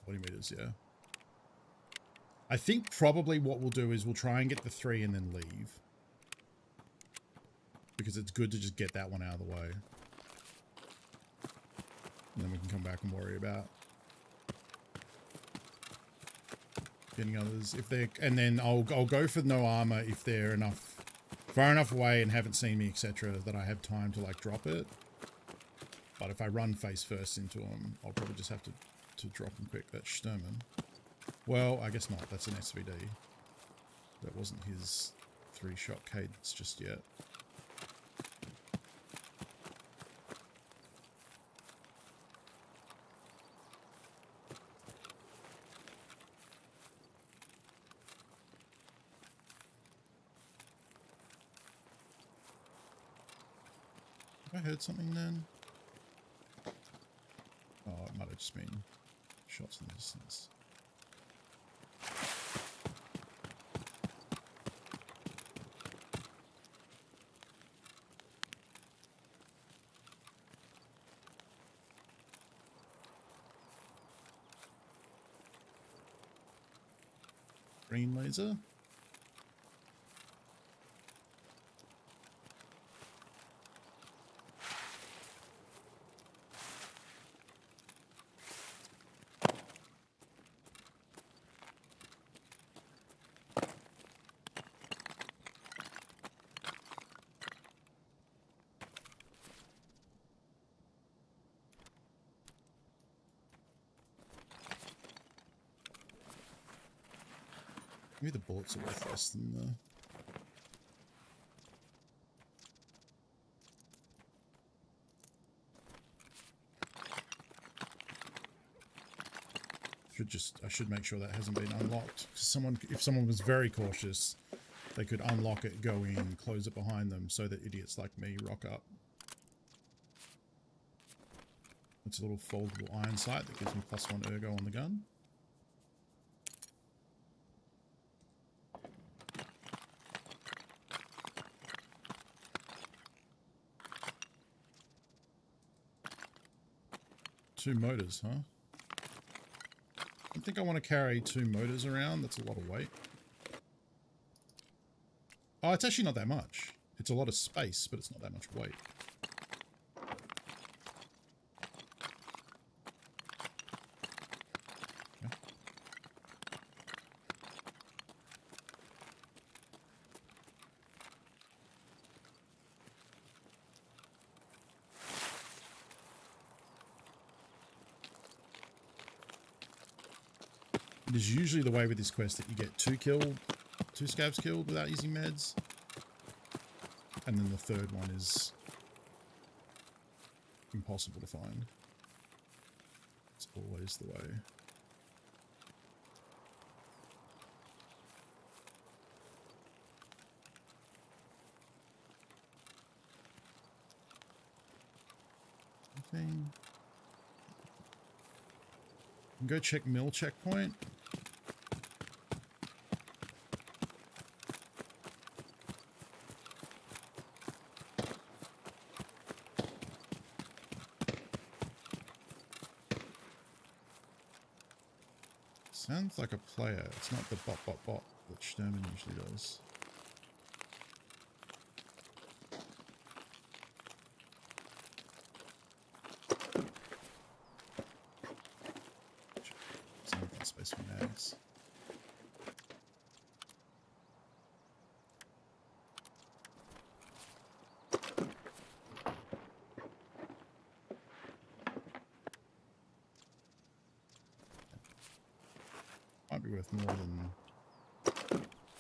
meters, yeah. I think probably what we'll do is we'll try and get the three and then leave. Because it's good to just get that one out of the way. And then we can come back and worry about getting others. If they're, and then I'll go for no armor if they're far enough away and haven't seen me, etc., that I have time to like drop it. But if I run face first into him, I'll probably just have to drop him quick. That's Sturman. Well, I guess not. That's an SVD. That wasn't his 3-shot cadence just yet. Have I heard something then? Oh, it might have just been shots in the distance. green laser. Maybe the bullets are worth less than the... I should make sure that hasn't been unlocked. If someone was very cautious, they could unlock it, go in, close it behind them, so that idiots like me rock up. It's a little foldable iron sight that gives me +1 ergo on the gun. Two motors, huh? I think I want to carry 2 motors around. That's a lot of weight. Oh, it's actually not that much. It's a lot of space, but it's not that much weight. Okay. It is usually the way with this quest that you get 2 scabs killed without using meds. And then the third one is impossible to find. It's always the way. Nothing. Go check mill checkpoint. Sounds like a player. It's not the bot that Sturman usually does. Sounds like space for mags. Might be worth more than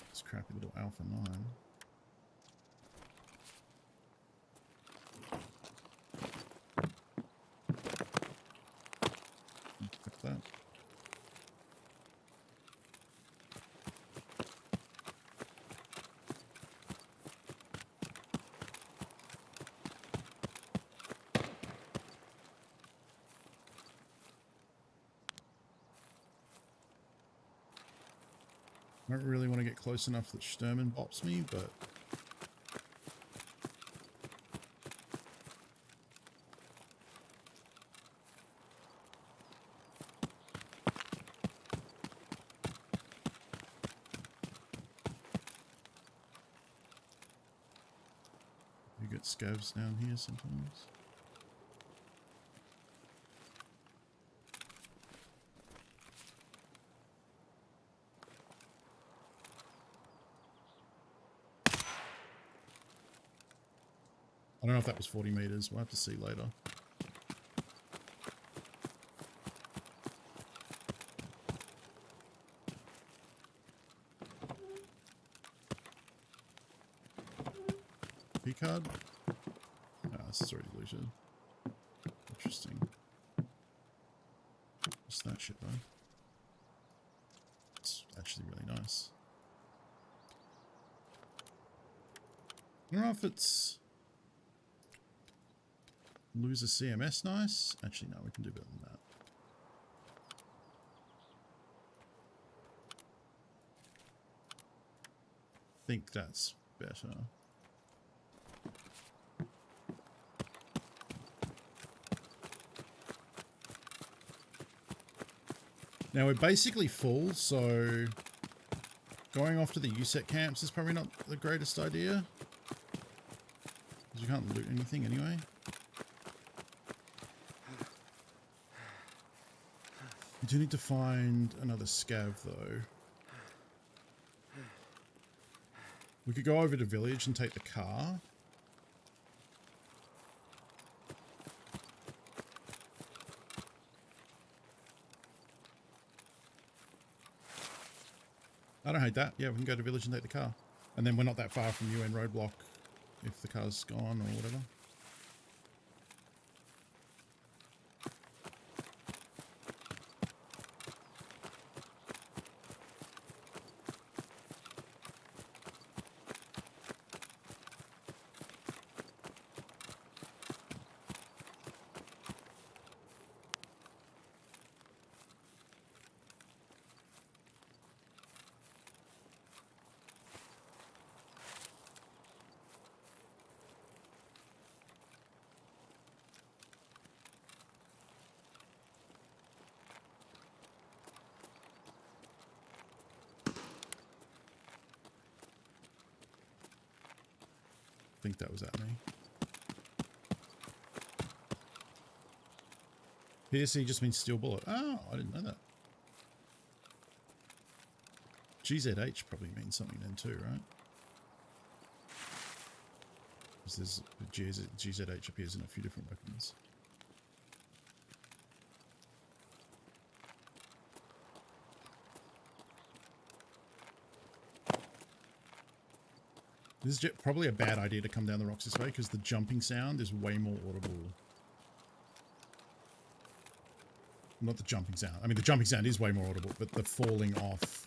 this crappy little Alpha 9. Click that. I don't really want to get close enough that Sturman bops me, but you get scavs down here sometimes. I don't know if that was 40 meters. We'll have to see later. Keycard? No, this is already looted. Interesting. What's that shit though? It's actually really nice. I don't know if it's... Lose a CMS nice? Actually, no, we can do better than that. I think that's better. Now we're basically full, so Going off to the USET camps is probably not the greatest idea. Because you can't loot anything anyway. You do need to find another scav though. We could go over to village and take the car. I don't hate that. Yeah, we can go to village and take the car. And then we're not that far from UN roadblock if the car's gone or whatever. I think that was at me. PSC just means steel bullet. Oh, I didn't know that. GZH probably means something then too, right? Because GZH appears in a few different weapons. This is probably a bad idea to come down the rocks this way because the jumping sound is way more audible. Not the jumping sound. I mean, the jumping sound is way more audible, but the falling off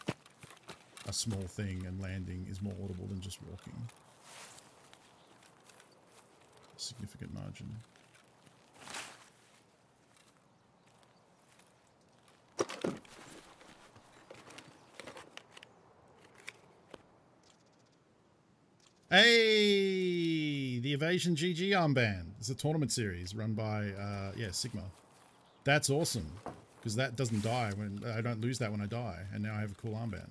a small thing and landing is more audible than just walking. A significant margin. Hey, the Evasion GG Armband. It's a tournament series run by, yeah, Sigma. That's awesome, because that doesn't die when I don't lose that when I die, and now I have a cool armband.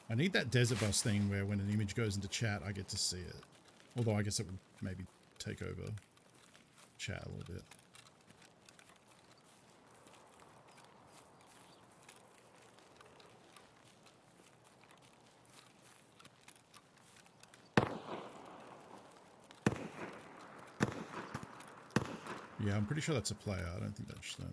I need that desert bus thing where when an image goes into chat, I get to see it. Although I guess it would maybe take over chat a little bit. Yeah, I'm pretty sure that's a player. I don't think that's Sherman.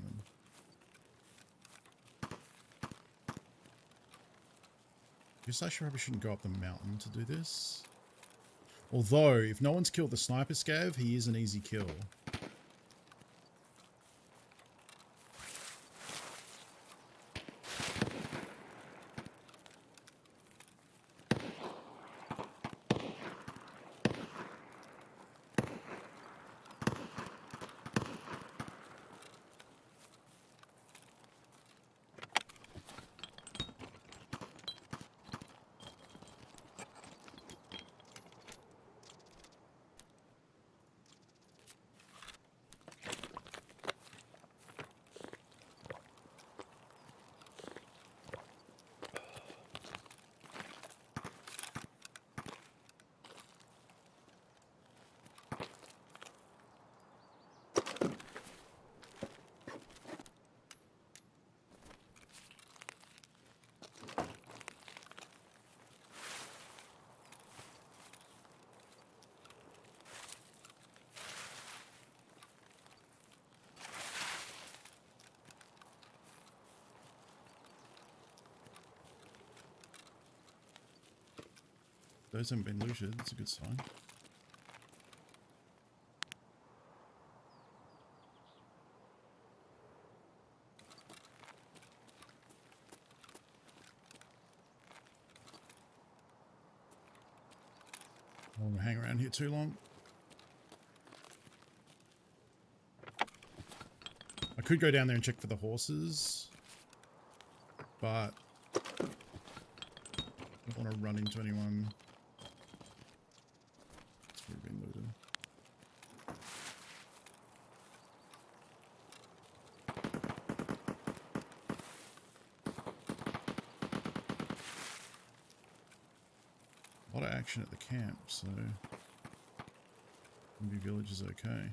I guess I probably shouldn't go up the mountain to do this. Although, if no one's killed the sniper scav, he is an easy kill. Those haven't been looted, that's a good sign. I don't want to hang around here too long. could go down there and check for the horses, but I don't want to run into anyone. It's already been looted. A lot of action at the camp, so maybe village is okay.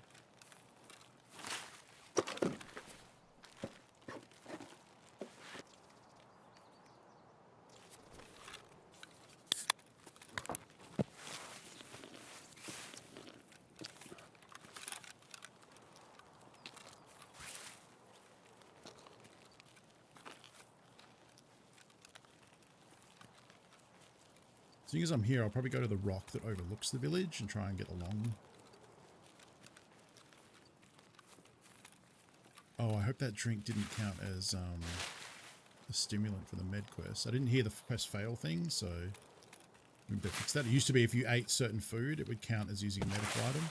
Seeing as I'm here, I'll probably go to the rock that overlooks the village and try and get along. Oh, I hope that drink didn't count as a stimulant for the med quest. I didn't hear the quest fail thing, so maybe they fixed that. It used to be if you ate certain food, it would count as using a medical item.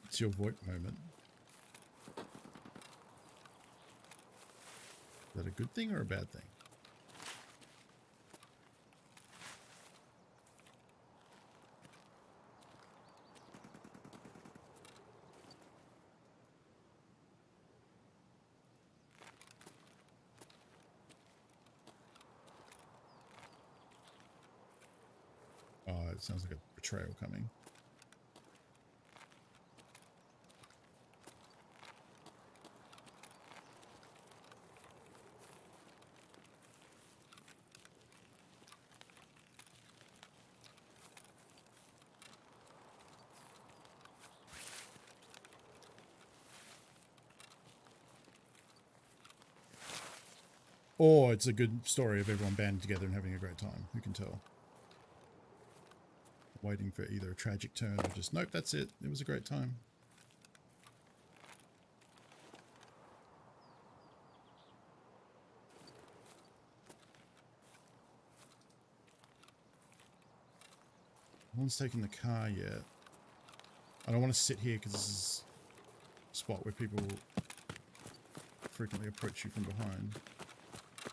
It's your VoIP moment. Is that a good thing or a bad thing? Oh, it sounds like a betrayal coming. Or it's a good story of everyone banding together and having a great time. Who can tell? Waiting for either a tragic turn or just, nope, that's it. It was a great time. No one's taken the car yet. I don't want to sit here because this is a spot where people frequently approach you from behind.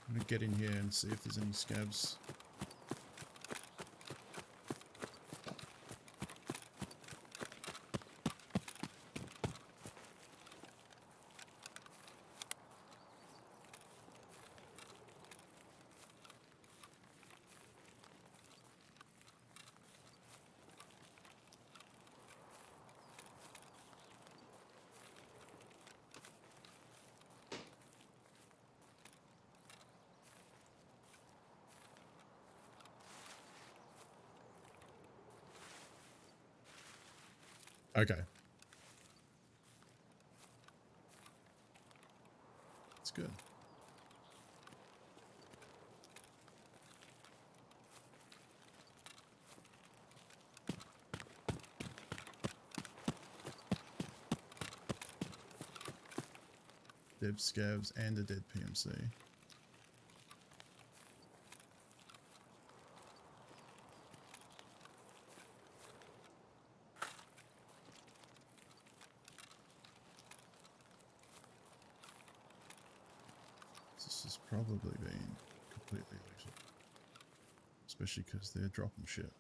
I'm going to get in here and see if there's any scabs. Okay. That's good. Dead scabs and a dead PMC. This has probably been completely looted. Especially because they're dropping shit.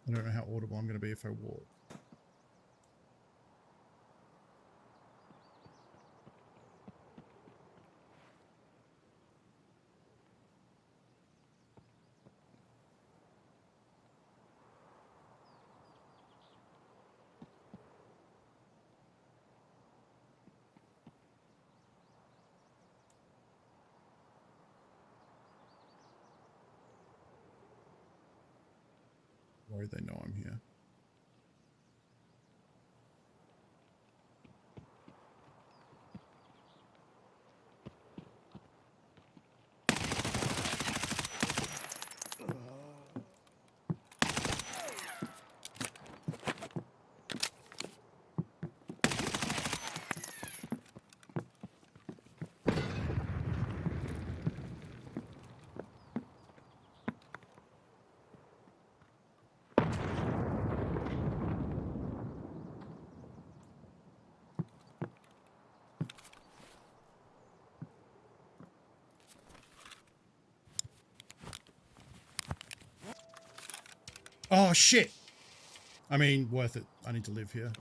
I don't know how audible I'm going to be if I walk. Worried they know I'm here. Oh, shit. I mean, worth it. I need to live here.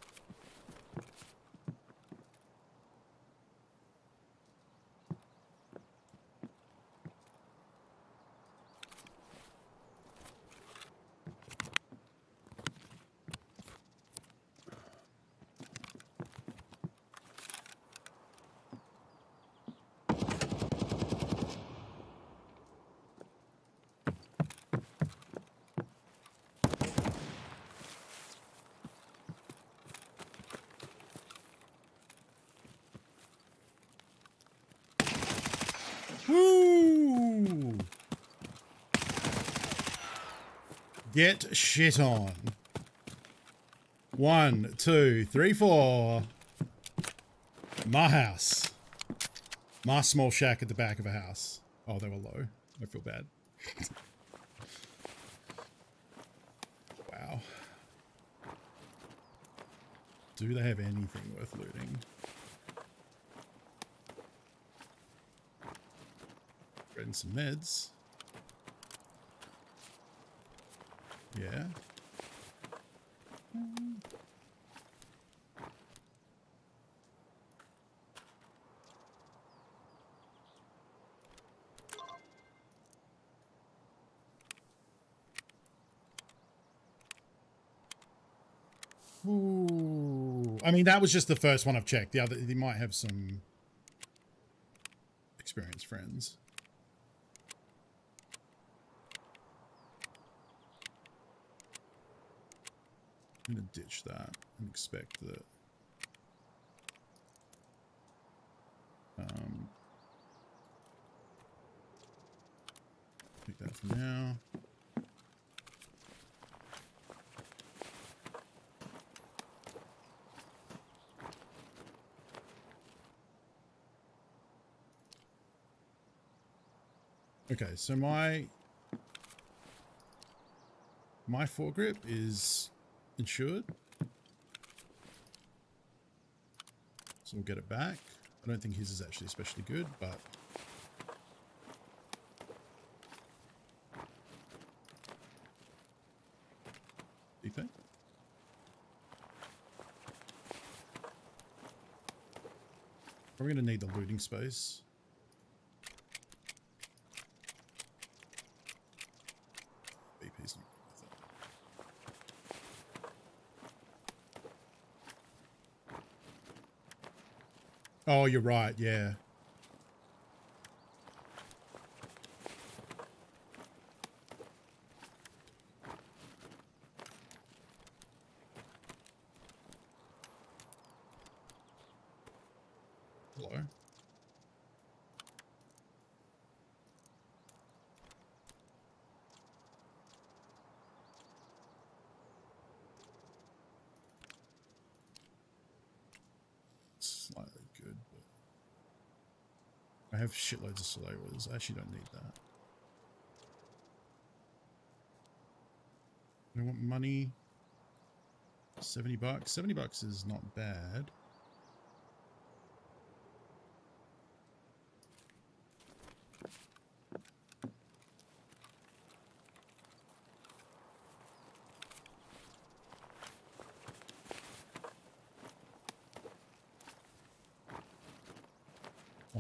Woo! Get shit on. 1, 2, 3, 4. My house. My small shack at the back of a house. Oh, they were low. I feel bad. Wow. Do they have anything worth looting? And some meds. Yeah. Ooh. I mean, that was just the first one I've checked. The other, they might have some experienced friends. I'm going to ditch that and expect that take that for now. Okay, so my foregrip is insured, so we'll get it back. I don't think his is actually especially good, but do you think? Probably gonna need the looting space. BP's not worth it. Oh, you're right, yeah. Hello. Slightly good, but I have shitloads of Solairas. I actually don't need that. I want money. $70. $70 is not bad.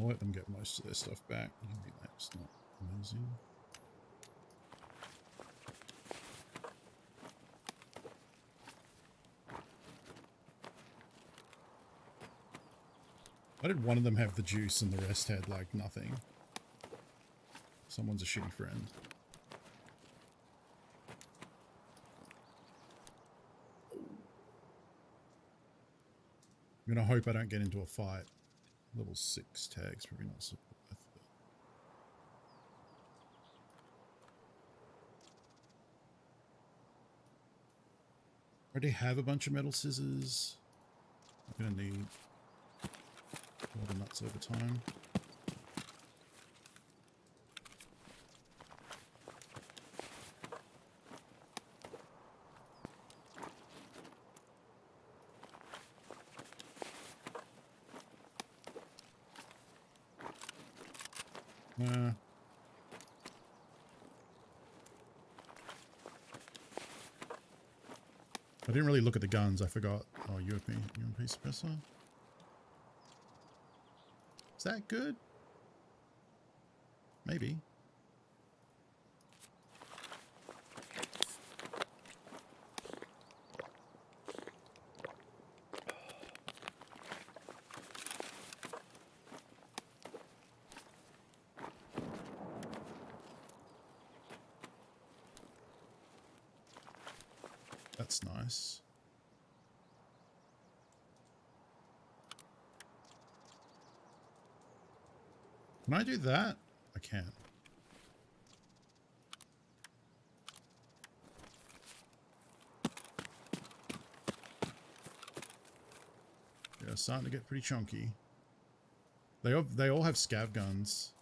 I'll let them get most of their stuff back. Maybe that's not amazing. Why did one of them have the juice and the rest had, like, nothing? Someone's a shitty friend. I'm gonna hope I don't get into a fight. Level 6 tags, probably not super worth it. I already have a bunch of metal scissors. I'm gonna need a lot of nuts over time. I didn't really look at the guns, I forgot. Oh, UMP suppressor. Is that good? Maybe. That's nice. Can I do that? I can. Yeah, starting to get pretty chunky. They all have scav guns.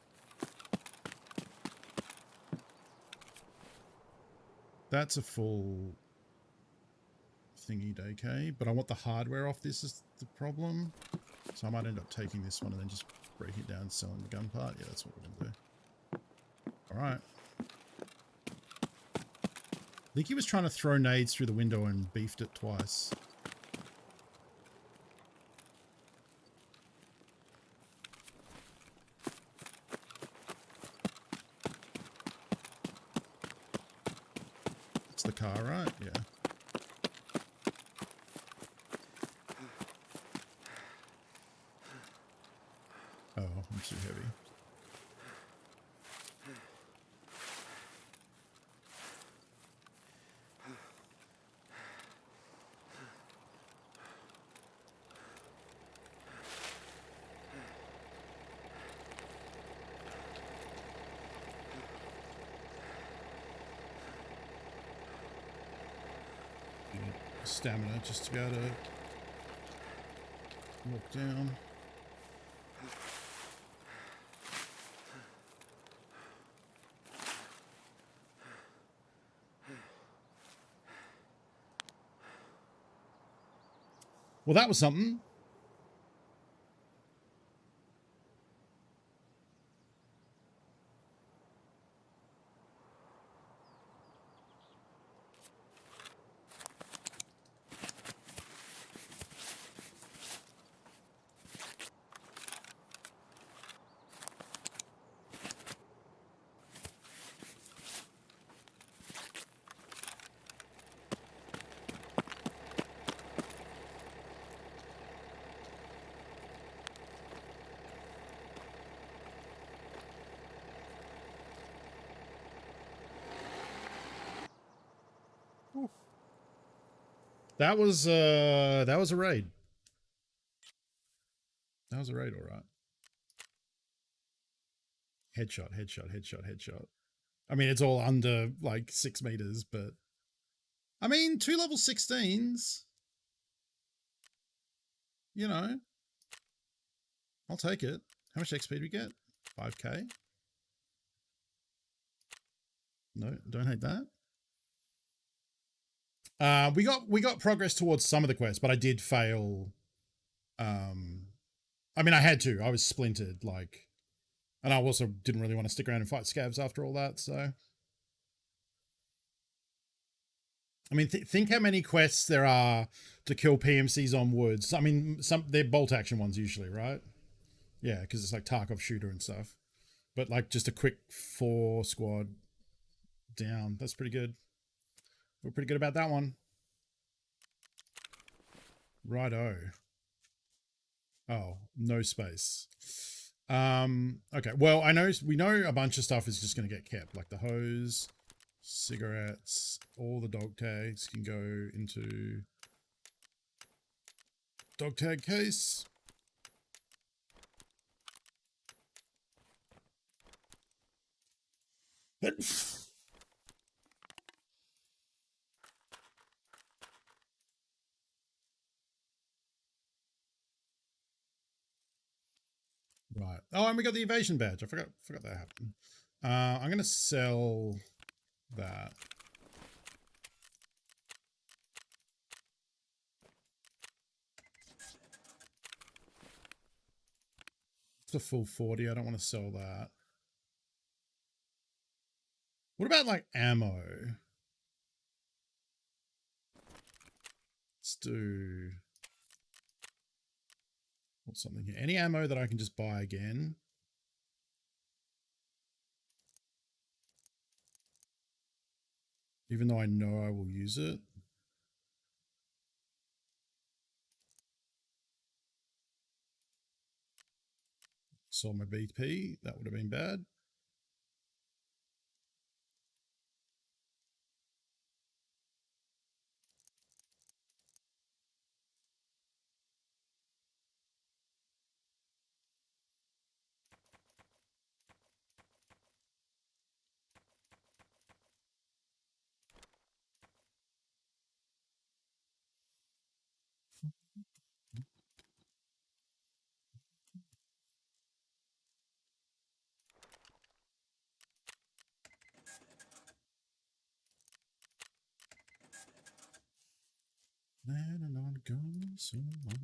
That's a full thingy DK, but I want the hardware off this is the problem. So I might end up taking this one and then just breaking it down and selling the gun part. Yeah, that's what we're gonna do. Alright. Leaky was trying to throw nades through the window and beefed it twice. It's the car, right? Yeah. Oh, I'm too heavy. Stamina just to be able to walk down. Well, that was something. That was a raid. That was a raid, all right. Headshot, headshot, headshot, headshot. I mean, it's all under like 6 meters, but I mean, 2 level 16s. You know, I'll take it. How much XP do we get? 5k. No, don't hate that. We got progress towards some of the quests, but I did fail. I mean, I had to. I was splintered, like, and I also didn't really want to stick around and fight scabs after all that. So, I mean, think how many quests there are to kill PMCs on woods. I mean, they're bolt action ones usually, right? Yeah, because it's like Tarkov shooter and stuff. But like just a quick 4 squad down. That's pretty good. We're pretty good about that one. Righto. Oh, no space. Okay, well, we know a bunch of stuff is just going to get kept, like the hose, cigarettes, all the dog tags can go into dog tag case. Right. Oh, and we got the Evasion Badge. I forgot that happened. I'm going to sell that. It's a full 40. I don't want to sell that. What about like ammo? Let's do what's something here. Any ammo that I can just buy again. Even though I know I will use it. Sold my BP. That would have been bad. Planning on going so long.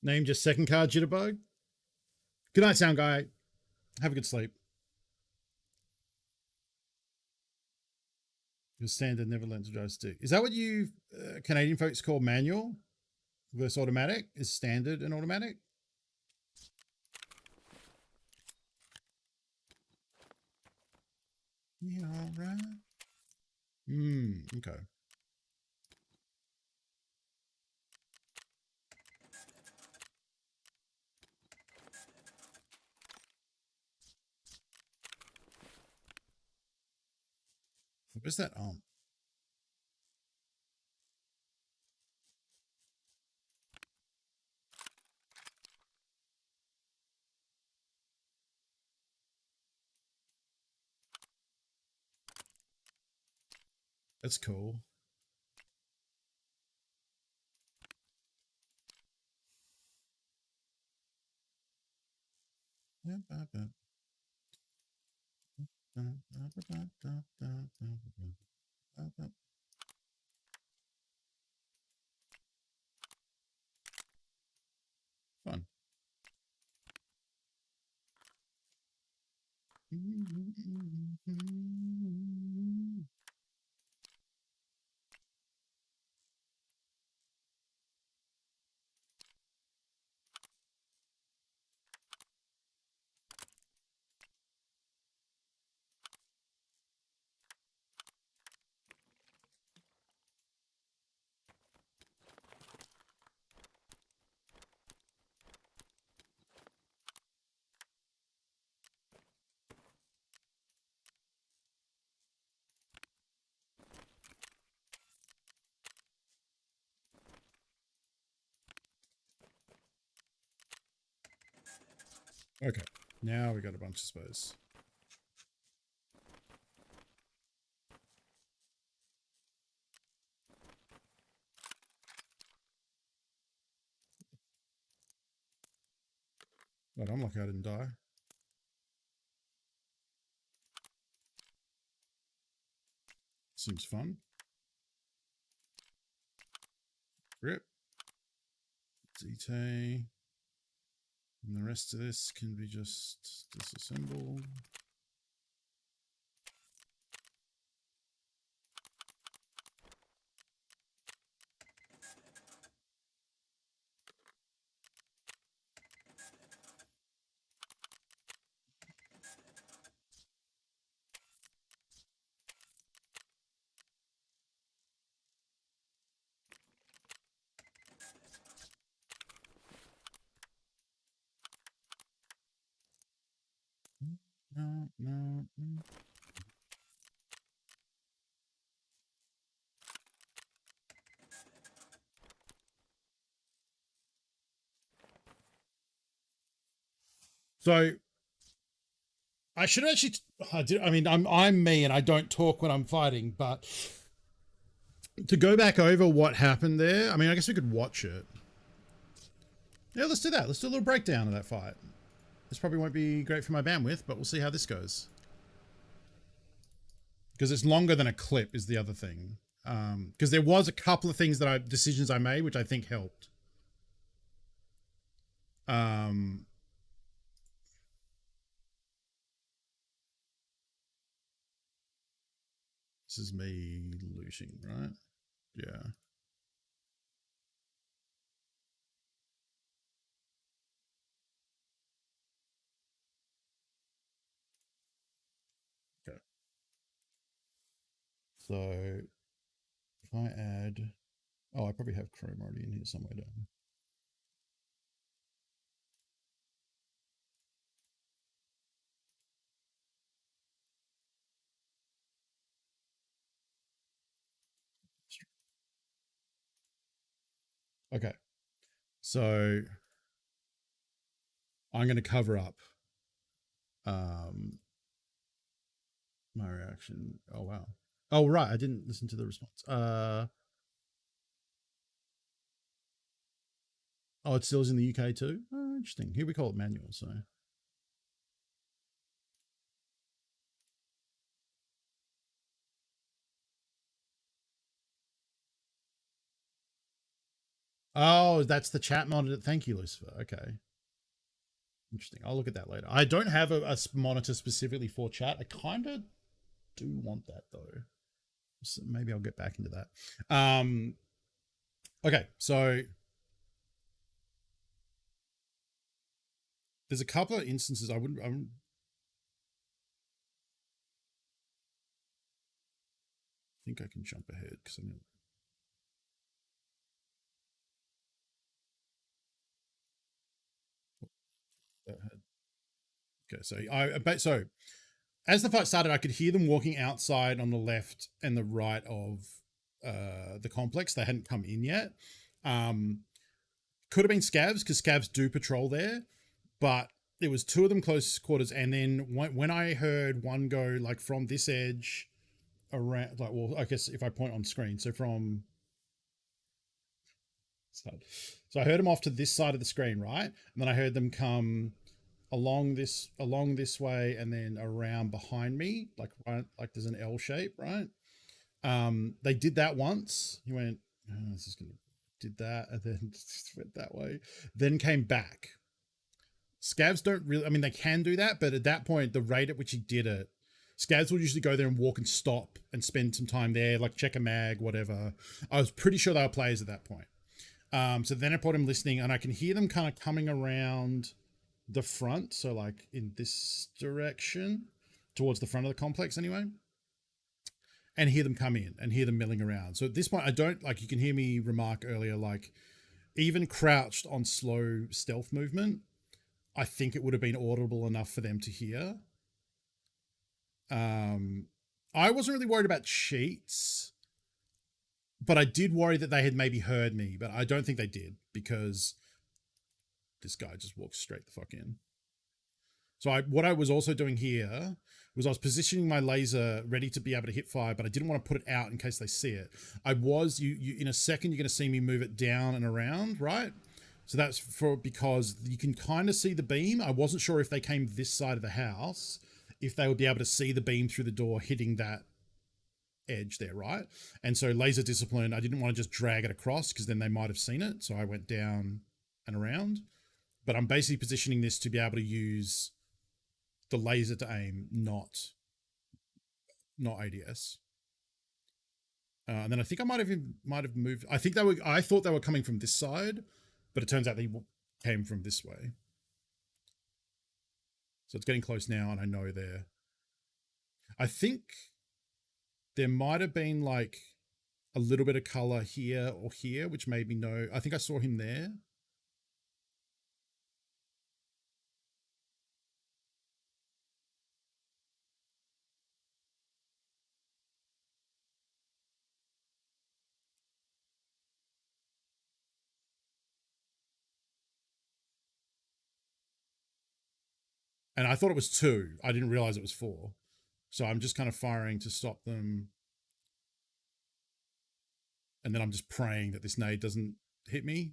Name just second card jitterbug. Good night, sound guy. Have a good sleep. Your standard never learned to drive stick. Is that what you Canadian folks call manual versus automatic? Is standard and automatic? Yeah, all right. Okay. Where's that arm? That's cool. Fun. Okay, now we got a bunch of space. But I'm lucky I didn't die. Seems fun. Grip. DT. And the rest of this can be just disassembled. No. So I should actually. I mean, I'm me, and I don't talk when I'm fighting. But to go back over what happened there, I mean, I guess we could watch it. Yeah, let's do that. Let's do a little breakdown of that fight. This probably won't be great for my bandwidth, but we'll see how this goes. Because it's longer than a clip is the other thing. Because there was a couple of things that decisions I made, which I think helped. This is me looting, right? Yeah. Okay. So if I add, oh, I probably have Chrome already in here somewhere down. Okay, so I'm going to cover up my reaction. Oh, wow. Oh, right. I didn't listen to the response. Oh, it still is in the UK too? Oh, interesting. Here we call it manual, so. Oh, that's the chat monitor. Thank you, Lucifer. Okay. Interesting. I'll look at that later. I don't have a monitor specifically for chat. I kind of do want that though. So maybe I'll get back into that. Okay, so there's a couple of instances I think I can jump ahead because I'm gonna... Okay, so as the fight started, I could hear them walking outside on the left and the right of the complex. They hadn't come in yet. Could have been scabs because scabs do patrol there, but there was two of them close quarters. And then when I heard one go like from this edge around, like, well, I guess if I point on screen, so from... So I heard them off to this side of the screen, right? And then I heard them come along this way and then around behind me, like there's an L shape, right? They did that once. He went, oh, this is gonna... did that and then went that way, then came back. Scavs don't really, I mean, they can do that, but at that point, the rate at which he did it, Scavs will usually go there and walk and stop and spend some time there, like check a mag, whatever. I was pretty sure they were players at that point. So then I put him listening and I can hear them kind of coming around the front. So like in this direction towards the front of the complex anyway, and hear them come in and hear them milling around. So at this point, I don't, like, you can hear me remark earlier, like even crouched on slow stealth movement, I think it would have been audible enough for them to hear. I wasn't really worried about cheats, but I did worry that they had maybe heard me, but I don't think they did because this guy just walked straight the fuck in. So what I was also doing here was I was positioning my laser ready to be able to hit fire, but I didn't want to put it out in case they see it. I was, you in a second, you're going to see me move it down and around, right? So that's because you can kind of see the beam. I wasn't sure if they came this side of the house, if they would be able to see the beam through the door hitting that edge there, right? And so laser discipline, I didn't want to just drag it across because then they might have seen it. So I went down and around. But I'm basically positioning this to be able to use the laser to aim, not ADS. And then I think I might have moved. I thought they were coming from this side, but it turns out they came from this way. So it's getting close now, and I know they're... I think there might have been like a little bit of color here or here, which made me know. I think I saw him there. And I thought it was 2. I didn't realize it was 4. So I'm just kind of firing to stop them. And then I'm just praying that this nade doesn't hit me,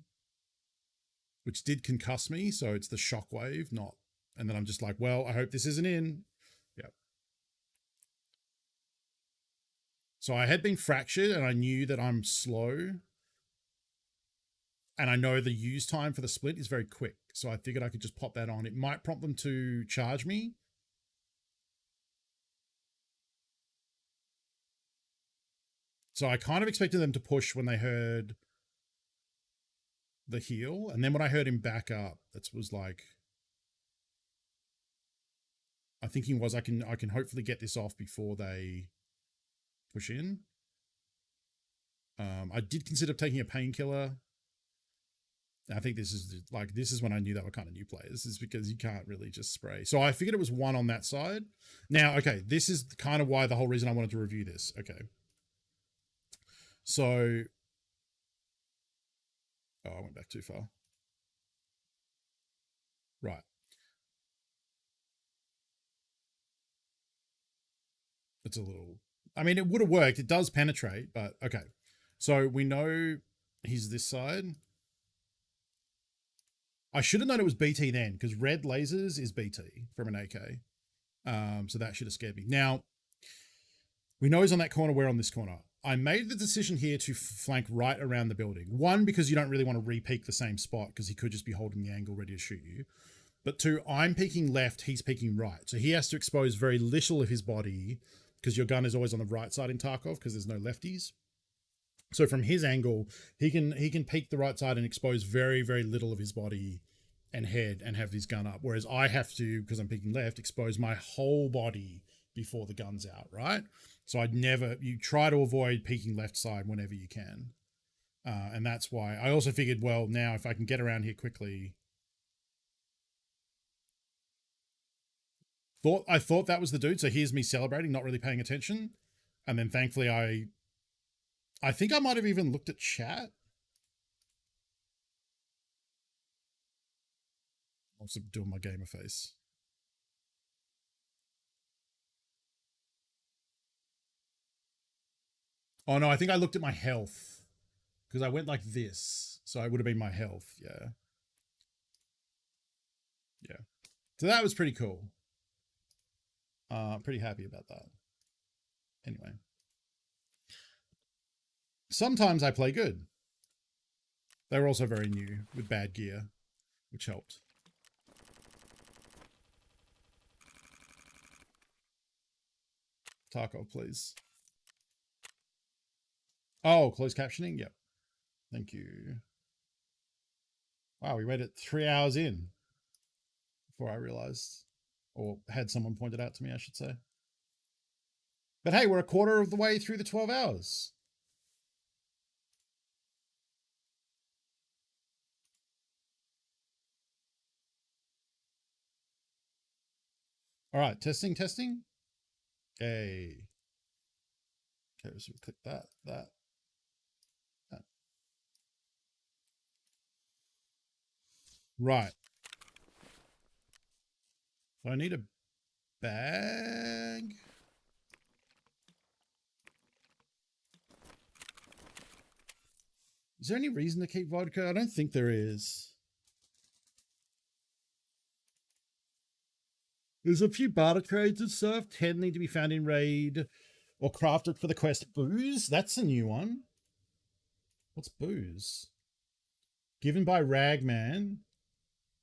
which did concuss me. So it's the shockwave, not... And then I'm just like, well, I hope this isn't in. Yep. So I had been fractured and I knew that I'm slow. And I know the use time for the split is very quick. So I figured I could just pop that on. It might prompt them to charge me. So I kind of expected them to push when they heard the heal. And then when I heard him back up, that was like... My thinking was I can hopefully get this off before they push in. I did consider taking a painkiller. I think this is when I knew they were kind of new players, is because you can't really just spray. So I figured it was 1 on that side. Now, okay, this is kind of why the whole reason I wanted to review this. Okay. So, oh, I went back too far. Right. It's a little, I mean, it would have worked. It does penetrate, but okay. So we know he's this side. I should have known it was BT then, because red lasers is BT from an AK. So that should have scared me. Now, we know he's on that corner. We're on this corner. I made the decision here to flank right around the building. 1, because you don't really want to re-peek the same spot, because he could just be holding the angle ready to shoot you. But 2, I'm peeking left, he's peeking right. So he has to expose very little of his body, because your gun is always on the right side in Tarkov, because there's no lefties. So from his angle, he can peek the right side and expose very, very little of his body and head and have his gun up. Whereas I have to, because I'm peeking left, expose my whole body before the gun's out, right? So you try to avoid peeking left side whenever you can. And that's why I also figured, well, now if I can get around here quickly. I thought that was the dude. So here's me celebrating, not really paying attention. And then thankfully I think I might have even looked at chat. Also doing my gamer face. Oh no, I think I looked at my health because I went like this. So it would have been my health. Yeah. Yeah. So that was pretty cool. Pretty happy about that. Anyway. Sometimes I play good. They were also very new with bad gear, which helped. Tarkov, please. Oh, closed captioning? Yep. Thank you. Wow, we made it 3 hours in before I realized, or had someone pointed out to me, I should say. But hey, we're a quarter of the way through the 12 hours. All right, testing. Hey. Okay, so we click that. Right. So I need a bag. Is there any reason to keep vodka? I don't think there is. There's a few barter trades and stuff. 10 need to be found in raid or crafted for the quest. Booze? That's a new one. What's booze? Given by Ragman.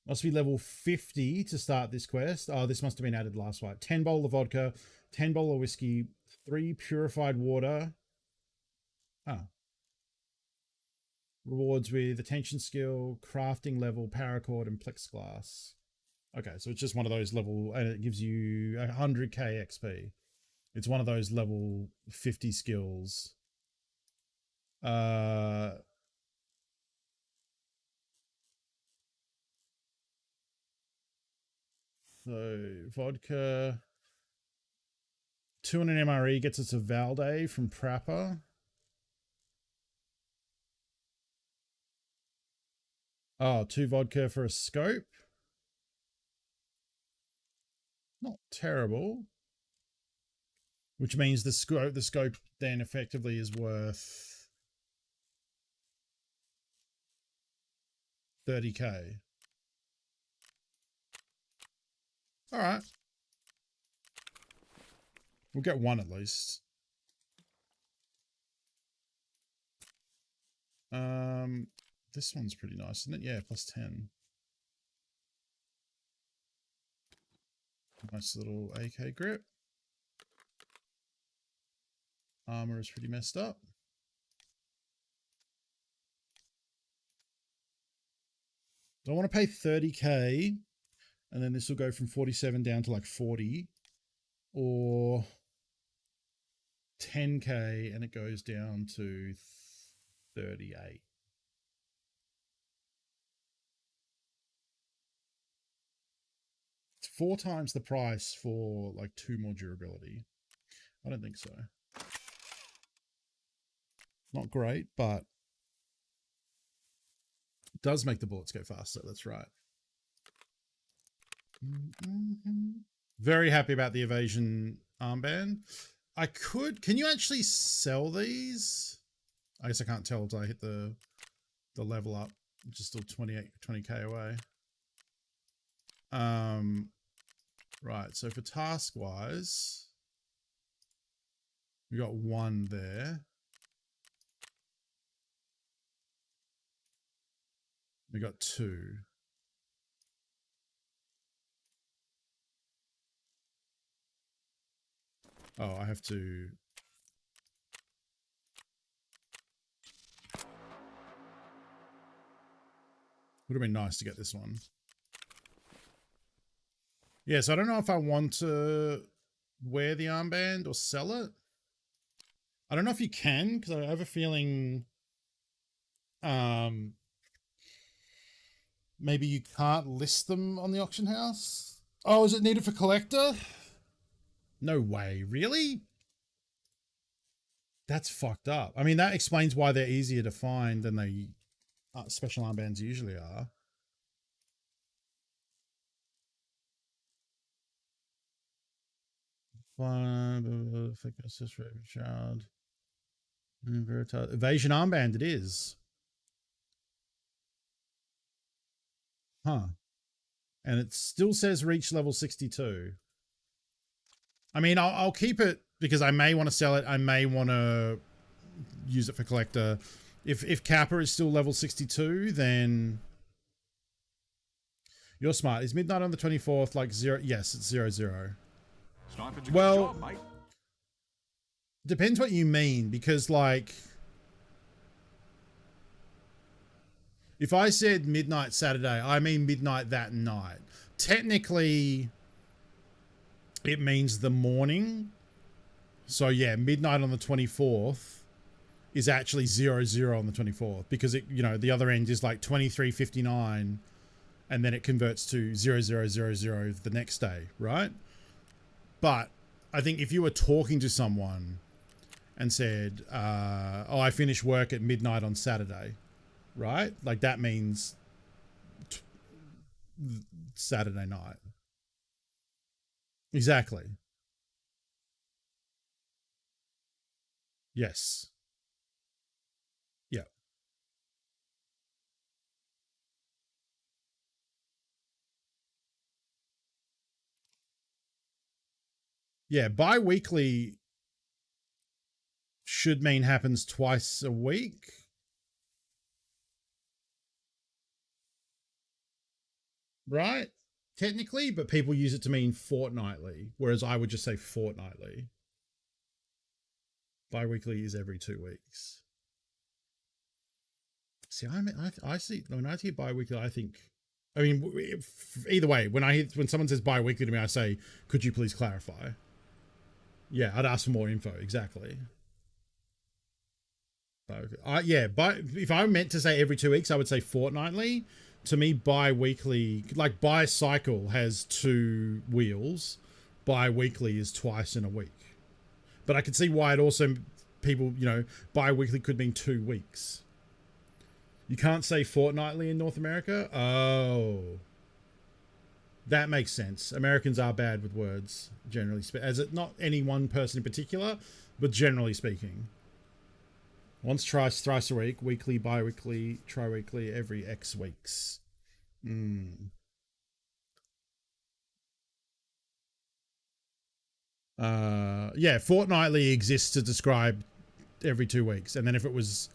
Must be level 50 to start this quest. Oh, this must have been added last night. 10 bowl of vodka, 10 bowl of whiskey, 3 purified water. Ah. Rewards with attention skill, crafting level, paracord, and plexiglass. Okay, so it's just one of those level, and it gives you 100k XP. It's one of those level 50 skills. So, vodka. 2 on an MRE gets us a Valde from Prappa. Oh, 2 vodka for a scope. Not terrible. Which means the scope then effectively is worth 30k. All right. We'll get one at least. This one's pretty nice, isn't it? Yeah, plus 10. Nice little AK grip. Armor is pretty messed up. Do I want to pay 30k? And then this will go from 47 down to like 40, or 10k and it goes down to 38. It's 4 times the price for like 2 more durability. I don't think so. Not great, but it does make the bullets go faster. That's right. Very happy about the Evasion Armband. I could... Can you actually sell these? I guess I can't tell until I hit the level up, which is still 20k away. Right, so for task-wise, we got 1 there. We got 2. Oh, I have to... Would have been nice to get this one. Yeah, so I don't know if I want to wear the armband or sell it. I don't know if you can, because I have a feeling maybe you can't list them on the auction house. Oh, is it needed for collector? No way, really? That's fucked up. I mean, that explains why they're easier to find than they special armbands usually are. Thickness for every child. Evasion Armband it is. Huh. And it still says reach level 62. I mean, I'll keep it because I may want to sell it. I may want to use it for collector. If Kappa is still level 62, then you're smart. Is midnight on the 24th like 0? Yes, it's 00. Well, depends what you mean, because like if I said midnight Saturday, I mean midnight that night. Technically, it means the morning. So yeah, midnight on the 24th is actually 00 on the 24th, because it, you know, the other end is like 23:59 and then it converts to 0000 the next day, right? But I think if you were talking to someone and said, oh, I finish work at midnight on Saturday, right? Like that means Saturday night. Exactly. Yes. Yeah. Yeah, bi-weekly should mean happens twice a week. right? Technically, but people use it to mean fortnightly, whereas I would just say fortnightly. Bi-weekly is every 2 weeks. See, I see, when I hear bi-weekly, I think, I mean, either way, when someone says bi-weekly to me, I say, could you please clarify? Yeah, I'd ask for more info, exactly. If I meant to say every 2 weeks, I would say fortnightly. To me, bi-weekly, like bicycle has 2 wheels. Bi-weekly is twice in a week. But I could see why it also, people, you know, bi-weekly could mean 2 weeks. You can't say fortnightly in North America? Oh. That makes sense. Americans are bad with words, generally speaking. As it, not any one person in particular, but generally speaking. Once, twice, thrice a week, weekly, bi-weekly, tri-weekly, every X weeks. Yeah, fortnightly exists to describe every 2 weeks. And then if it was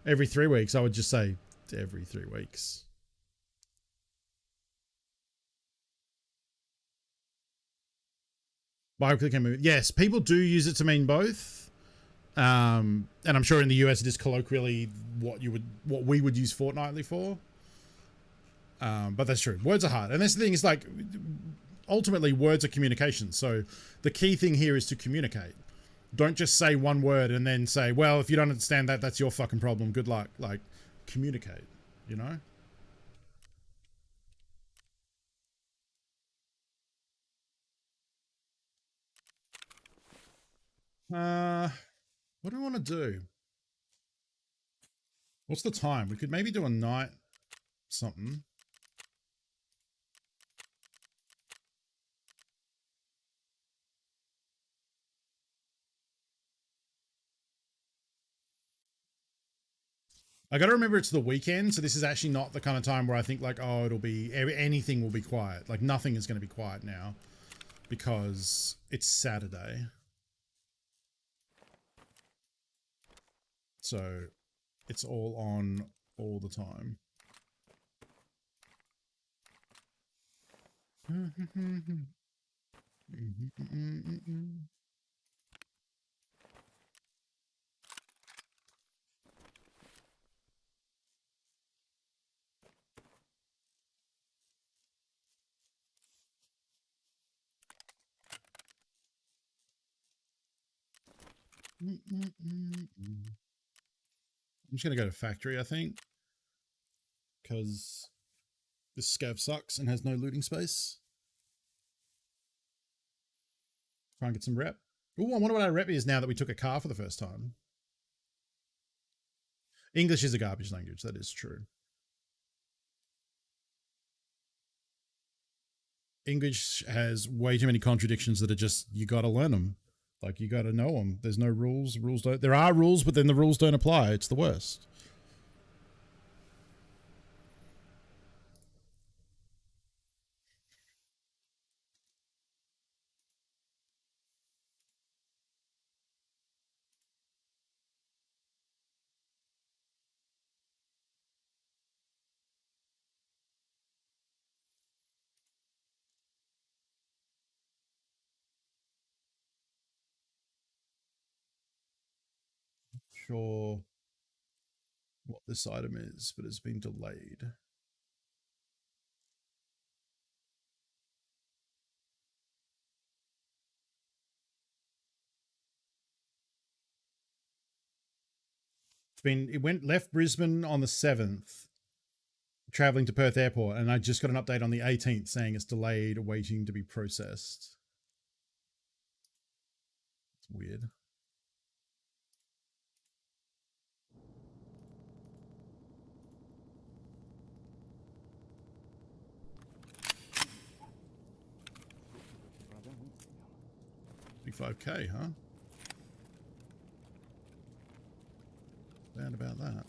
every 3 weeks, I would just say every 3 weeks. Bi-weekly can move. Yes, people do use it to mean both. And I'm sure in the US it is colloquially what we would use fortnightly for. But that's true. Words are hard. And that's the thing, is like, ultimately words are communication. So the key thing here is to communicate. Don't just say one word and then say, well, if you don't understand that, that's your fucking problem. Good luck. Like, communicate, you know? What do I want to do? What's the time? We could maybe do a night something. I got to remember it's the weekend, so this is actually not the kind of time where I think like, oh, it'll be, anything will be quiet. Like nothing is going to be quiet now because it's Saturday. So it's all on all the time. I'm just going to go to factory, I think, because this scav sucks and has no looting space. Try and get some rep. Ooh, I wonder what our rep is now that we took a car for the first time. English is a garbage language, that is true. English has way too many contradictions that are just, you got to learn them. Like, you got to know them. There's no rules. Rules don't, there are rules, but then the rules don't apply. It's the worst. Sure what this item is, but it's been delayed. It went left Brisbane on the 7th, traveling to Perth Airport, and I just got an update on the 18th saying it's delayed, waiting to be processed. It's weird. Big 5K, huh? Bad about that.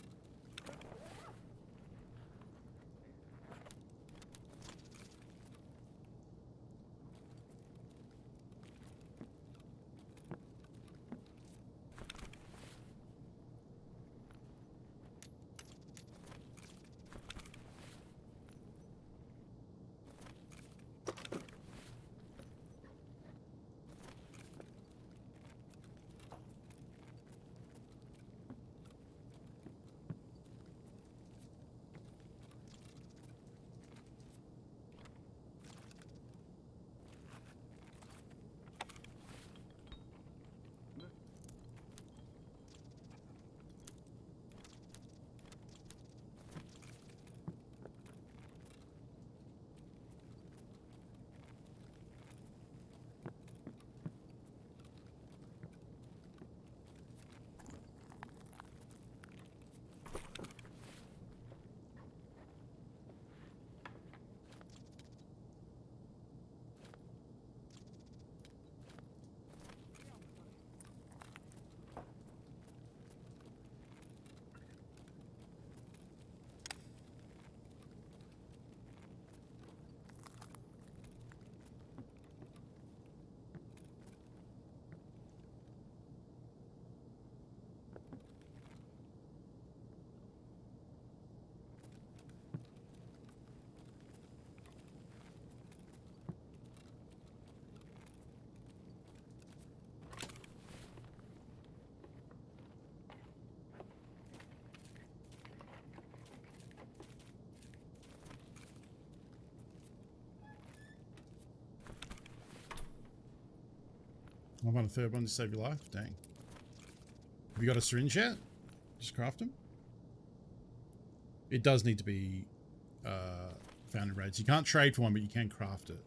I want a third one to save your life. Dang. Have you got a syringe yet? Just craft them. It does need to be found in raids. You can't trade for one, but you can craft it.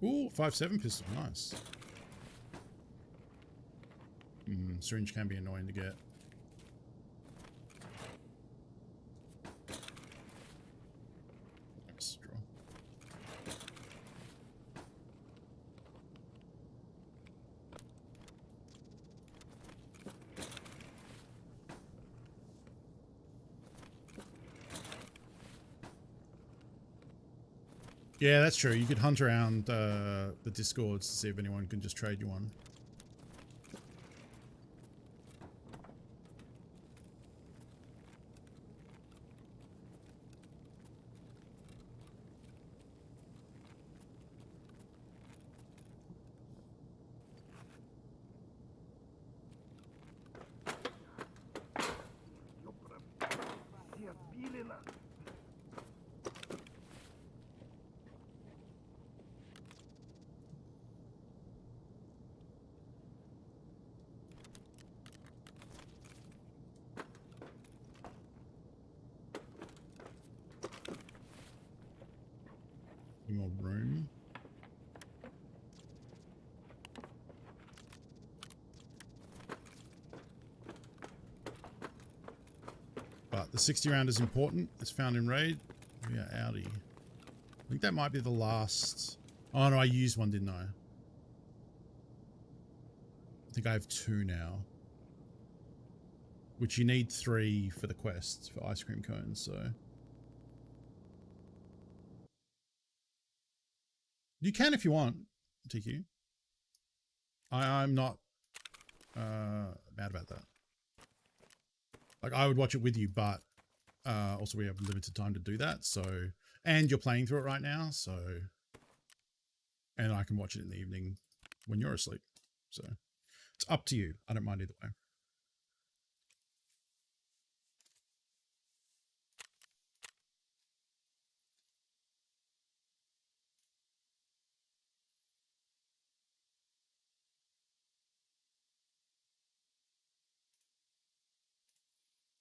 Ooh, 5.7 pistol, nice. Syringe can be annoying to get. Nice draw. Yeah, that's true. You could hunt around the Discords to see if anyone can just trade you one. More room. But the 60 round is important. It's found in raid. Yeah, Audi. I think that might be the last. Oh no, I used one, didn't I? I think I have 2 now. Which you need 3 for the quests for ice cream cones, so. You can if you want, TQ. I'm not mad about that. Like, I would watch it with you, but also we have limited time to do that, so... And you're playing through it right now, so... And I can watch it in the evening when you're asleep. So, it's up to you. I don't mind either way.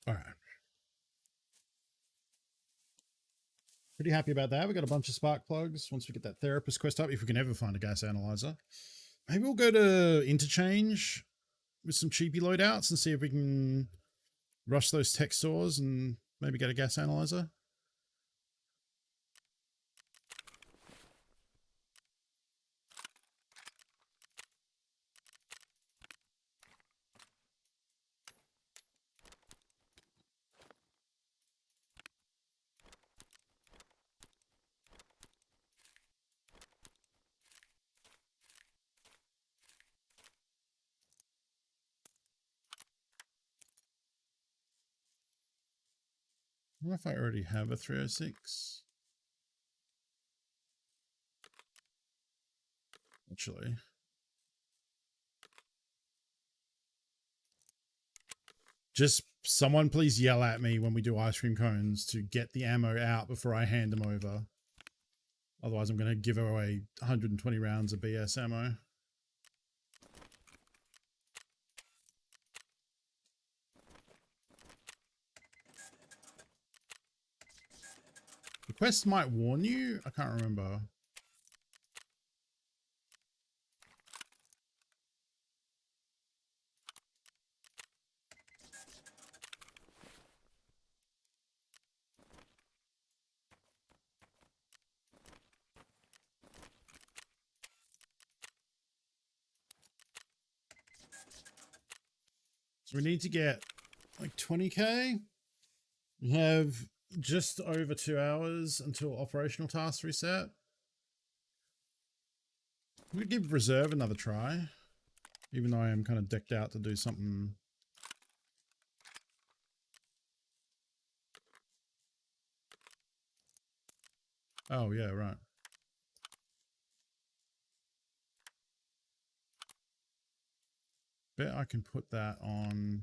All right. Pretty happy about that. We got a bunch of spark plugs. Once we get that therapist quest up, if we can ever find a gas analyzer, maybe we'll go to Interchange with some cheapy loadouts and see if we can rush those tech stores and maybe get a gas analyzer. I wonder if I already have a 306. Actually. Just someone please yell at me when we do ice cream cones to get the ammo out before I hand them over. Otherwise I'm going to give away 120 rounds of BS ammo. The quest might warn you. I can't remember. So we need to get like 20k. We have just over 2 hours until operational tasks reset. We'd give reserve another try, even though I am kind of decked out to do something. Oh yeah, right. Bet I can put that on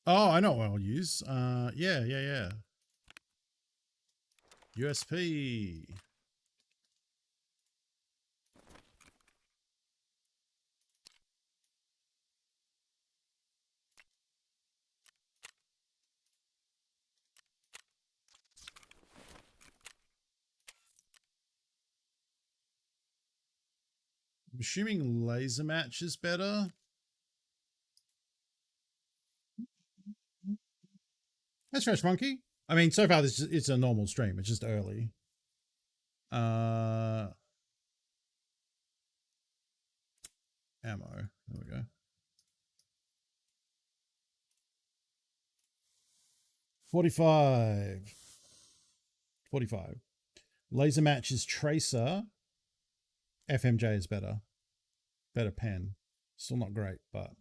Oh, I know what I'll use. Yeah. USP. I'm assuming laser match is better. That's Fresh Monkey. I mean, so far it's a normal stream. It's just early. Ammo. There we go. 45. Laser match is Tracer. FMJ is better. Better pen. Still not great, but...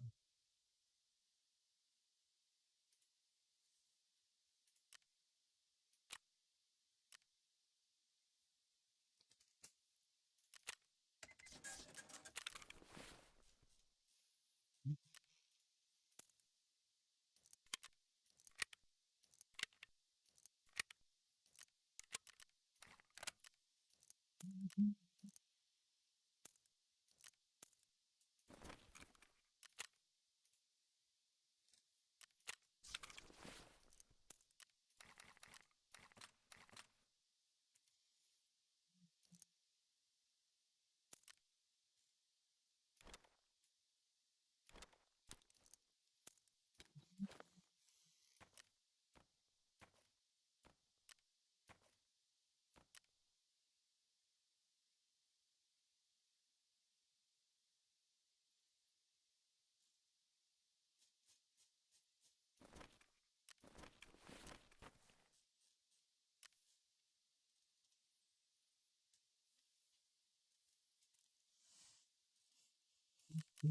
It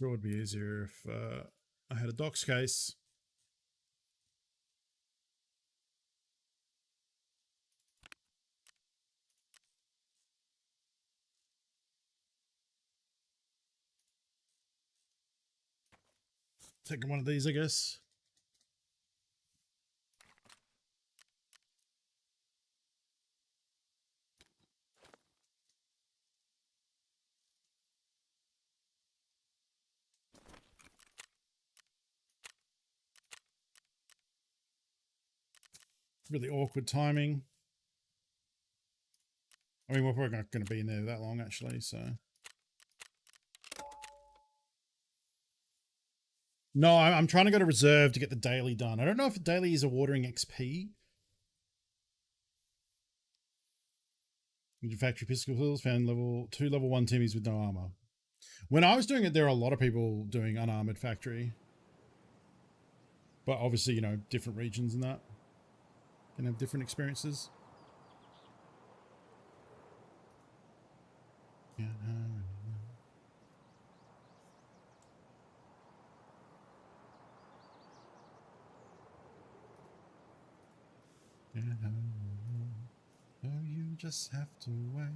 would be easier if I had a docs case. Taking one of these, I guess. Really awkward timing. I mean, we're probably not going to be in there that long, actually, so... No, I'm trying to go to reserve to get the daily done. I don't know if daily is awarding XP. Factory pistols found level 2, level 1 Timmies with no armor. When I was doing it, there are a lot of people doing unarmored factory. But obviously, you know, different regions and that can have different experiences. Yeah. Oh, you just have to wait.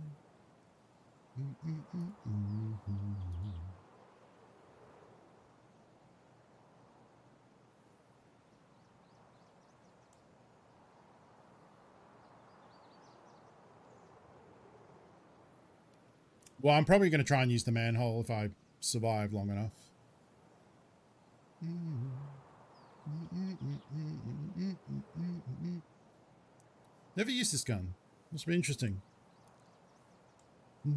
Well, I'm probably going to try and use the manhole if I survive long enough. Never used this gun. Must be interesting. I've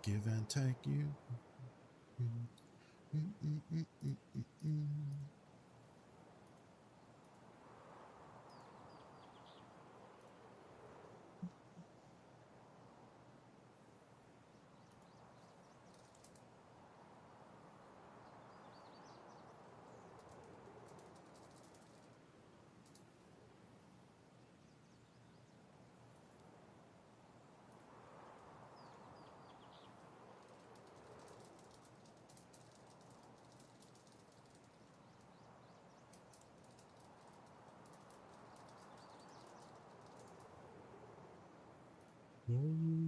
give and take you.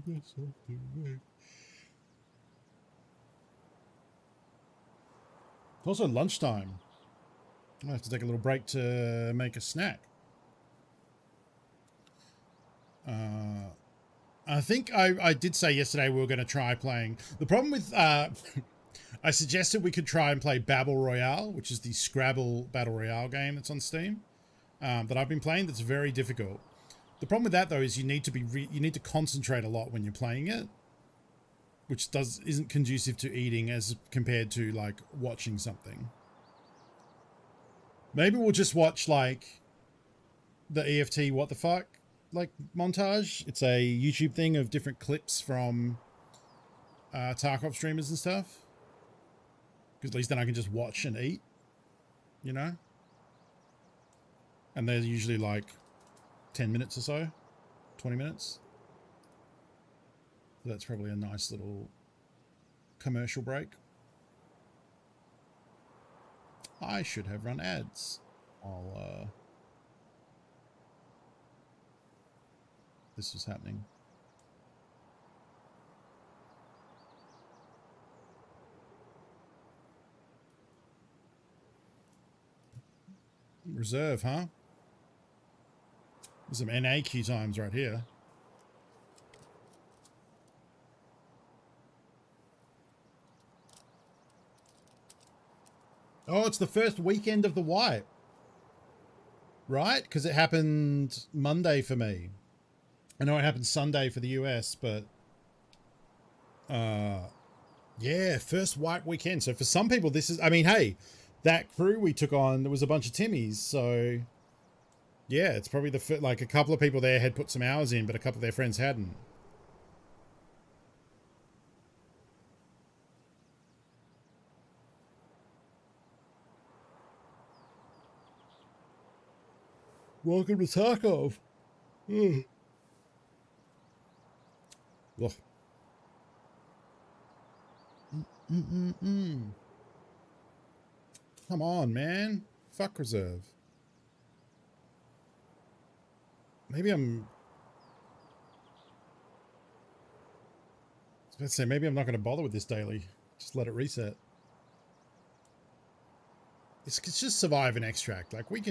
It's also lunchtime. I have to take a little break to make a snack. I think I did say yesterday we were going to try playing. The problem with I suggested we could try and play Battle Royale, which is the Scrabble Battle Royale game that's on Steam that I've been playing. That's very difficult. The problem with that though is you need to concentrate a lot when you're playing it, which isn't conducive to eating as compared to like watching something. Maybe we'll just watch like the EFT what the fuck like montage. It's a YouTube thing of different clips from Tarkov streamers and stuff. Because at least then I can just watch and eat, you know? And they're usually like 10 minutes or so, 20 minutes. So that's probably a nice little commercial break. I should have run ads. This was happening. Reserve, huh? There's some NA queue times right here. Oh, it's the first weekend of the wipe. Right? Because it happened Monday for me. I know it happened Sunday for the US, but yeah, first wipe weekend. So for some people this is, I mean, hey, that crew we took on, there was a bunch of Timmies, so yeah, it's probably the like a couple of people there had put some hours in, but a couple of their friends hadn't. Welcome to Tarkov. Ugh. Come on, man. Fuck reserve. Maybe I was about to say, maybe I'm not going to bother with this daily. Just let it reset. It's just survive and extract. Like, we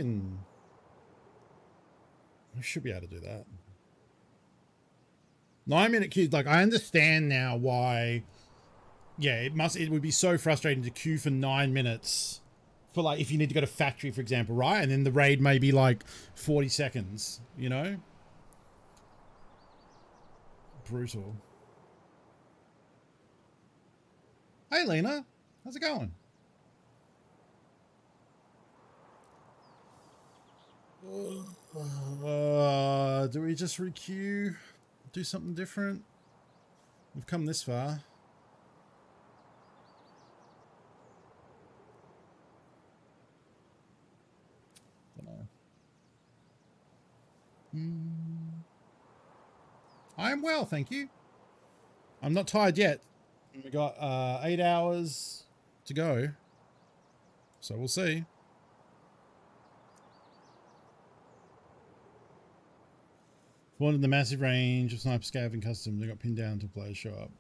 should be able to do that. 9-minute queues. Like, I understand now why. Yeah, it would be so frustrating to queue for 9 minutes for, like, if you need to go to factory, for example, right? And then the raid may be like 40 seconds, you know? Brutal. Hey, Lena. How's it going? Do we just requeue? Do something different? We've come this far. Don't know. I am well, thank you. I'm not tired yet. We got 8 hours to go, so we'll see. Wanted the massive range of sniper scav and custom. They got pinned down until players show up.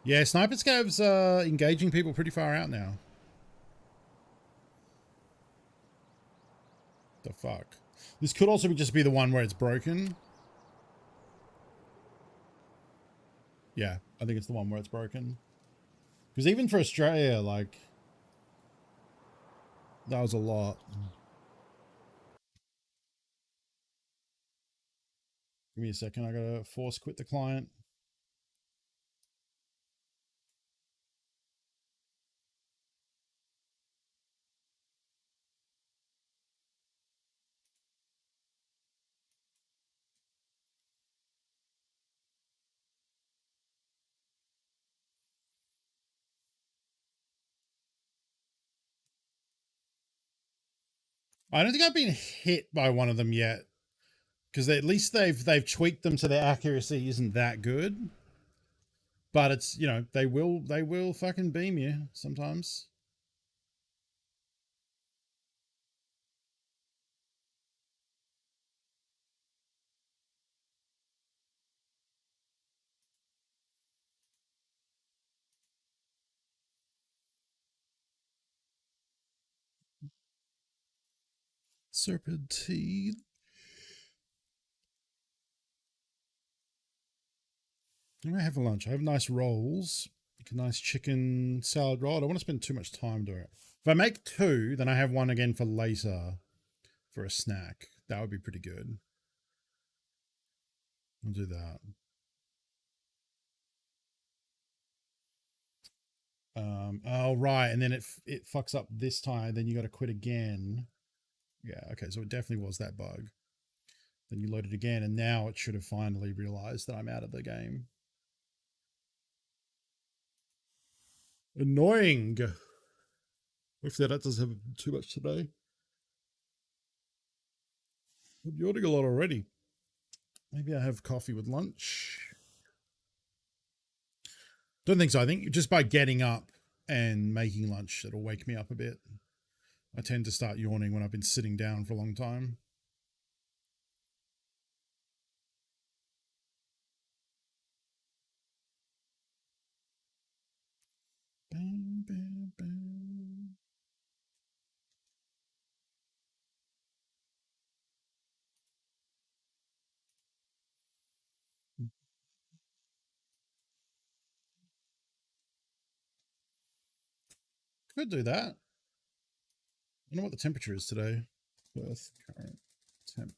Yeah, sniper scavs are engaging people pretty far out now. The fuck. This could also just be the one where it's broken. Yeah, I think it's the one where it's broken. Because even for Australia, like, that was a lot. Give me a second. I gotta force quit the client. I don't think I've been hit by one of them yet, because at least they've tweaked them so their accuracy isn't that good. But it's, you know, they will fucking beam you sometimes. Serpentine. I'm gonna have a lunch. I have nice rolls, like a nice chicken salad roll. I don't want to spend too much time doing it. If I make 2, then I have one again for later for a snack. That would be pretty good. I'll do that. Oh right, and then it fucks up this time. Then you got to quit again. Yeah, okay, so it definitely was that bug. Then you load it again, and now it should have finally realized that I'm out of the game. Annoying. Hopefully that doesn't have too much today. I'm yawning a lot already. Maybe I have coffee with lunch. Don't think so. I think just by getting up and making lunch, it'll wake me up a bit. I tend to start yawning when I've been sitting down for a long time. Bam, bam, bam. Could do that. I don't know what the temperature is today. Perth current temp.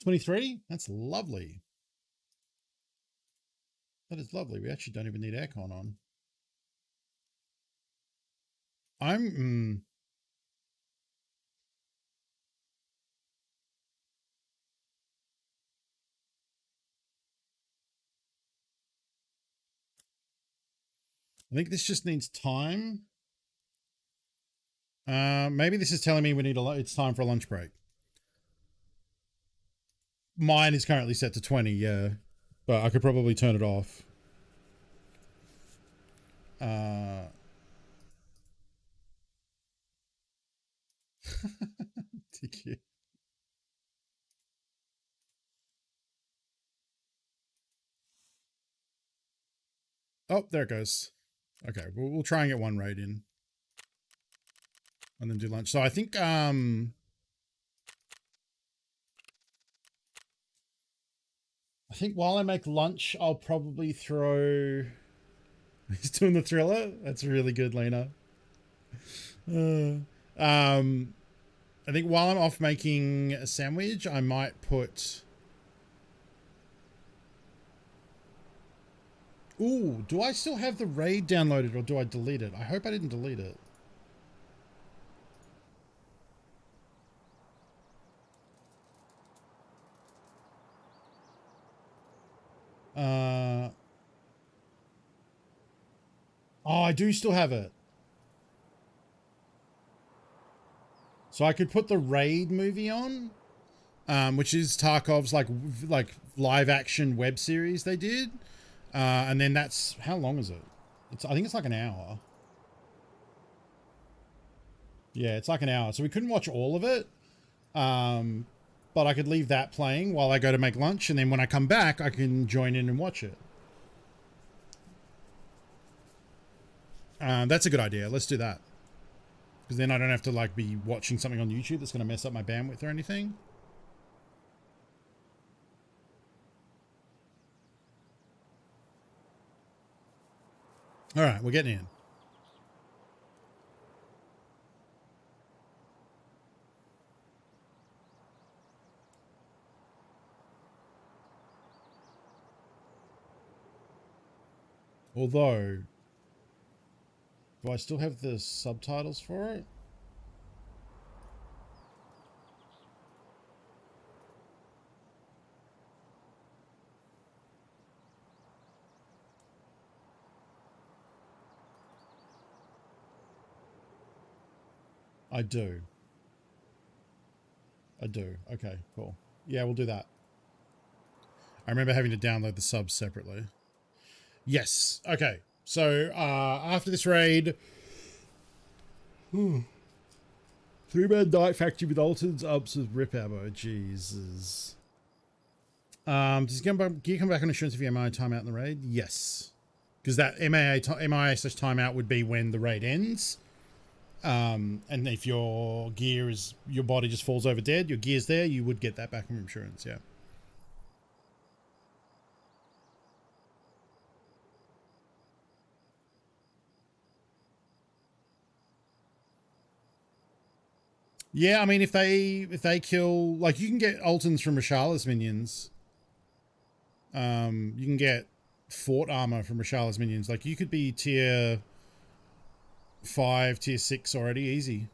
23? That's lovely. That is lovely. We actually don't even need aircon on. I think this just needs time. Maybe this is telling me we need it's time for a lunch break. Mine is currently set to 20, yeah. But I could probably turn it off. TQ. Oh, there it goes. Okay, we'll try and get one raid in. And then do lunch. So I think while I make lunch, I'll probably throw... He's doing the thriller? That's really good, Lena. I think while I'm off making a sandwich, I might put... Ooh, do I still have the raid downloaded or do I delete it? I hope I didn't delete it. Oh, I do still have it. So I could put the Raid movie on, which is Tarkov's like live action web series they did. And then that's, how long is it? I think it's like an hour. Yeah, it's like an hour. So we couldn't watch all of it. But I could leave that playing while I go to make lunch. And then when I come back, I can join in and watch it. That's a good idea. Let's do that. Because then I don't have to like be watching something on YouTube that's going to mess up my bandwidth or anything. All right, we're getting in. Although, do I still have the subtitles for it? I do. I do. Okay, cool. Yeah, we'll do that. I remember having to download the subs separately. Yes. Okay. So, after this raid... 3-man Night Factory with Altereds, ups with rip ammo. Jesus. Does gear come back on insurance if you MIA timeout in the raid? Yes. Because that MIA/timeout would be when the raid ends. And if your gear is, your body just falls over dead, your gear's there, you would get that back from insurance, yeah. Yeah, I mean, if they kill, like, you can get Ultons from Rashala's minions. You can get fort armor from Rashala's minions. Like, you could be tier 5, tier 6 already, easy.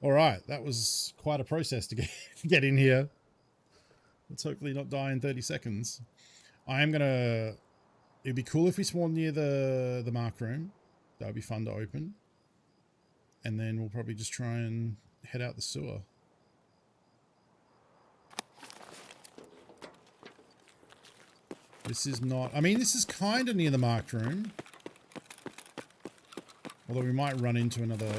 All right, that was quite a process to get in here. Let's hopefully not die in 30 seconds. I am gonna... It'd be cool if we spawn near the mark room. That would be fun to open. And then we'll probably just try and head out the sewer. This is not... I mean, this is kind of near the marked room. Although we might run into another...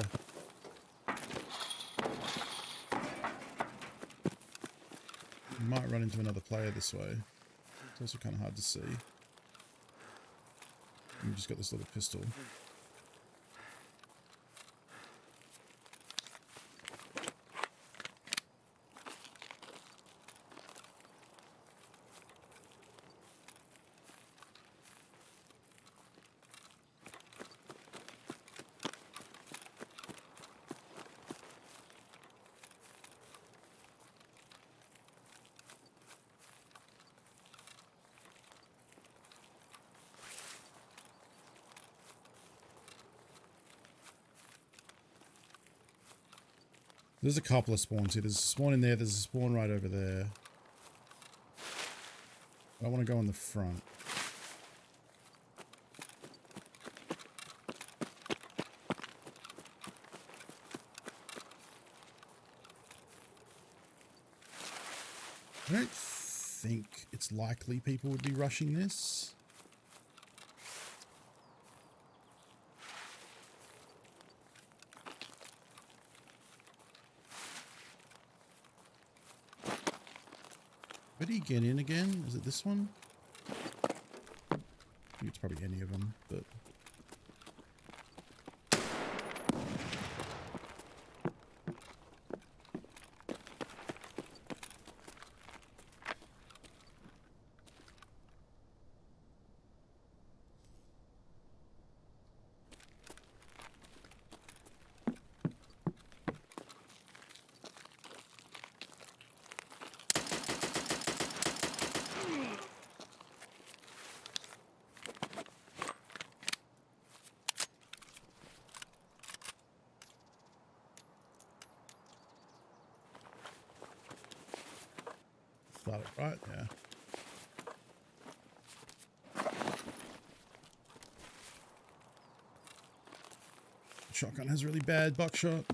We might run into another player this way. It's also kind of hard to see. We've just got this little pistol. There's a couple of spawns here. There's a spawn in there. There's a spawn right over there. I want to go in the front. I don't think it's likely people would be rushing this. Where do you get in again? Is it this one? I think it's probably any of them, but... Got it right, yeah. Shotgun has really bad buckshot.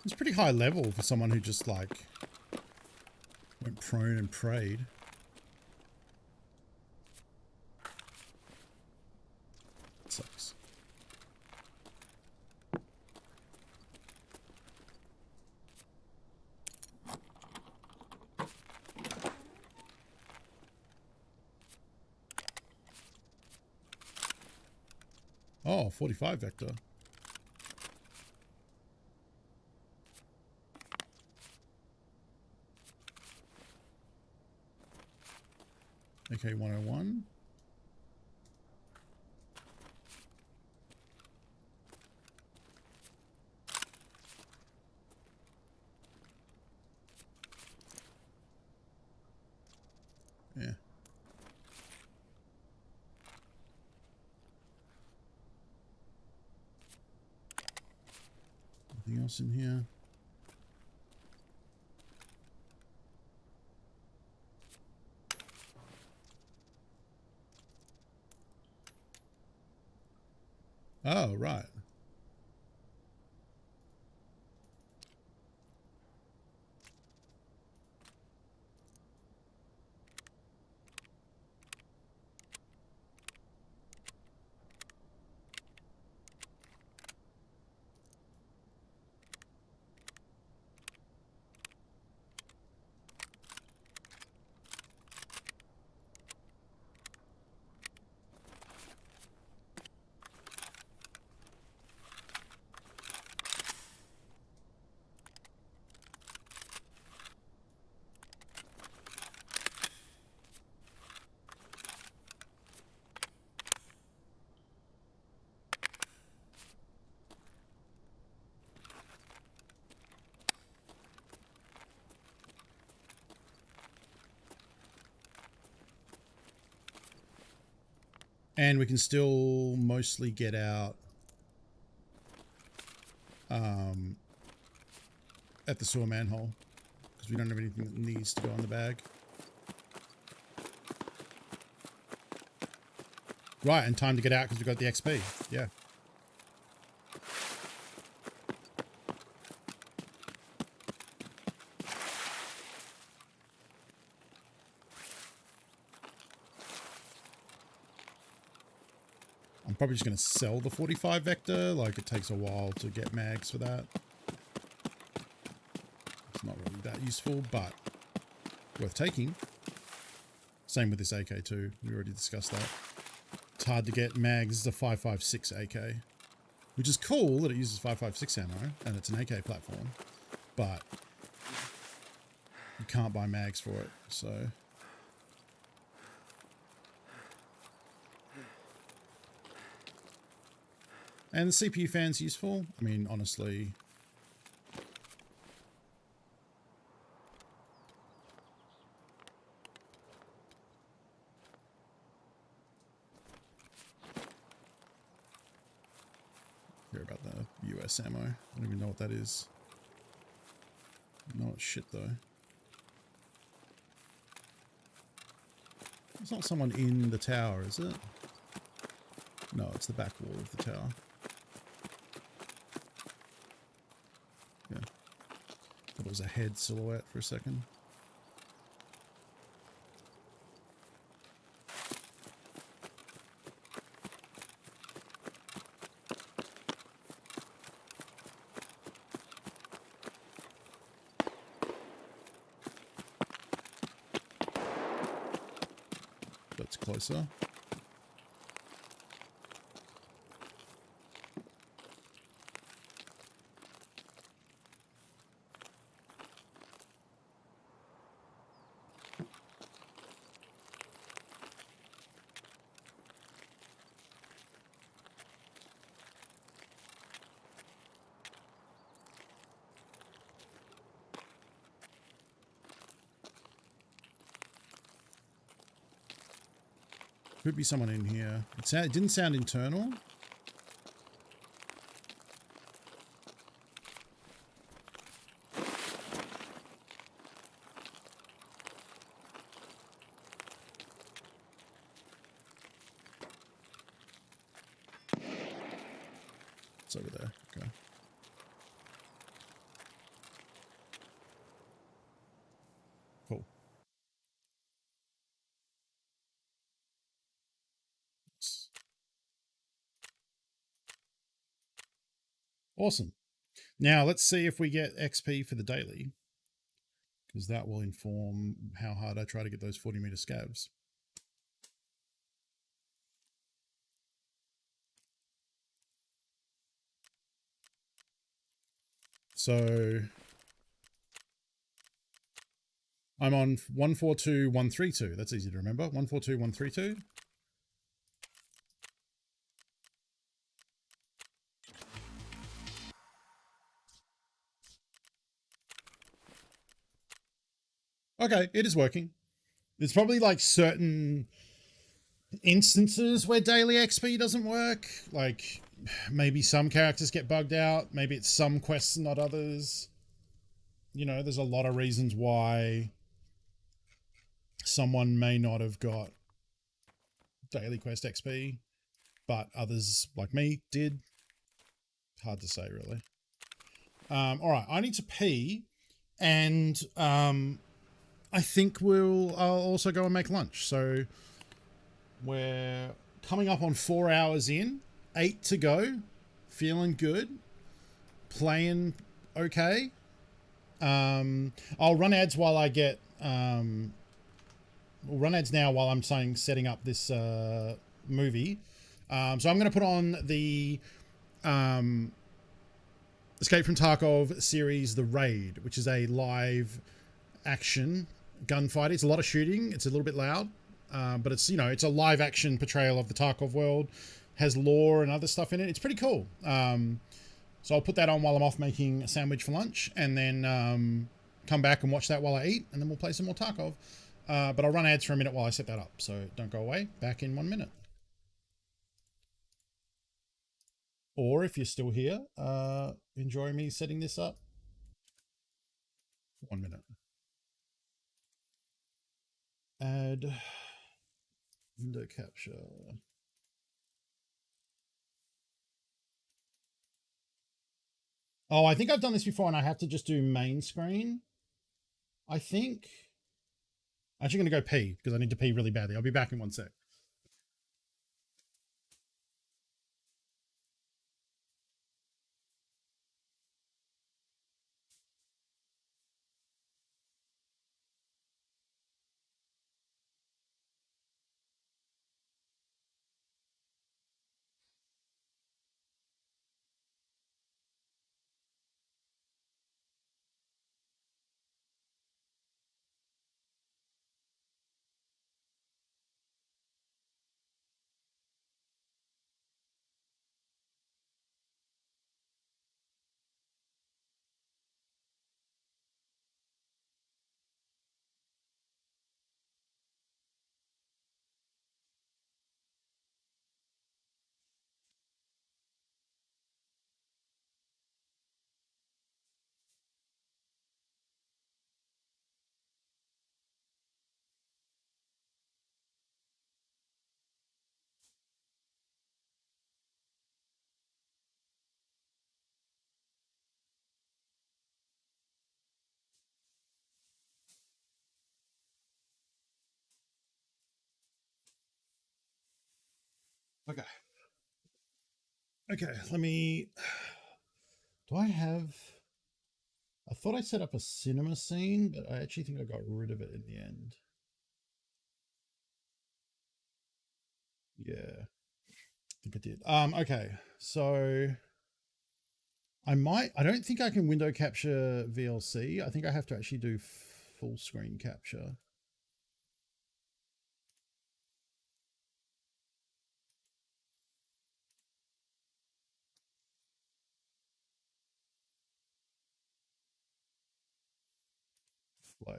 It's pretty high level for someone who just like went prone and prayed. Sucks. Oh, 45 vector. AK 101. Yeah. Anything else in here? Oh, right. And we can still mostly get out at the sewer manhole because we don't have anything that needs to go in the bag. Right, and time to get out because we got the XP. Yeah. I'm probably just going to sell the 45 Vector. Like, it takes a while to get mags for that. It's not really that useful, but worth taking. Same with this AK-2. We already discussed that. It's hard to get mags. It's a 5.56 AK, which is cool that it uses 5.56 ammo and it's an AK platform, but you can't buy mags for it. So and the CPU fan's useful. I mean, honestly, hear about the US ammo. I don't even know what that is. No, it's shit though. It's not someone in the tower, is it? No, it's the back wall of the tower. Yeah. Thought it was a head silhouette for a second. That's closer. Could be someone in here. It didn't sound internal. It's over there. Okay. Cool. Awesome. Now let's see if we get XP for the daily, because that will inform how hard I try to get those 40-meter scabs. So I'm on 142132. That's easy to remember. 142132. Okay, it is working. There's probably like certain instances where daily XP doesn't work. Like maybe some characters get bugged out. Maybe it's some quests, not others. You know, there's a lot of reasons why someone may not have got daily quest XP, but others like me did. Hard to say, really. All right, I need to pee, and I think I'll also go and make lunch. So we're coming up on 4 hours in, 8 to go, feeling good, playing okay. I'll run ads while I get, we'll run ads now while I'm setting up this movie. So I'm going to put on the Escape from Tarkov series, The Raid, which is a live action gunfight. It's a lot of shooting. It's a little bit loud, but it's, you know, it's a live action portrayal of the Tarkov world, has lore and other stuff in it. It's pretty cool. So I'll put that on while I'm off making a sandwich for lunch, and then come back and watch that while I eat, and then we'll play some more Tarkov. But I'll run ads for a minute while I set that up, so don't go away. Back in 1 minute. or if you're still here, enjoy me setting this up. 1 minute. Add window capture. Oh, I think I've done this before and I have to just do main screen. I think. I'm actually going to go pee because I need to pee really badly. I'll be back in 1 sec. Okay. Okay, let me. Do I have. I thought I set up a cinema scene, but I actually think I got rid of it in the end. Yeah, I think I did. Okay, so I don't think I can window capture VLC. I think I have to actually do full screen capture. Play.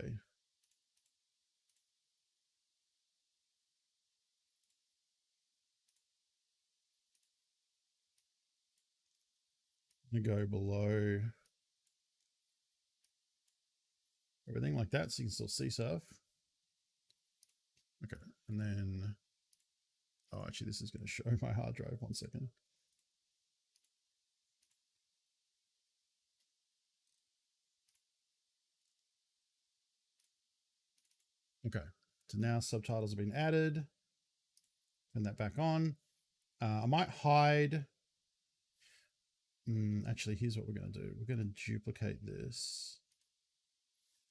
I'm gonna go below everything like that so you can still see stuff. Okay, and then, oh, actually this is going to show my hard drive. 1 second. Okay, so now subtitles have been added. Turn that back on. I might hide. Actually, here's what we're going to do. We're going to duplicate this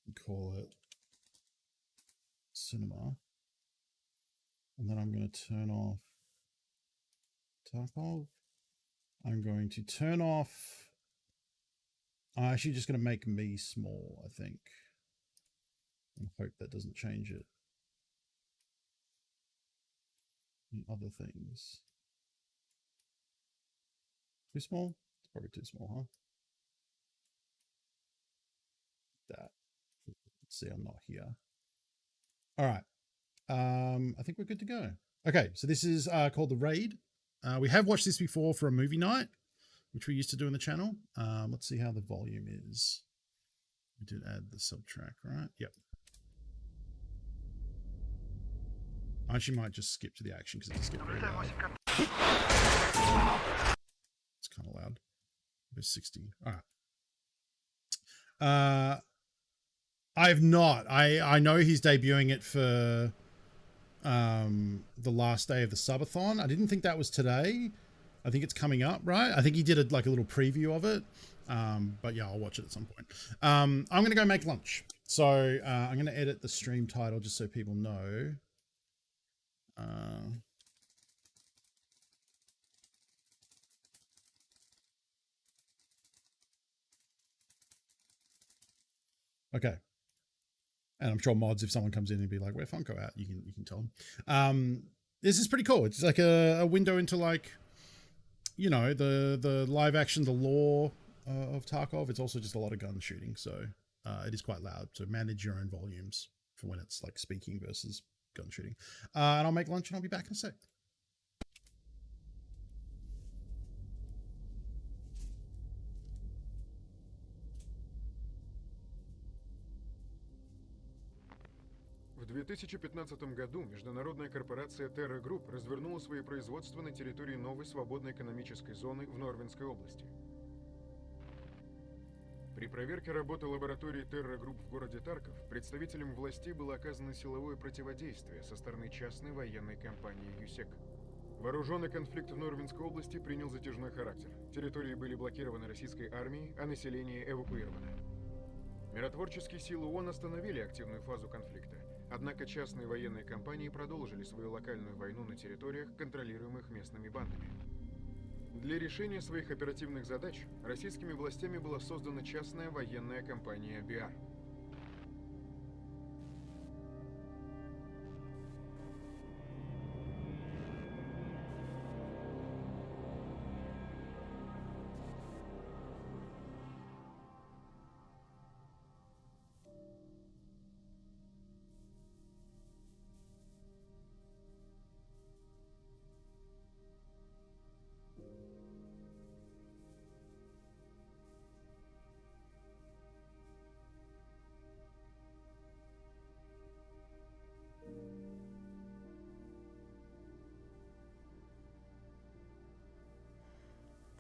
and call it cinema. And then I'm going to turn off Tarkov. I'm going to turn off. I'm actually just going to make me small, I think. And hope that doesn't change it. And other things. Too small? It's probably too small, huh? That. Let's see, I'm not here. All right. I think we're good to go. Okay, so this is called The Raid. We have watched this before for a movie night, which we used to do on the channel. Let's see how the volume is. We did add the subtrack, right? Yep. I actually might just skip to the action because it just gets very loud. It's kind of loud. There's 60. All right. I have not. I know he's debuting it for the last day of the subathon. I didn't think that was today. I think it's coming up, right? I think he did a little preview of it. But yeah, I'll watch it at some point. I'm going to go make lunch. So I'm going to edit the stream title just so people know. Okay. And I'm sure mods, if someone comes in and be like, where Funko at? You can tell them. This is pretty cool. It's like a window into, like, you know, the live action, the lore of Tarkov. It's also just a lot of gun shooting. So it is quite loud. So manage your own volumes for when it's like speaking versus gun shooting. And I'll make lunch and I'll be back in a sec. 2015 году международная корпорация Terra Group развернула свои производства на территории новой свободной экономической зоны в Норвинской области. При проверке работы лаборатории Terra Group в городе Тарков представителям властей было оказано силовое противодействие со стороны частной военной компании «Юсек». Вооруженный конфликт в Норвинской области принял затяжной характер. Территории были блокированы российской армией, а население эвакуировано. Миротворческие силы ООН остановили активную фазу конфликта, однако частные военные компании продолжили свою локальную войну на территориях, контролируемых местными бандами. Для решения своих оперативных задач российскими властями была создана частная военная компания «Биар».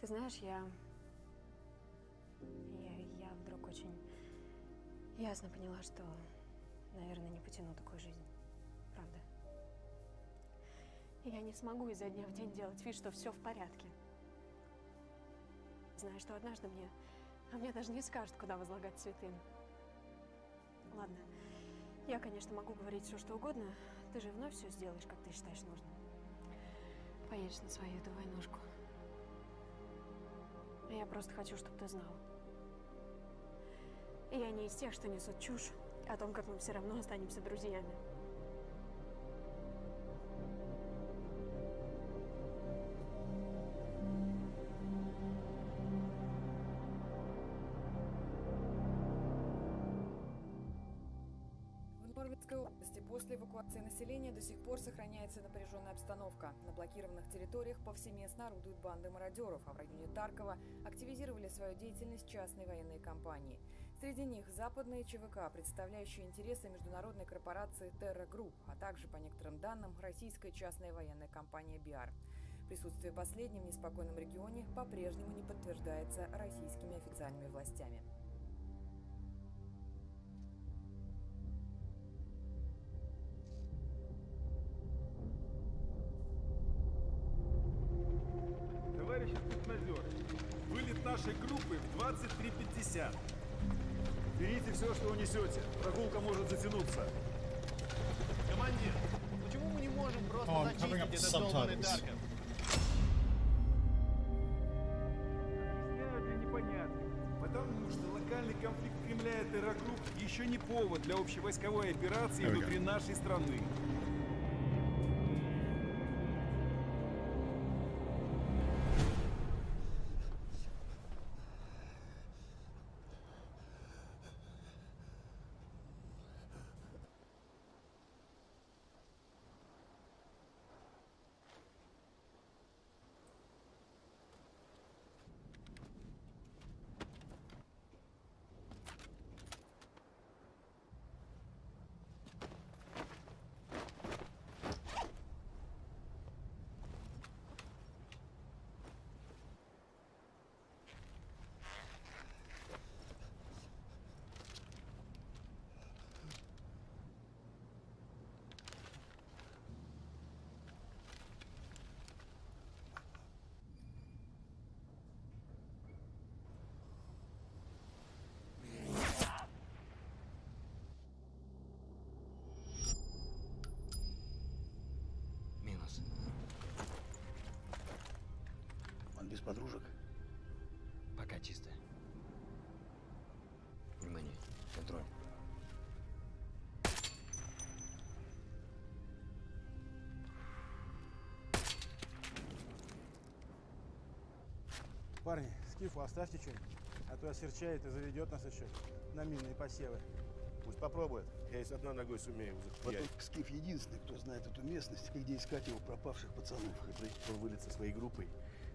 Ты знаешь, я вдруг очень ясно поняла, что, наверное, не потяну такую жизнь. Правда. И я не смогу изо дня в день делать вид, что все в порядке. Знаю, что однажды мне даже не скажут, куда возлагать цветы. Ладно, я, конечно, могу говорить все, что угодно. Ты же вновь все сделаешь, как ты считаешь нужным. Поедешь на свою эту войнушку. Я просто хочу, чтобы ты знал. Я не из тех, что несут чушь о том, как мы все равно останемся друзьями. В Норвинской области после эвакуации населения до сих пор сохраняется напряженная обстановка. На блокированных территориях повсеместно орудуют банды мародеров, а в районе Таркова активизировали свою деятельность частные военные компании. Среди них западные ЧВК, представляющие интересы международной корпорации Terra Group, а также, по некоторым данным, российская частная военная компания «Биар». Присутствие последней в неспокойном регионе по-прежнему не подтверждается российскими официальными властями. Товарищи спецназеры, вылет нашей группы в 23:50. Берите все, что унесете. Прогулка может затянуться. Командир, почему мы не можем просто Oh, I'm covering up зачистить этот долбанный subtitles. Тарков? Объясняю для непонятных. Потому что локальный конфликт Кремля и Terra Group еще не повод для общевойсковой операции There we внутри go. нашей страны. Минус. Он без подружек? Пока чисто. Внимание. Контроль. Парни, скифу оставьте что-нибудь, а то осерчает и заведет нас еще на минные посевы. Пусть попробует. Я и с одной ногой сумею захуярить. Вот Скиф единственный, кто знает эту местность и где искать его пропавших пацанов. И прежде он вылет со своей группой,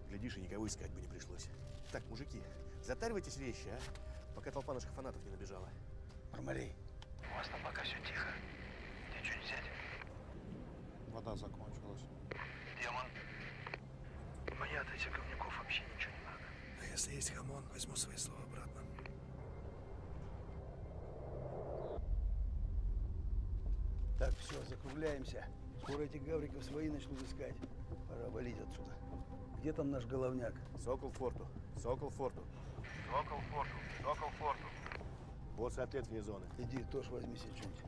глядишь, и никого искать бы не пришлось. Так, мужики, затаривайтесь вещи, а? Пока толпа наших фанатов не набежала. Мармалей. У вас там пока все тихо. Я что-нибудь вода закончилась. Демон. Мне от этих говнюков вообще ничего не надо. А если есть хамон, возьму свои слова обратно. Так, все, закругляемся. Скоро этих гавриков свои начнут искать. Пора валить отсюда. Где там наш головняк? Сокол форту. Сокол форту. Сокол форту. Сокол форту. Босс ответ вне зоны. Иди, тоже возьми себе что-нибудь.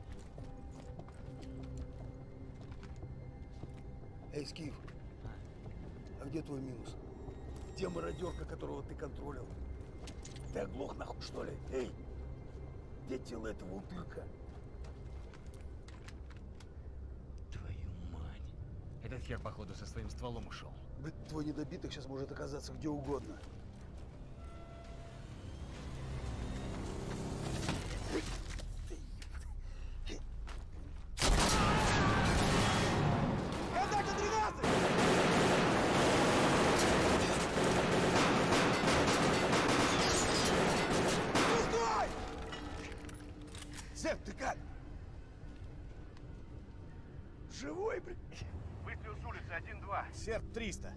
Эй, Скиф, а где твой минус? Где мародерка, которого ты контролил? Ты оглох нахуй, что ли? Эй, где тело этого утырка? Твою мать. Этот хер, походу, со своим стволом ушел. Твой недобиток сейчас может оказаться где угодно. Контакт 13! Стой! Сэм, ты как? Живой, блядь? Выстрел с улицы 1-2. Серп 300.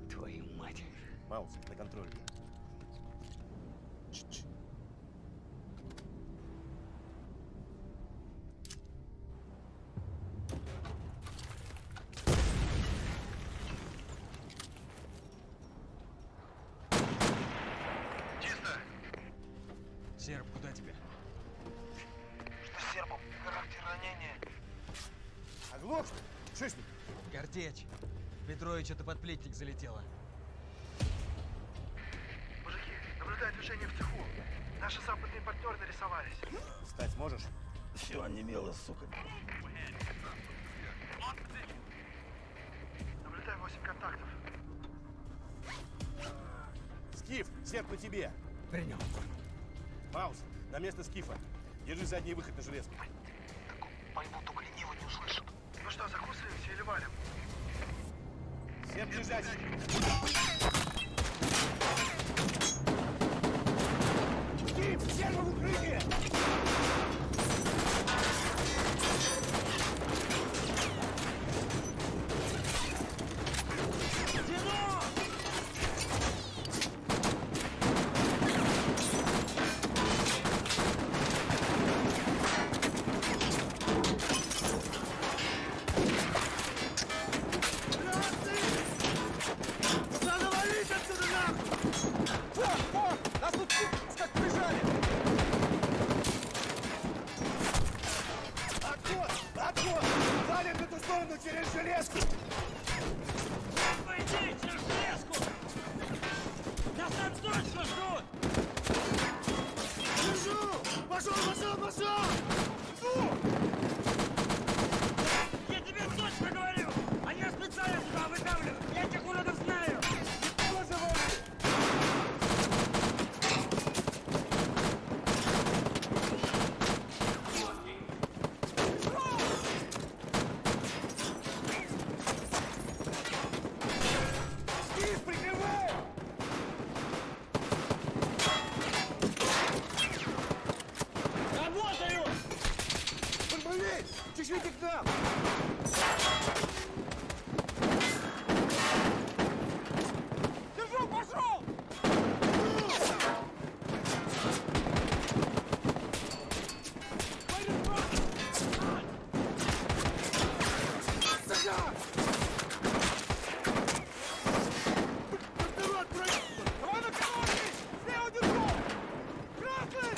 Твою мать. Маус, на контроле. Чисто. Серп, куда тебя? Что с сербом? Характер ранения. Оглох, что ли? Что с ним? Картечь. Петрович, это под плетник залетело. Мужики, наблюдаю движение в цеху. Наши западные партнеры нарисовались. Встать сможешь? Все онемело, сука. Наблюдаю 8 контактов. Скиф, серп на тебе. Принял. Маус, на место Скифа. Держи задний выход на железку. Пойму, только лениво не услышат. Ну что, закусываемся или валим? Серп лежать. Скиф, серва в укрытие! Через железку! Пойди, через железку! Нас там точно ждут! Держу! Пошел, пошел, пошел! Ну! Я тебе точно говорю! Они специально сюда вытавливают! Я этих уродов знаю! Чешите к нам! Держу, пошел! Давай на колонии! Слева держу! Красный!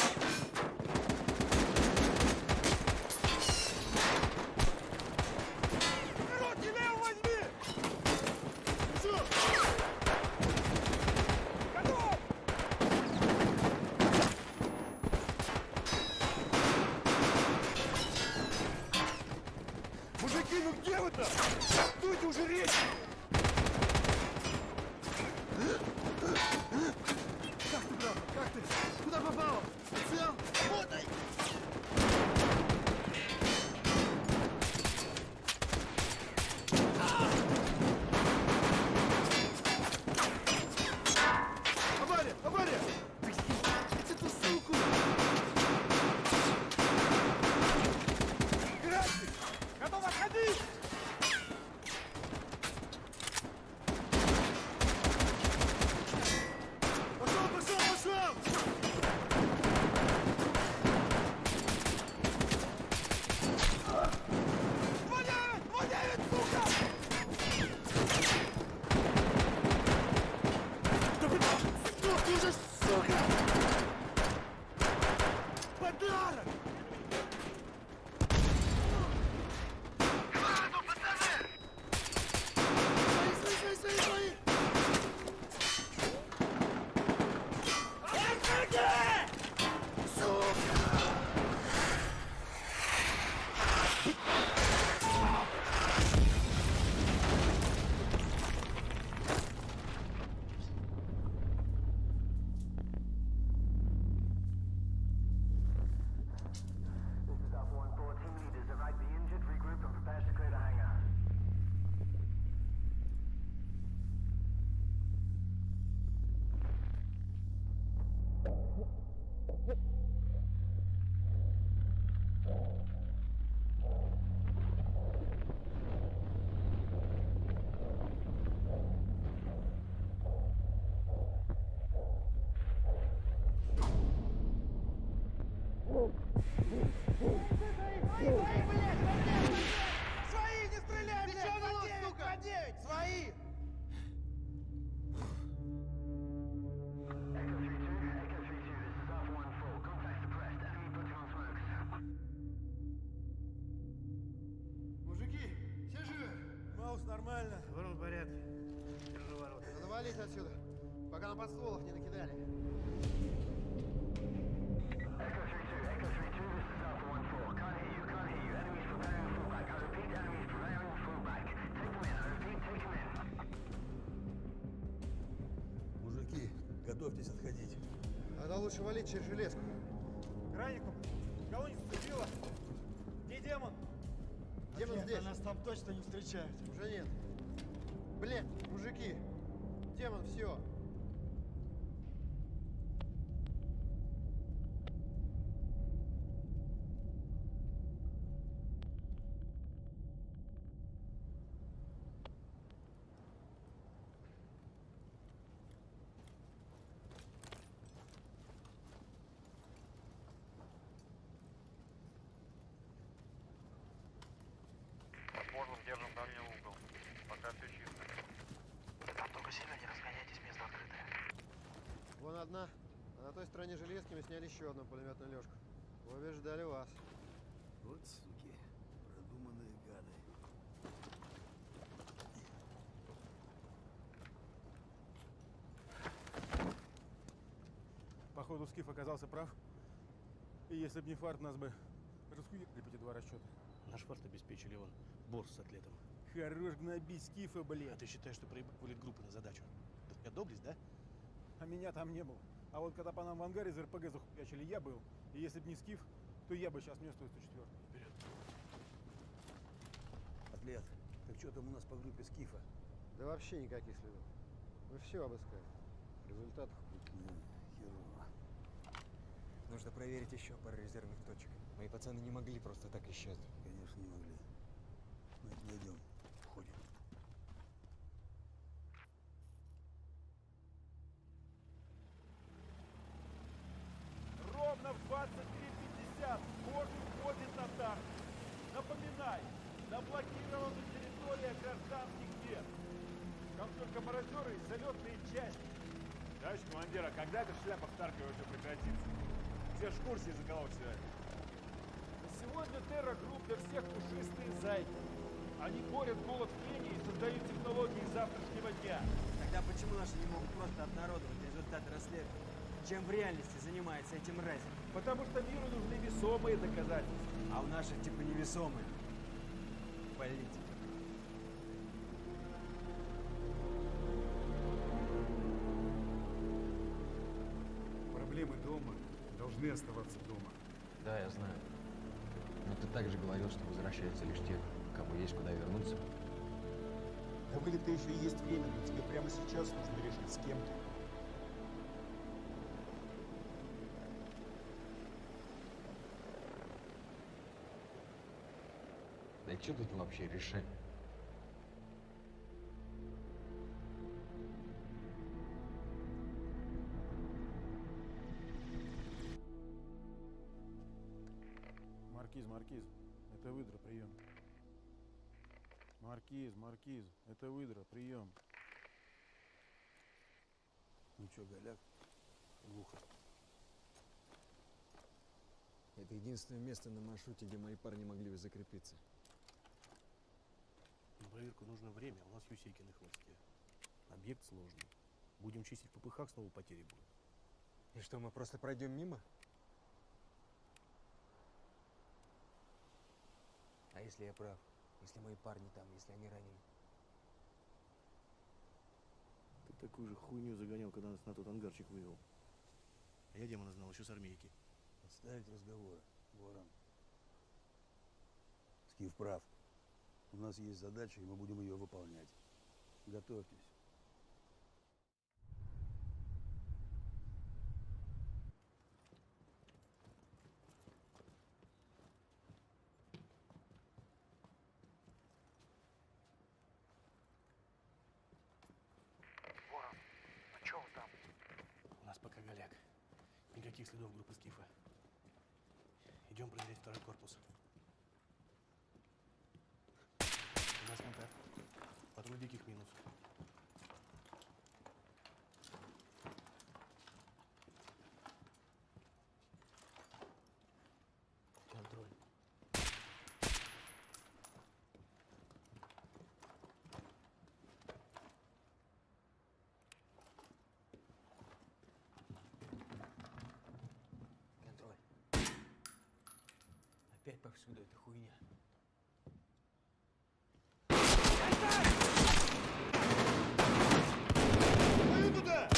Мужики, ну где вы-то? Дуйте уже речь! Как ты, брат? Как ты? Куда попал? Цел? Работай! Авария! Авария! Блядь, эту суку! Граждане! Готов отходить! нормально? Ворот в порядке. Держу ворот. Завались отсюда, пока на подстволах не накидали. Мужики, готовьтесь отходить. Тогда лучше валить через железку. Гранников, кого не зацепило? Где демон? Демон здесь. Нас там точно не встречают. Уже нет. Блин, мужики, демон, все. Возможно, держим дальний угол. Пока все чисто. Там только сильно не разгоняйтесь, место открытое. Вон одна. А на той стороне железки мы сняли еще одну пулеметную лёжку. Обе ждали вас. Вот суки, продуманные гады. Походу, Скиф оказался прав. И если б не фарт, нас бы расхуяли по эти два расчета. Наш фарт обеспечили он борс с атлетом. Хорош гнобить Скифа, блин. А ты считаешь, что проебали группы на задачу? Да твоя доблесть, да? А меня там не было. А вот когда по нам в ангаре из РПГ захуячили, я был. И если б не Скиф, то я бы сейчас нес 104. Вперед. Атлет, так что там у нас по группе Скифа? Да вообще никаких следов. Мы все обыскали. Результатов херово. Нужно проверить еще пару резервных точек. Мои пацаны не могли просто так исчезнуть. Конечно, не могли. Мы их найдем. Уходим. Ровно в 23:50 Хорн входит на Тарков. Напоминаю, на блокированной территории гражданских дел. Там только мародеры и залетные части. Товарищ командир, а когда эта шляпа в Таркове уже прекратится? Все ж в курсе, из-за кого все это. На сегодня Терра Групп для всех пушистые зайки. Они борют голод в Кении и создают технологии завтрашнего дня. Тогда почему наши не могут просто обнародовать результаты расследования? Чем в реальности занимается этим Райзер? Потому что миру нужны весомые доказательства. А у наших типа невесомые. Политики. Проблемы дома должны оставаться дома. Да, я знаю. Но ты также говорил, что возвращаются лишь те, кому есть куда вернуться. До вылета еще есть время, но тебе прямо сейчас нужно решить, с кем ты. Да и что тут вообще решать? Маркиз, это выдра, прием. Маркиз, это выдра, прием. Ну что, голяк, глухо. Это единственное место на маршруте, где мои парни могли бы закрепиться. На проверку нужно время, у нас Юсейки на хвосте. Объект сложный. Будем чистить в ППХ, снова потери будут. И что, мы просто пройдем мимо? А если я прав? Если мои парни там, если они ранены? Ты такую же хуйню загонял, когда нас на тот ангарчик вывел. А я демона знал еще с армейки. Отставить разговоры, Ворон. Скиф прав. У нас есть задача, и мы будем ее выполнять. Готовьтесь. Ворон, а чё вы там? У нас пока голяк. Никаких следов группы Скифа. Идем проверять второй корпус. У нас контакт. Патруль диких минус. Контроль. повсюду эта хуйня. Пою туда!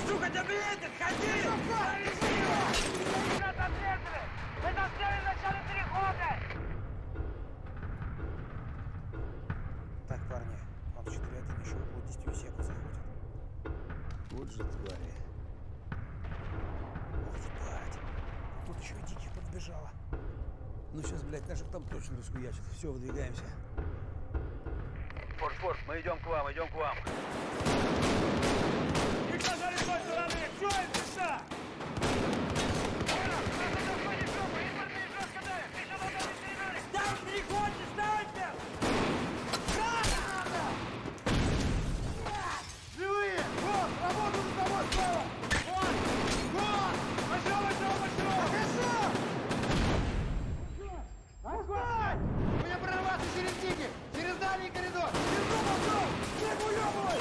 Сука, да блядь, отходи! Ребята отрезали! Мы застряли в начале перехода! Так, парни, вам 4 еще около 10 секунд заходит. Вот же твари. Ох, ебать. Тут еще и диких подбежало. Ну сейчас, блядь, наших там точно раскуячат. Все, выдвигаемся. Форд, мы идем к вам, идем к вам. Не казали с той стороны! Что это, душа? Там переходите, станьте! Живые! Вот! Работу за тобой справа! Вот! Вот! Пошел! Хорошо! Отходь! Мне прорваться через дики! Через дальний коридор! Держу, пошел! Не уебывай!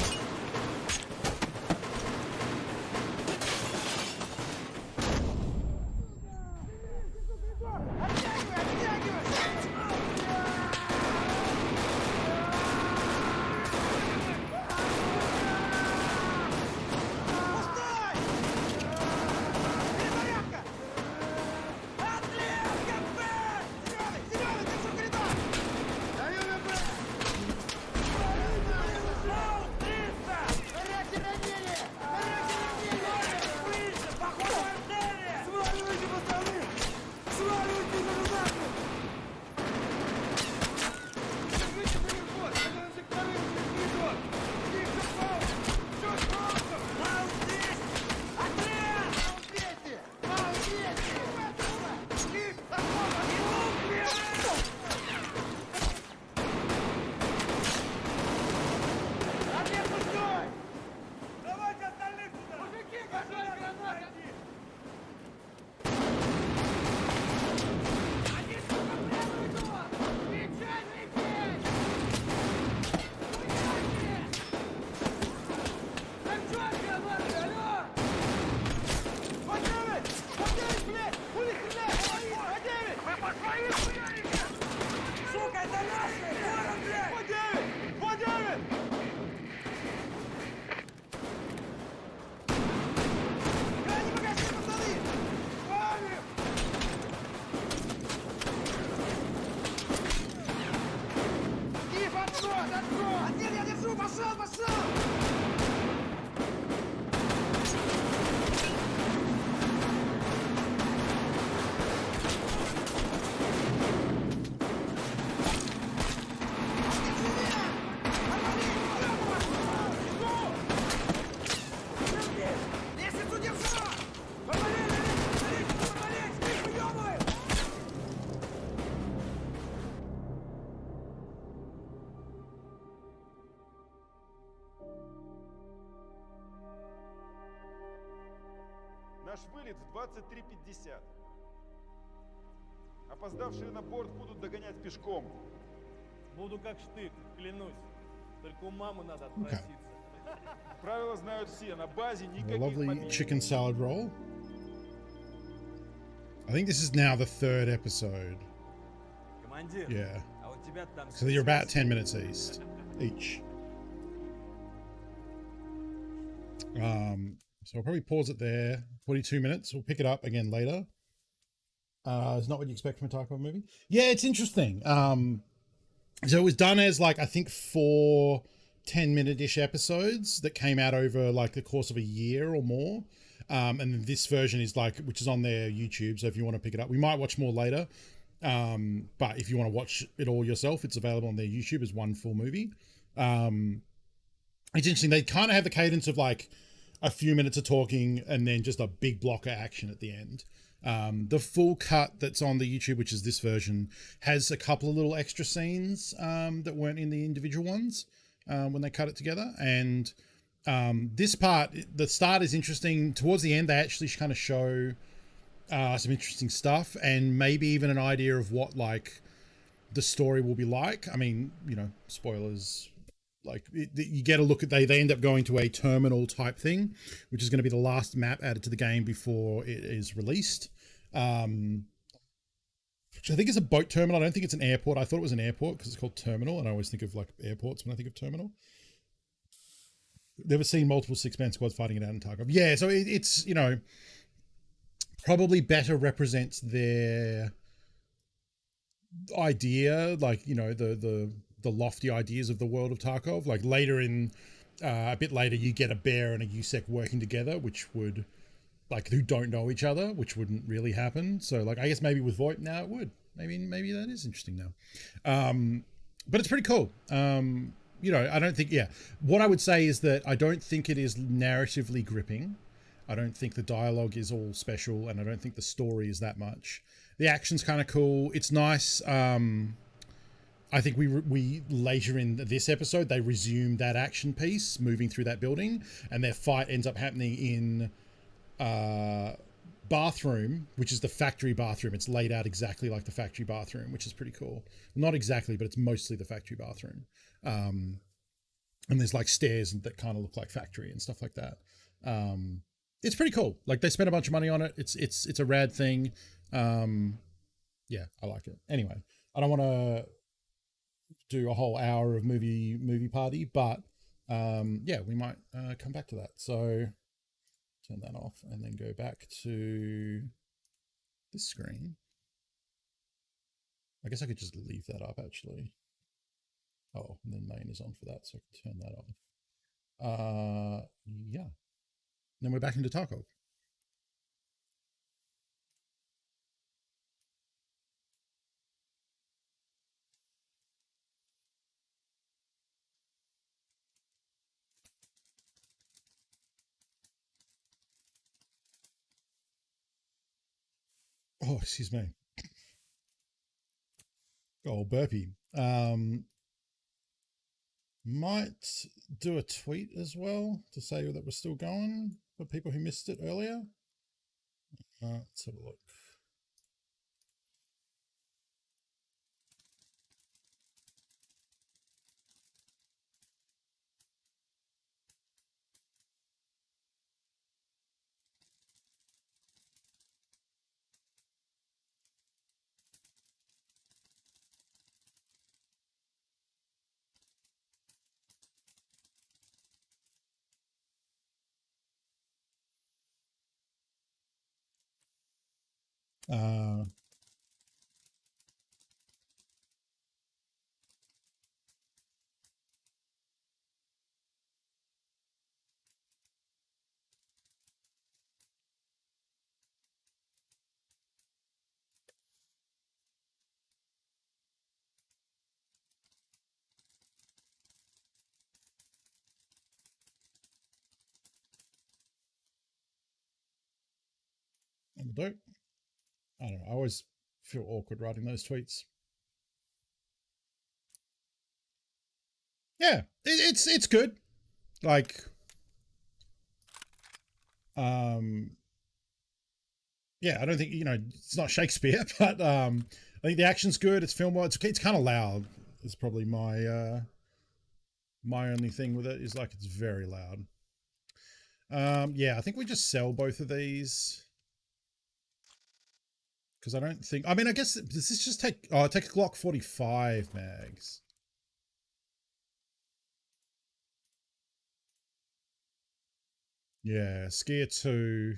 Наш вылет в 23:50. Опоздавшие на борт будут догонять пешком. Буду как штык, клянусь. Только у мамы надо отпроситься. Правила знают все, на базе A никаких lovely мобильных. chicken salad roll. I think this is now the 3rd episode. Командир, Yeah. а вот тебя там... So you're about 10 minutes each. So I'll probably pause it there. 42 minutes. We'll pick it up again later. It's not what you expect from a Tarkov movie. Yeah, it's interesting. So it was done as like, I think 4 10-minute-ish episodes that came out over like the course of a year or more. And then this version is like, which is on their YouTube. So if you want to pick it up, we might watch more later. But if you want to watch it all yourself, it's available on their YouTube as one full movie. It's interesting. They kind of have the cadence of like a few minutes of talking and then just a big block of action at the end. The full cut that's on the YouTube, which is this version, has a couple of little extra scenes that weren't in the individual ones when they cut it together. And this part, the start is interesting. Towards the end, they actually kind of show some interesting stuff and maybe even an idea of what like the story will be like. I mean, you know, spoilers. Like you get a look at they end up going to a terminal type thing, which is going to be the last map added to the game before it is released. Which I think is a boat terminal. I don't think it's an airport. I thought it was an airport because it's called terminal, and I always think of like airports when I think of terminal. Never seen multiple six-man squads fighting it out in Tarkov. Yeah, so it's, you know, probably better represents their idea, like, you know, the lofty ideas of the world of Tarkov. Like later in, a bit later, you get a bear and a USEC working together, which would, like, who don't know each other, which wouldn't really happen. So, like, I guess maybe with VoIP now it would. Maybe that is interesting now. But it's pretty cool. You know, I don't think, yeah. What I would say is that I don't think it is narratively gripping. I don't think the dialogue is all special, and I don't think the story is that much. The action's kind of cool. It's nice. I think we later in this episode, they resume that action piece, moving through that building, and their fight ends up happening in bathroom, which is the factory bathroom. It's laid out exactly like the factory bathroom, which is pretty cool. Not exactly, but it's mostly the factory bathroom. And there's like stairs that kind of look like factory and stuff like that. It's pretty cool. Like they spent a bunch of money on it. It's a rad thing. Yeah, I like it. Anyway, I don't want to do a whole hour of movie party, but yeah, we might come back to that. So turn that off and then go back to this screen. I guess I could just leave that up actually. Oh, and then main is on for that, so I can turn that off. Yeah. Then we're back into Tarkov. Oh, excuse me. Oh, burpee. Might do a tweet as well to say that we're still going for people who missed it earlier. Let's have a look. Do. I don't know. I always feel awkward writing those tweets. Yeah, it's good. Like, yeah, I don't think, you know, it's not Shakespeare, but I think the action's good. It's film well. It's kind of loud. It's probably my my only thing with it is like it's very loud. Yeah, I think we just sell both of these. Because I don't think, I mean, I guess, does this just take, oh, it takes Glock 45 mags. Yeah, Skier 2.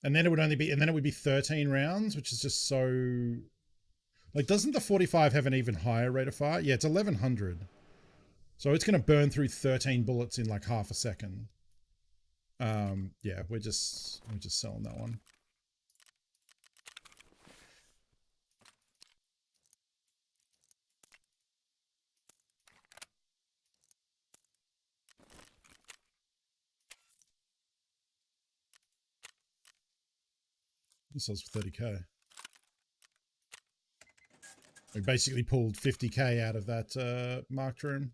And then it would only be, and then it would be 13 rounds, which is just so, like, doesn't the 45 have an even higher rate of fire? Yeah, it's 1100. So it's going to burn through 13 bullets in like half a second. Yeah, we're just selling that one. This sells for 30k. We basically pulled 50k out of that marked room.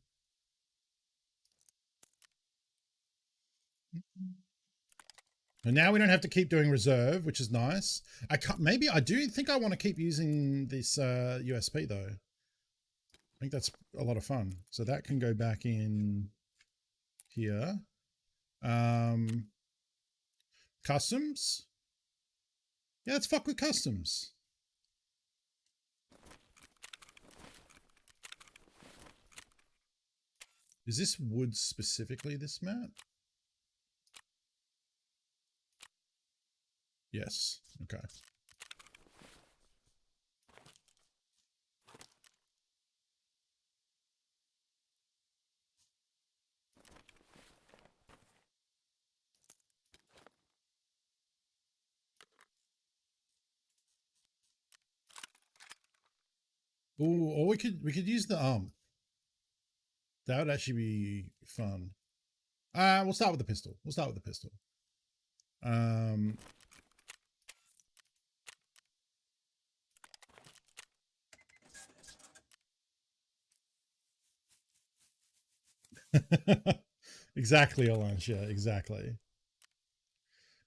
And now we don't have to keep doing reserve, which is nice. I can't, maybe I do think I want to keep using this USP though. I think that's a lot of fun. So that can go back in here. Customs. Yeah, let's fuck with customs. Is this wood specifically, this map? Yes. Okay. Ooh, or we could use the that would actually be fun. We'll start with the pistol. We'll start with the pistol. Exactly, Alancia, exactly.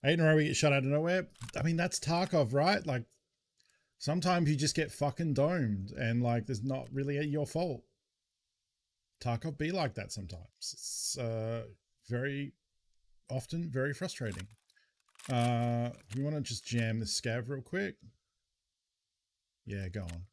8 in a row we get shot out of nowhere. I mean, that's Tarkov, right? Like, sometimes you just get fucking domed and like there's not really your fault. Tarkov be like that sometimes. It's very often very frustrating. We want to just jam this scav real quick. Yeah, go on.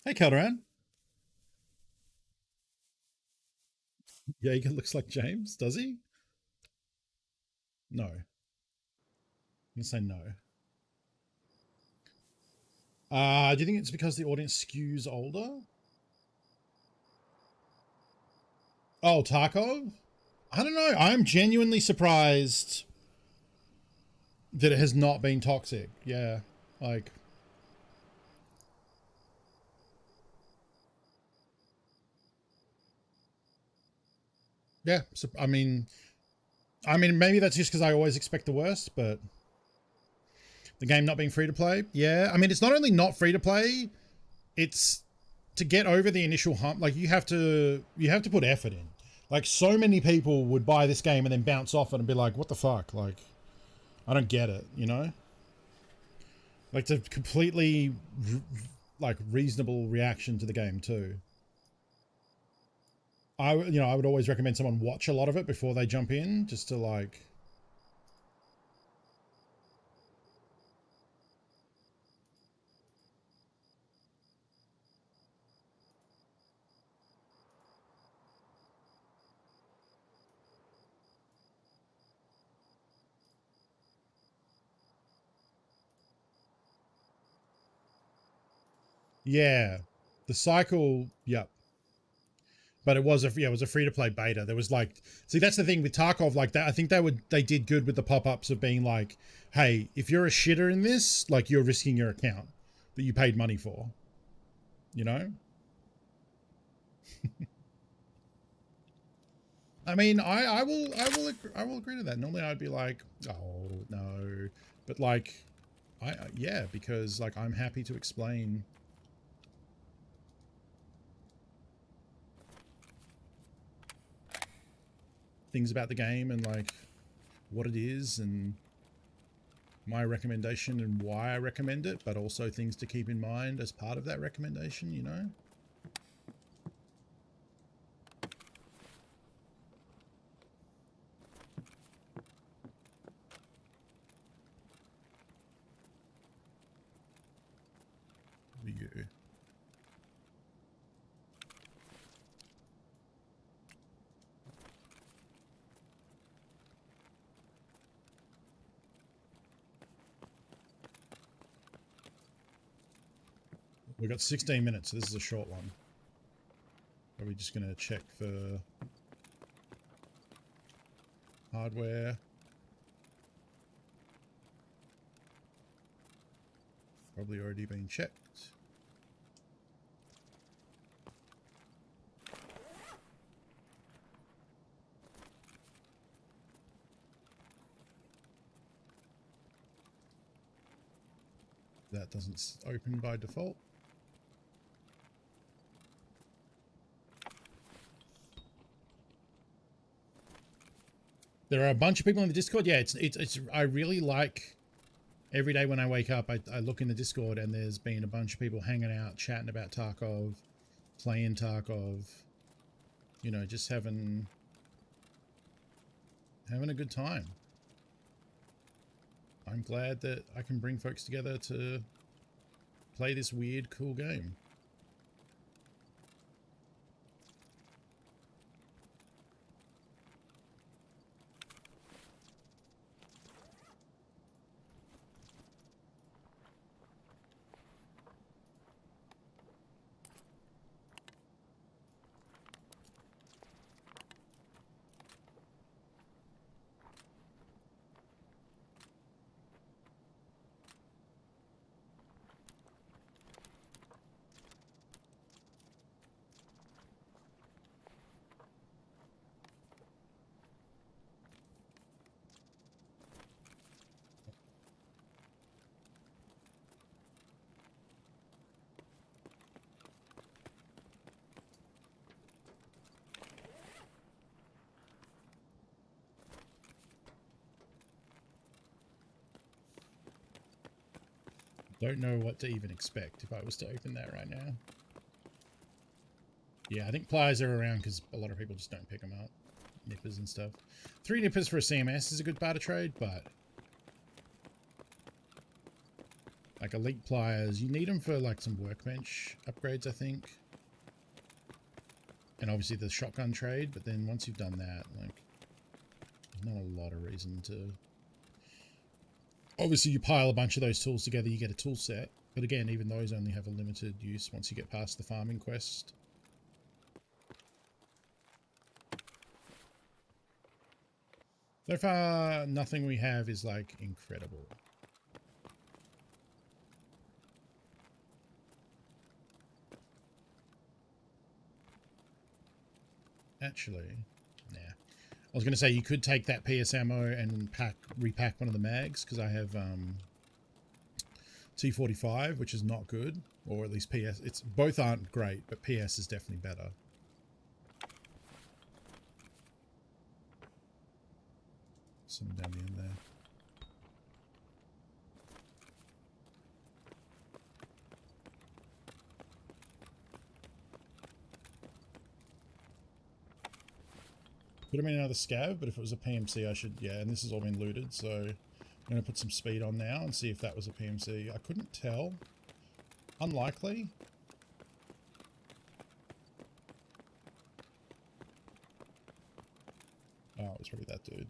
Hey, Calderon. Jaeger looks like James, does he? No. I'm gonna say no. Do you think it's because the audience skews older? Oh, Tarkov? I don't know. I'm genuinely surprised that it has not been toxic. Yeah, like... Yeah, so, I mean, maybe that's just because I always expect the worst, but the game not being free to play, yeah. I mean, it's not only not free to play, it's to get over the initial hump. Like you have to put effort in. Like so many people would buy this game and then bounce off it and be like, "What the fuck?" Like, I don't get it, you know. Like to completely like reasonable reaction to the game too. I would always recommend someone watch a lot of it before they jump in, just to like... Yeah, the cycle, yep. But it was a free to play beta. There was like, see, that's the thing with Tarkov, like that. I think they did good with the pop-ups of being like, hey, if you're a shitter in this, like you're risking your account that you paid money for, you know? I mean, I will agree to that. Normally I'd be like, oh no, but like, yeah, because like I'm happy to explain things about the game and like what it is and my recommendation and why I recommend it, but also things to keep in mind as part of that recommendation, you know? you. We've got 16 minutes, so this is a short one. Are we just going to check for hardware? Probably already been checked. That doesn't open by default. There are a bunch of people in the Discord. Yeah, it's I really like every day when I wake up, I look in the Discord and there's been a bunch of people hanging out, chatting about Tarkov, playing Tarkov, you know, just having a good time. I'm glad that I can bring folks together to play this weird, cool game. Don't know what to even expect if I was to open that right now. Yeah, I think pliers are around because a lot of people just don't pick them up. Nippers and stuff. 3 nippers for a CMS is a good barter trade, but like elite pliers, you need them for like some workbench upgrades, I think. And obviously the shotgun trade, but then once you've done that, like, there's not a lot of reason to... Obviously, you pile a bunch of those tools together, you get a tool set. But again, even those only have a limited use once you get past the farming quest. So far, nothing we have is, like, incredible. Actually, nah. I was going to say you could take that PS ammo and repack one of the mags, because I have T45, which is not good, or at least PS. It's both aren't great, but PS is definitely better. Someone down the end there. Could have been another scab, but if it was a PMC, I should, yeah, and this has all been looted, so I'm going to put some speed on now and see if that was a PMC. I couldn't tell. Unlikely. Oh, it was probably that dude.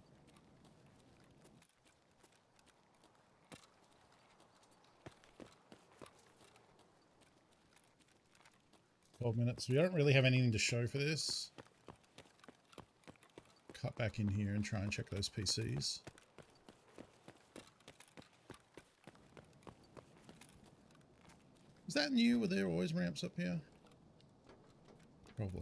Minutes. We don't really have anything to show for this. Cut back in here and try and check those PCs. Is that new? Were there always ramps up here? Probably.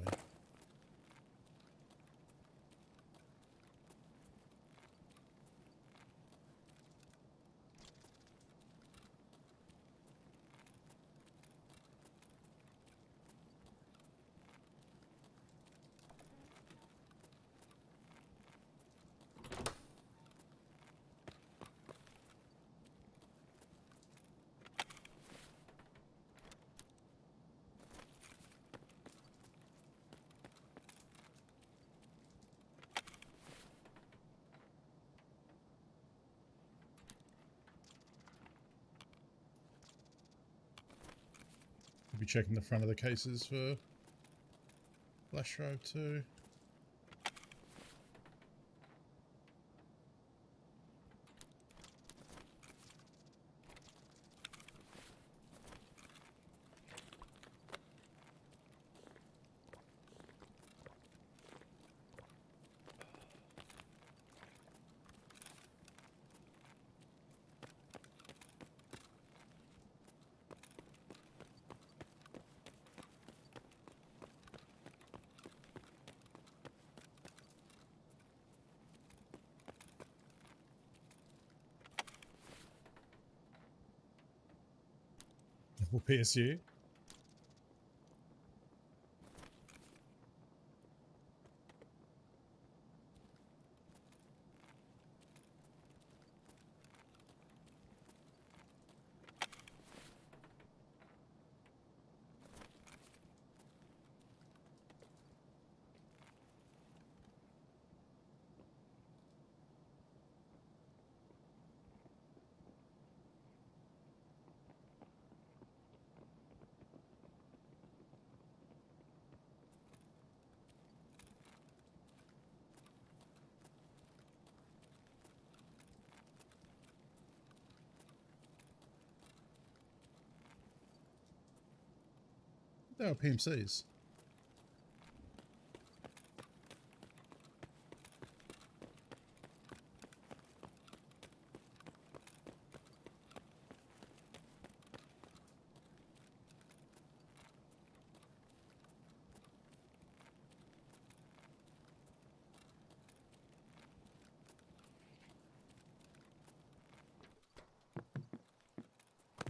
Could be checking the front of the cases for flash drive too. Or PSU. They are PMCs.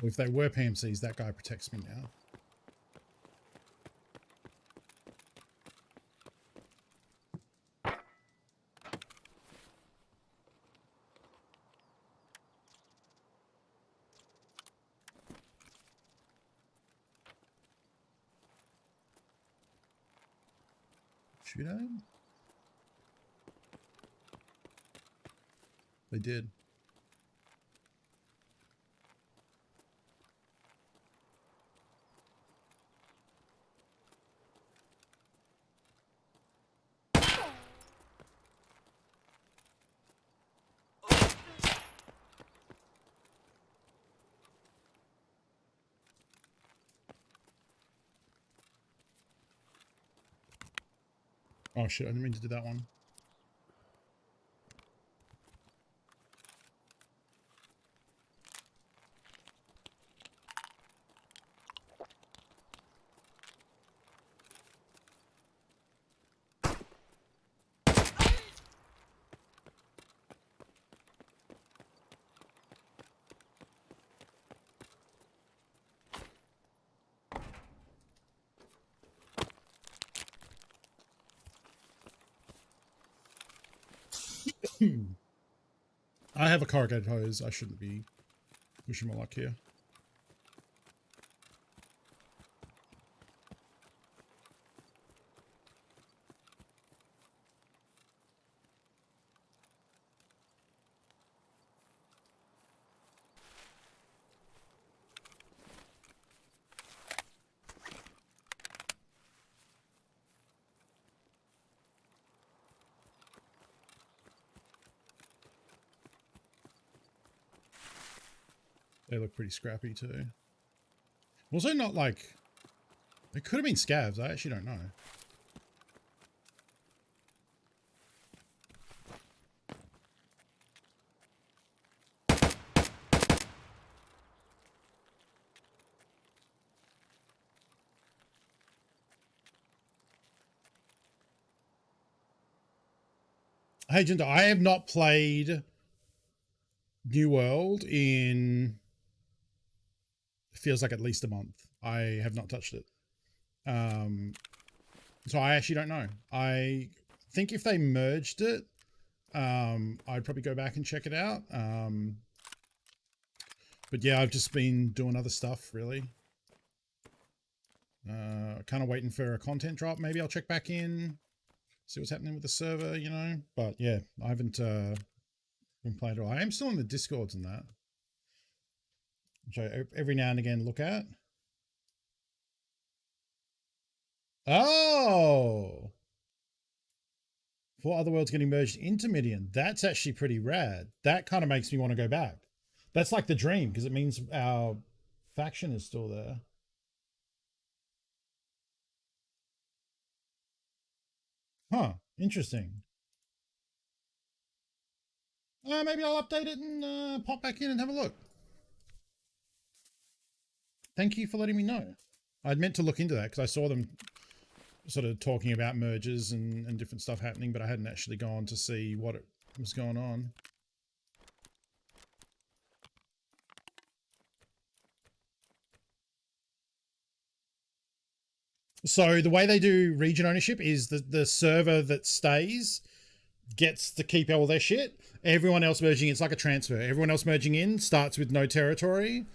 Well, if they were PMCs, that guy protects me now. Shoot at him? They did. Oh shit, I didn't mean to do that one. I have a corrugated hose. I shouldn't be wishing my luck here. They look pretty scrappy too. Also not like... It could have been scabs. I actually don't know. Hey, Jinder, I have not played New World in... feels like at least a month. I have not touched it. So I actually don't know. I think if they merged it, I'd probably go back and check it out. But yeah, I've just been doing other stuff, really. Kind of waiting for a content drop. Maybe I'll check back in, see what's happening with the server, you know. But yeah, I haven't been playing at all. I am still in the Discords and that, which I every now and again look at. Oh! 4 other worlds getting merged into Midian. That's actually pretty rad. That kind of makes me want to go back. That's like the dream, because it means our faction is still there. Huh. Interesting. Maybe I'll update it and pop back in and have a look. Thank you for letting me know. I'd meant to look into that because I saw them sort of talking about mergers and different stuff happening, but I hadn't actually gone to see what it was going on. So the way they do region ownership is the server that stays gets to keep all their shit. Everyone else merging, it's like a transfer. Everyone else merging in starts with no territory.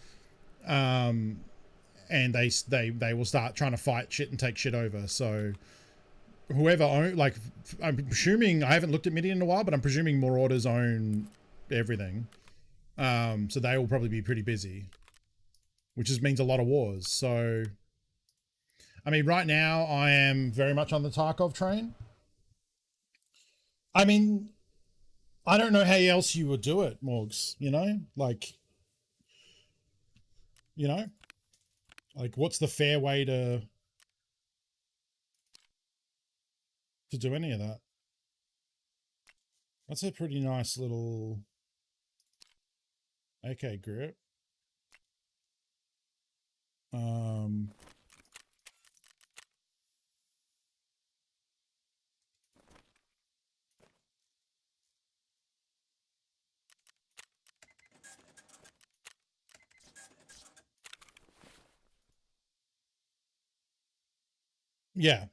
And they will start trying to fight shit and take shit over. So whoever own, like, I'm presuming, I haven't looked at Midian in a while, but I'm presuming Marauders own everything. So they will probably be pretty busy, which just means a lot of wars. So, I mean, right now I am very much on the Tarkov train. I mean, I don't know how else you would do it, Morgs, you know? Like, you know? Like, what's the fair way to do any of that? That's a pretty nice little AK grip. Yeah.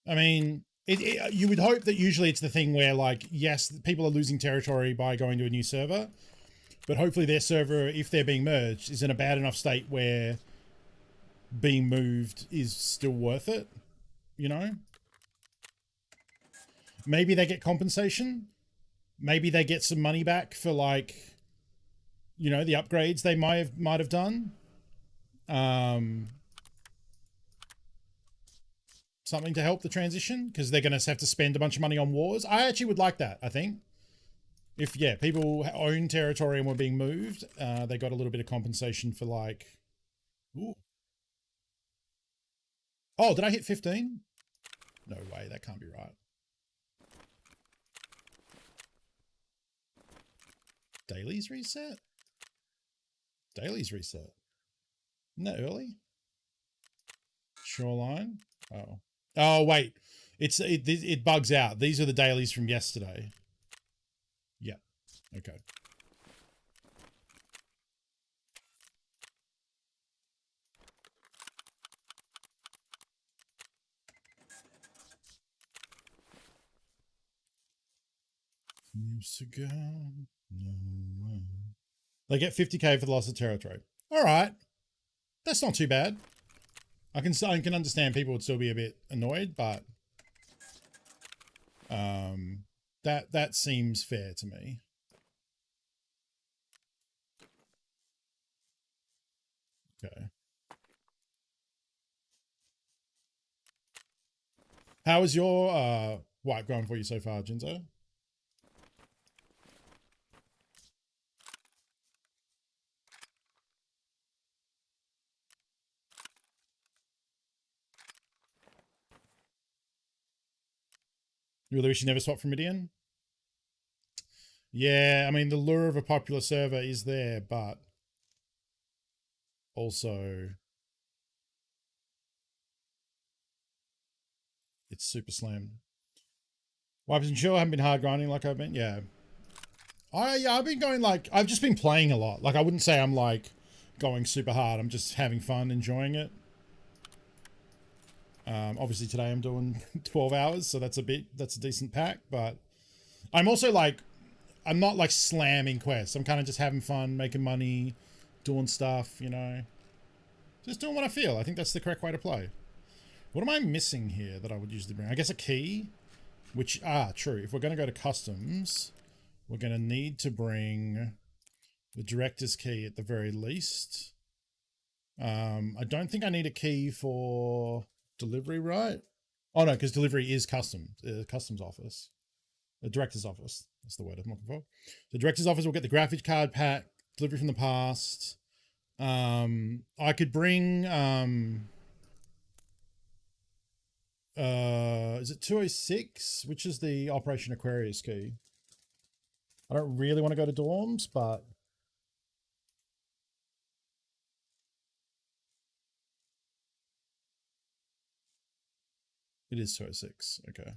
I mean, you would hope that usually it's the thing where, like, yes, people are losing territory by going to a new server, but hopefully their server, if they're being merged, is in a bad enough state where being moved is still worth it, you know? Maybe they get compensation. Maybe they get some money back for, like, you know, the upgrades they might have done. Something to help the transition, because they're going to have to spend a bunch of money on wars. I actually would like that, I think. If, yeah, people own territory and were being moved, they got a little bit of compensation for, like... Ooh. Oh, did I hit 15? No way, that can't be right. Dailies reset? Dailies reset. Isn't that early? Shoreline? Oh. Oh, wait. It bugs out. These are the dailies from yesterday. Yeah. Okay. Years ago, no one. They get 50k for the loss of territory. All right. That's not too bad. I can understand people would still be a bit annoyed, but that seems fair to me. Okay. How is your wipe going for you so far, Jinzo? You really wish you never swapped from Midian? Yeah, I mean, the lure of a popular server is there, but also it's super slammed. Wipes and sure haven't been hard grinding like I've been. Yeah. I've been going, like, I've just been playing a lot. Like, I wouldn't say I'm, like, going super hard. I'm just having fun, enjoying it. Obviously today I'm doing 12 hours, so that's a decent pack, but I'm also, like, I'm not, like, slamming quests. I'm kind of just having fun, making money, doing stuff, you know. Just doing what I feel. I think that's the correct way to play. What am I missing here that I would usually bring? I guess a key, which, true. If we're going to go to customs, we're going to need to bring the director's key at the very least. I don't think I need a key for delivery, right? Oh no, because delivery is customs office. The director's office. That's the word I'm looking for. The director's office will get the graphics card pack, delivery from the past. I could bring is it 206? Which is the Operation Aquarius key? I don't really want to go to dorms, but it is 206. Okay.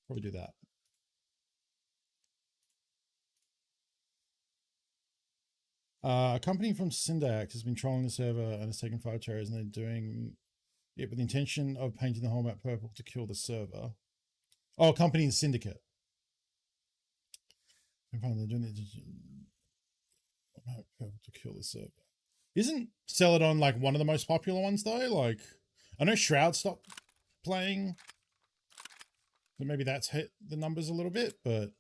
Probably do that. A company from Syndax has been trolling the server and has taken 5 cherries, and they're doing it with the intention of painting the whole map purple to kill the server. Oh, a company in Syndicate. They're doing it purple to kill the server. Isn't Celadon like one of the most popular ones though? Like, I know Shroud stopped playing, but maybe that's hit the numbers a little bit. But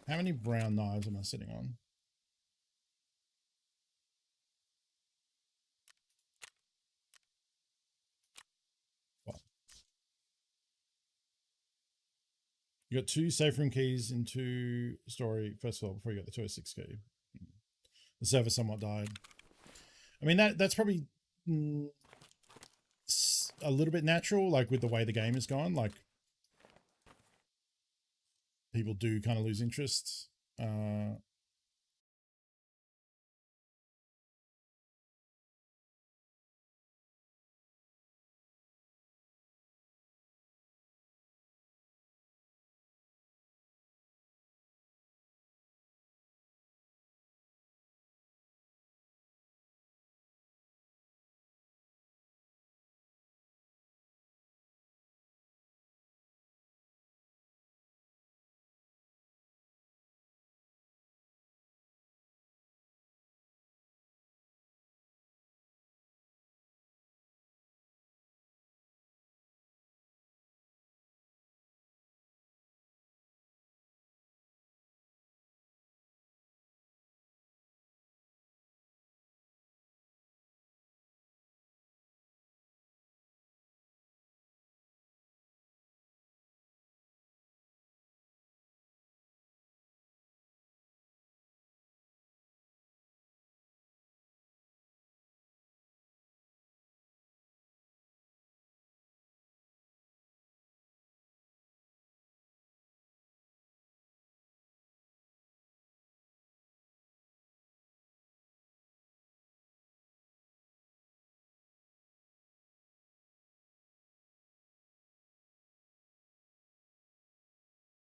how many brown knives am I sitting on? You got 2 safe room keys in 2 story first floor before you got the 206 key. The server somewhat died. I mean, that's probably a little bit natural, like with the way the game is gone. Like, people do kind of lose interest. I